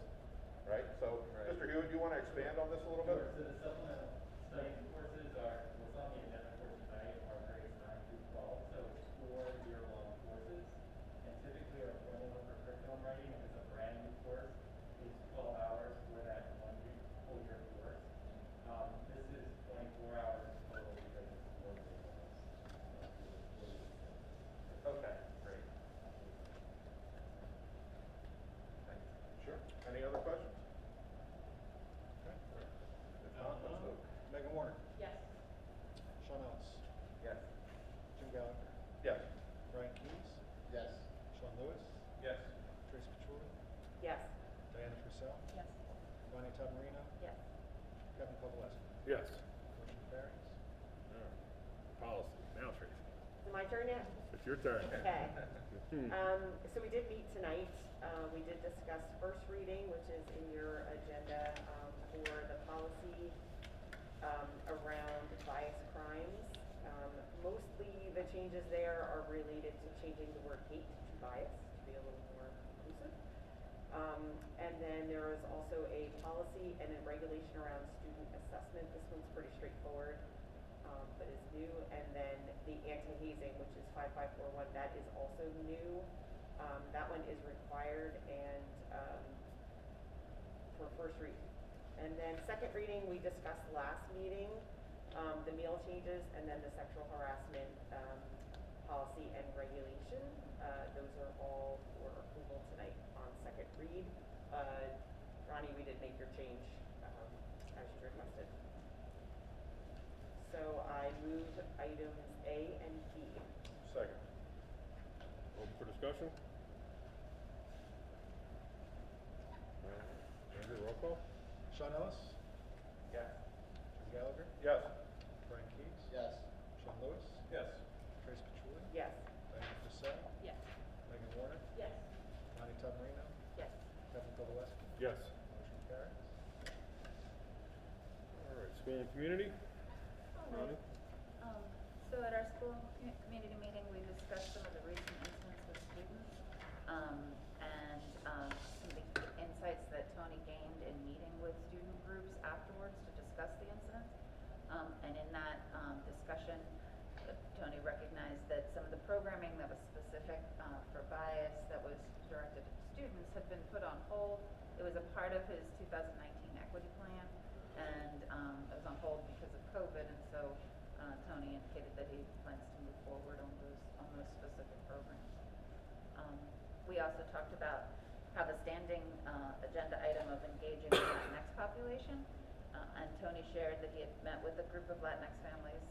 right? So, Right. Mr. Hewitt, do you want to expand on this a little bit? Sure. So the supplemental study courses are, what's on the agenda for tonight are grades 9 through 12. So it's 4-year-long courses. And typically our formula for curriculum writing, if it's a brand new course, is 12 hours for that 1 full year course. This is 24 hours total because it's 4 years. Okay, great. Thanks. Sure. Any other questions? Okay. If not, let's vote. Megan Warner. Yes. Sean Ellis. Yes. Jim Gallagher. Yes. Brian Keys. Yes. Sean Lewis. Yes. Tracy Patchouli. Yes. Diana Purcell. Yes. Bonnie Tamarino. Yes. Kevin Kowalewski. Yes. Motion carries. All right. Policy, now Tracy. Is it my turn now? It's your turn. Okay. So we did meet tonight. We did discuss first reading, which is in your agenda, for the policy around bias crimes. Mostly the changes there are related to changing the word hate to bias to be a little more inclusive. And then there is also a policy and a regulation around student assessment. This one's pretty straightforward, but is new. And then the anti-hazing, which is 5541, that is also new. That one is required and for first reading. And then second reading, we discussed last meeting, the meal changes, and then the sexual harassment policy and regulation. Those are all for approval tonight on second read. Ronnie, we did make your change as you requested. So I move items A and B. Second. Open for discussion? Andrew, roll call? Sean Ellis. Yes. Jim Gallagher. Yes. Brian Keys. Yes. Sean Lewis. Yes. Tracy Patchouli. Yes. Diana Purcell. Yes. Megan Warner. Yes. Bonnie Tamarino. Yes. Kevin Kowalewski. Yes. Motion carries. All right, school and community? Ronnie? So at our school community meeting, we discussed some of the recent incidents with students, and some of the insights that Tony gained in meeting with student groups afterwards to discuss the incidents. And in that discussion, Tony recognized that some of the programming that was specific for bias that was directed at students had been put on hold. It was a part of his 2019 equity plan, and it was on hold because of COVID, and so Tony indicated that he plans to move forward on those specific programs. We also talked about how the standing agenda item of engaging the Latinx population, and Tony shared that he had met with a group of Latinx families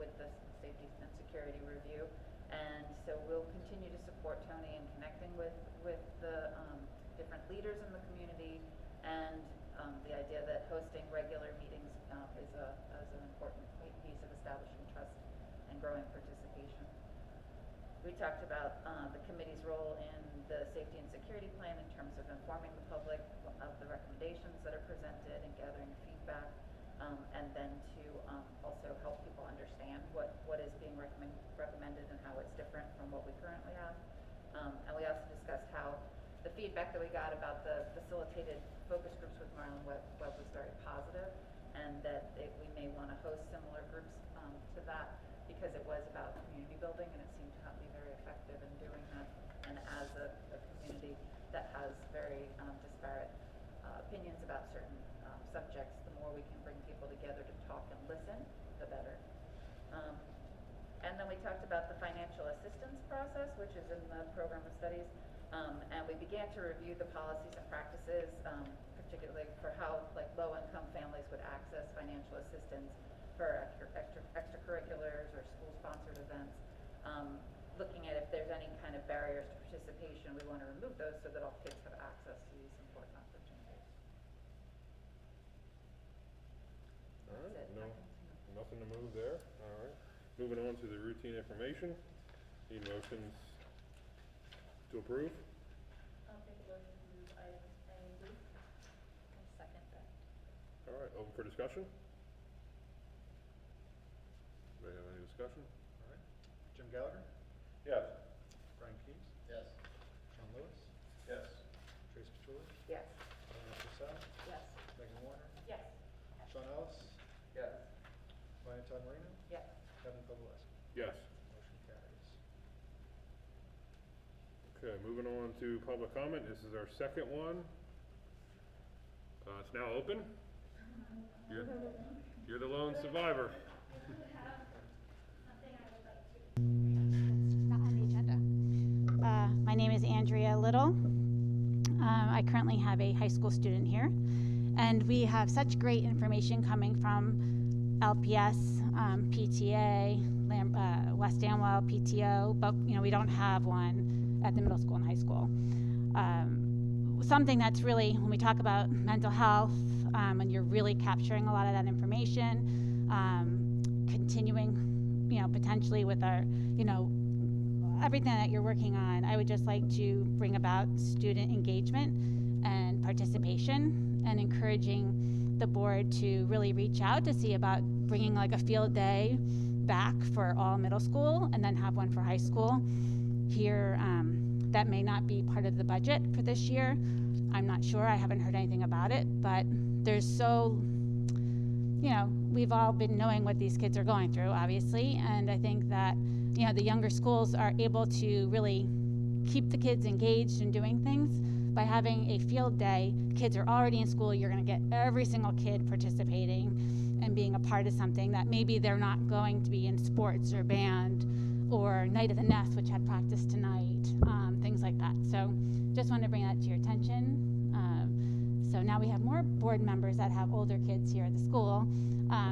with the safety and security review, and so we'll continue to support Tony in connecting with the different leaders in the community, and the idea that hosting regular meetings is an important piece of establishing trust and growing participation. We talked about committee's role in the safety and security plan in terms of informing the public of the recommendations that are presented and gathering feedback, and then to also help people understand what is being recommended and how it's different from what we currently have. And we also discussed how the feedback that we got about the facilitated focus groups with Marlon Webb was very positive, and that we may want to host similar groups to that, because it was about community building, and it seemed to be very effective in doing that. And as a community that has very disparate opinions about certain subjects, the more we can bring people together to talk and listen, the better. And then we talked about the financial assistance process, which is in the program of studies. And we began to review the policies and practices, particularly for how low-income families would access financial assistance for extracurriculars or school-sponsored events. Looking at if there's any kind of barriers to participation, we want to remove those so that all kids have access to these important opportunities. All right, nothing to move there. All right. Moving on to the routine information. Need motions to approve? I'll take a motion to move items A and B. Second that. All right, open for discussion? Do you have any discussion? All right. Jim Gallagher? Yes. Brian Keys? Yes. Sean Lewis? Yes. Trace Patchouli? Yes. Diana Purcell? Yes. Megan Warner? Yes. Sean Ellis? Yes. Ryan Todd Marino? Yes. Kevin Kowalewski? Yes. Motion carries. Okay, moving on to public comment. This is our second one. It's now open. You're the lone survivor. Not on the agenda. My name is Andrea Little. I currently have a high school student here, and we have such great information coming from LPS, PTA, West Amwell, PTO, but we don't have one at the middle school and high school. Something that's really, when we talk about mental health, and you're really capturing a lot of that information, continuing, potentially with our, everything that you're working on, I would just like to bring about student engagement and participation, and encouraging the board to really reach out to see about bringing like a field day back for all middle school, and then have one for high school here. That may not be part of the budget for this year. I'm not sure. I haven't heard anything about it, but there's we've all been knowing what these kids are going through, obviously, and I think that, the younger schools are able to really keep the kids engaged in doing things by having a field day. Kids are already in school. You're going to get every single kid participating and being a part of something that maybe they're not going to be in sports or band or Night of the Nest, which had practice tonight, things like that. So just wanted to bring that to your attention. So now we have more board members that have older kids here at the school.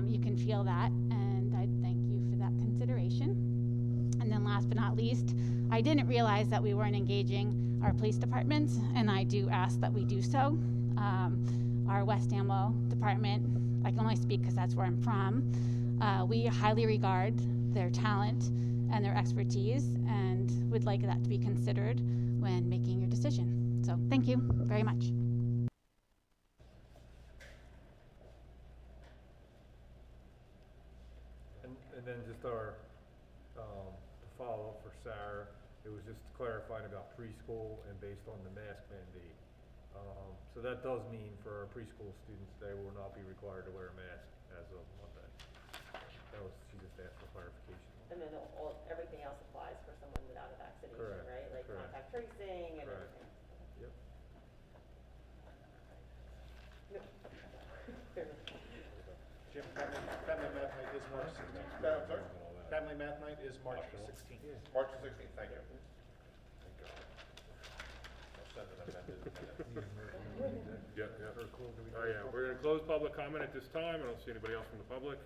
You can feel that, and I thank you for that consideration. And then last but not least, I didn't realize that we weren't engaging our police departments, and I do ask that we do so. Our West Amwell department, I can only speak because that's where I'm from, we highly regard their talent and their expertise, and would like that to be considered when making your decision. So thank you very much. And then just our, to follow up for Sarah, it was just clarifying about preschool and based on the mask mandate. So that does mean for our preschool students, they will not be required to wear a mask as of Monday. She just asked for clarification. And then everything else applies for someone without a vaccination, Correct, right? Like correct. contact tracing and Correct. everything. Yep. No. Jim, family math night is March 16th. Sorry? Family math night is March 16th. March the 16th, thank you. Thank God. I'll send it amended. Yeah. Oh, yeah, we're gonna close public comment at this time. I don't see anybody else from the public.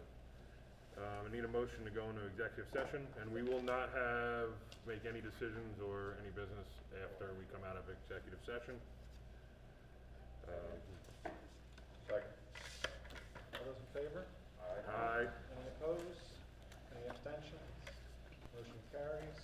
I need a motion to go into executive session, and we will not make any decisions or any business after we come out of executive session. Second. All those in favor? Aye. Any opposed? Any abstentions? Motion carries.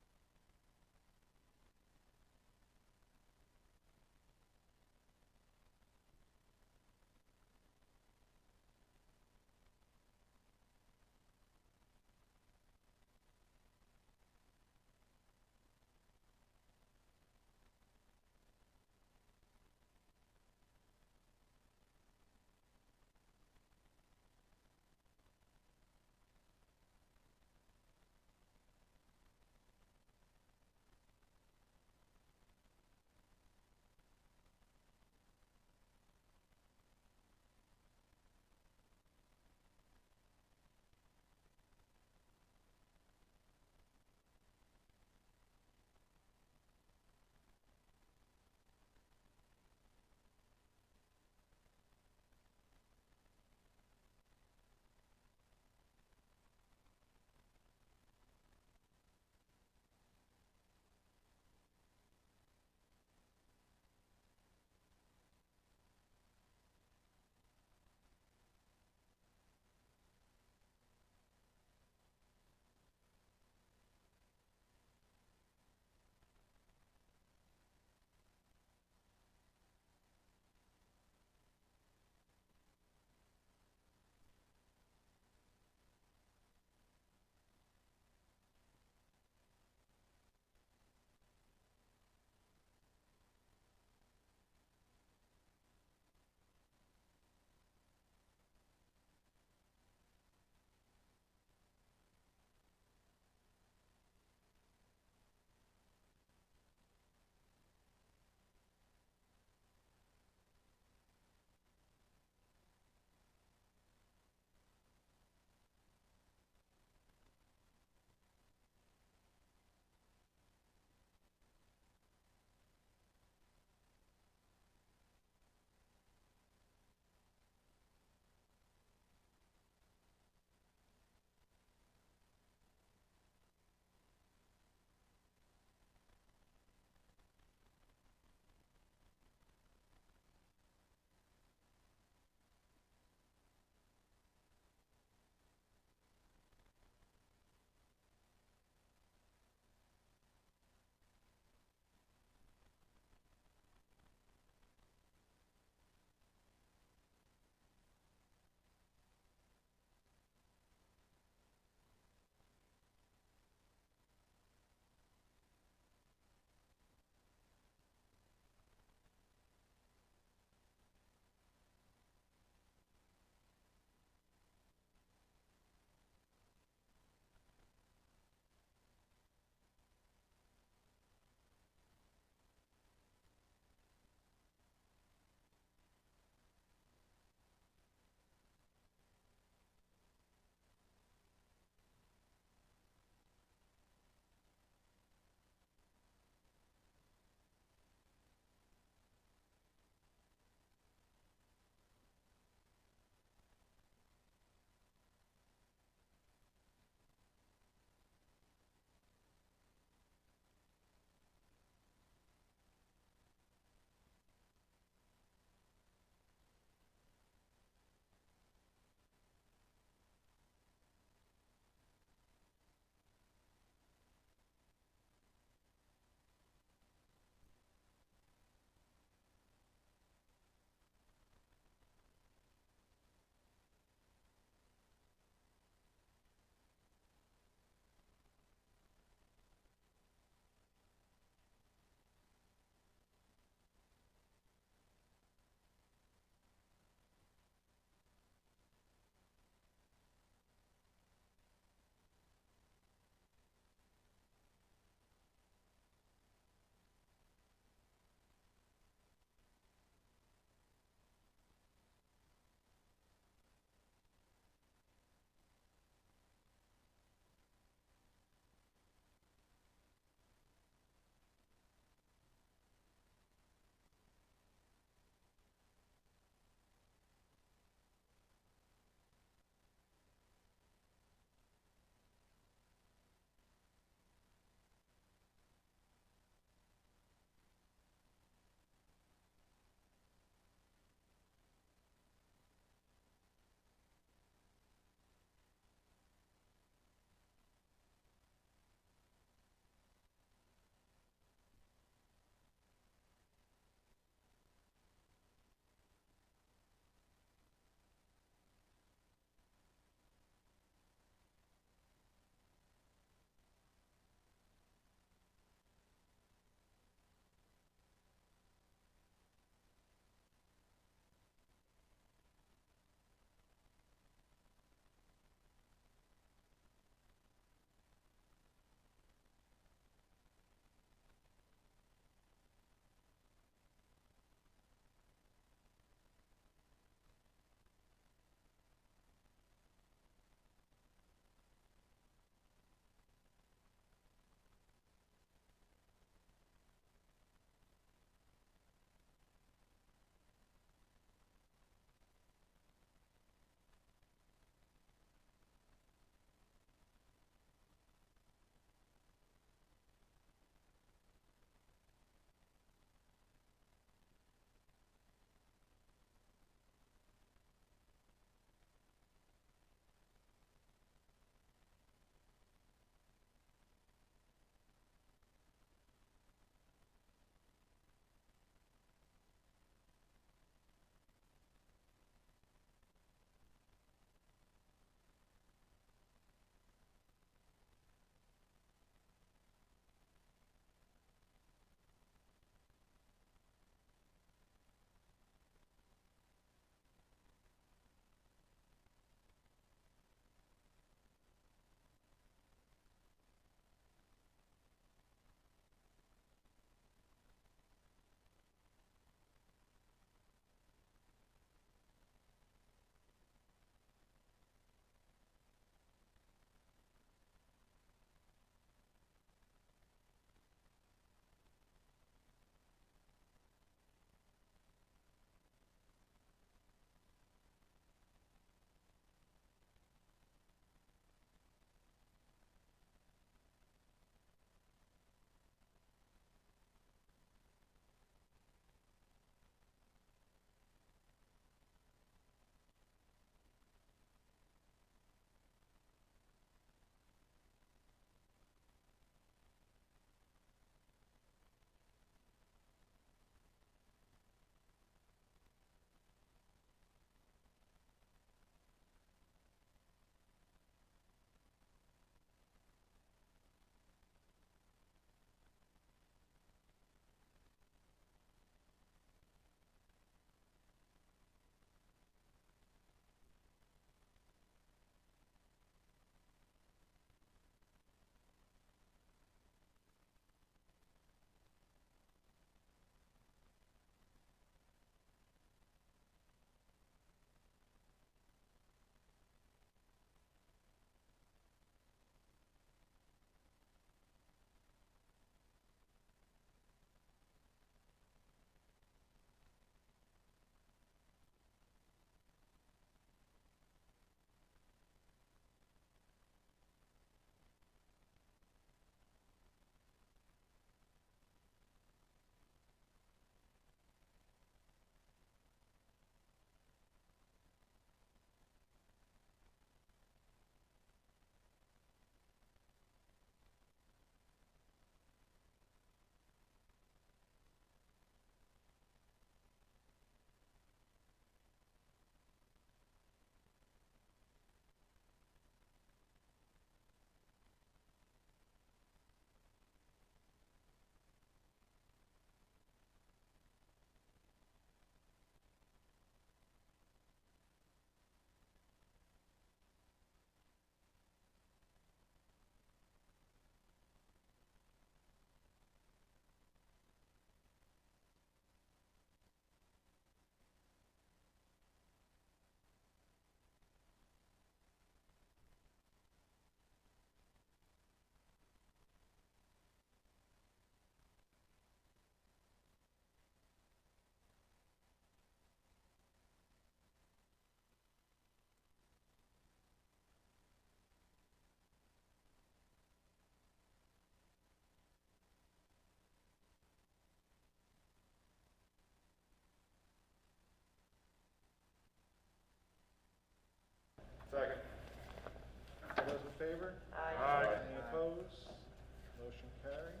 carries.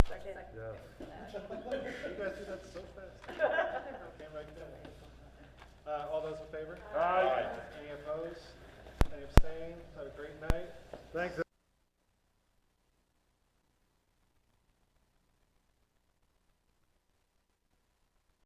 Second. Yeah. You guys do that so fast. Can't write it down. All those in favor? Aye. Any opposed? Any abstain? Have a great night. Thanks.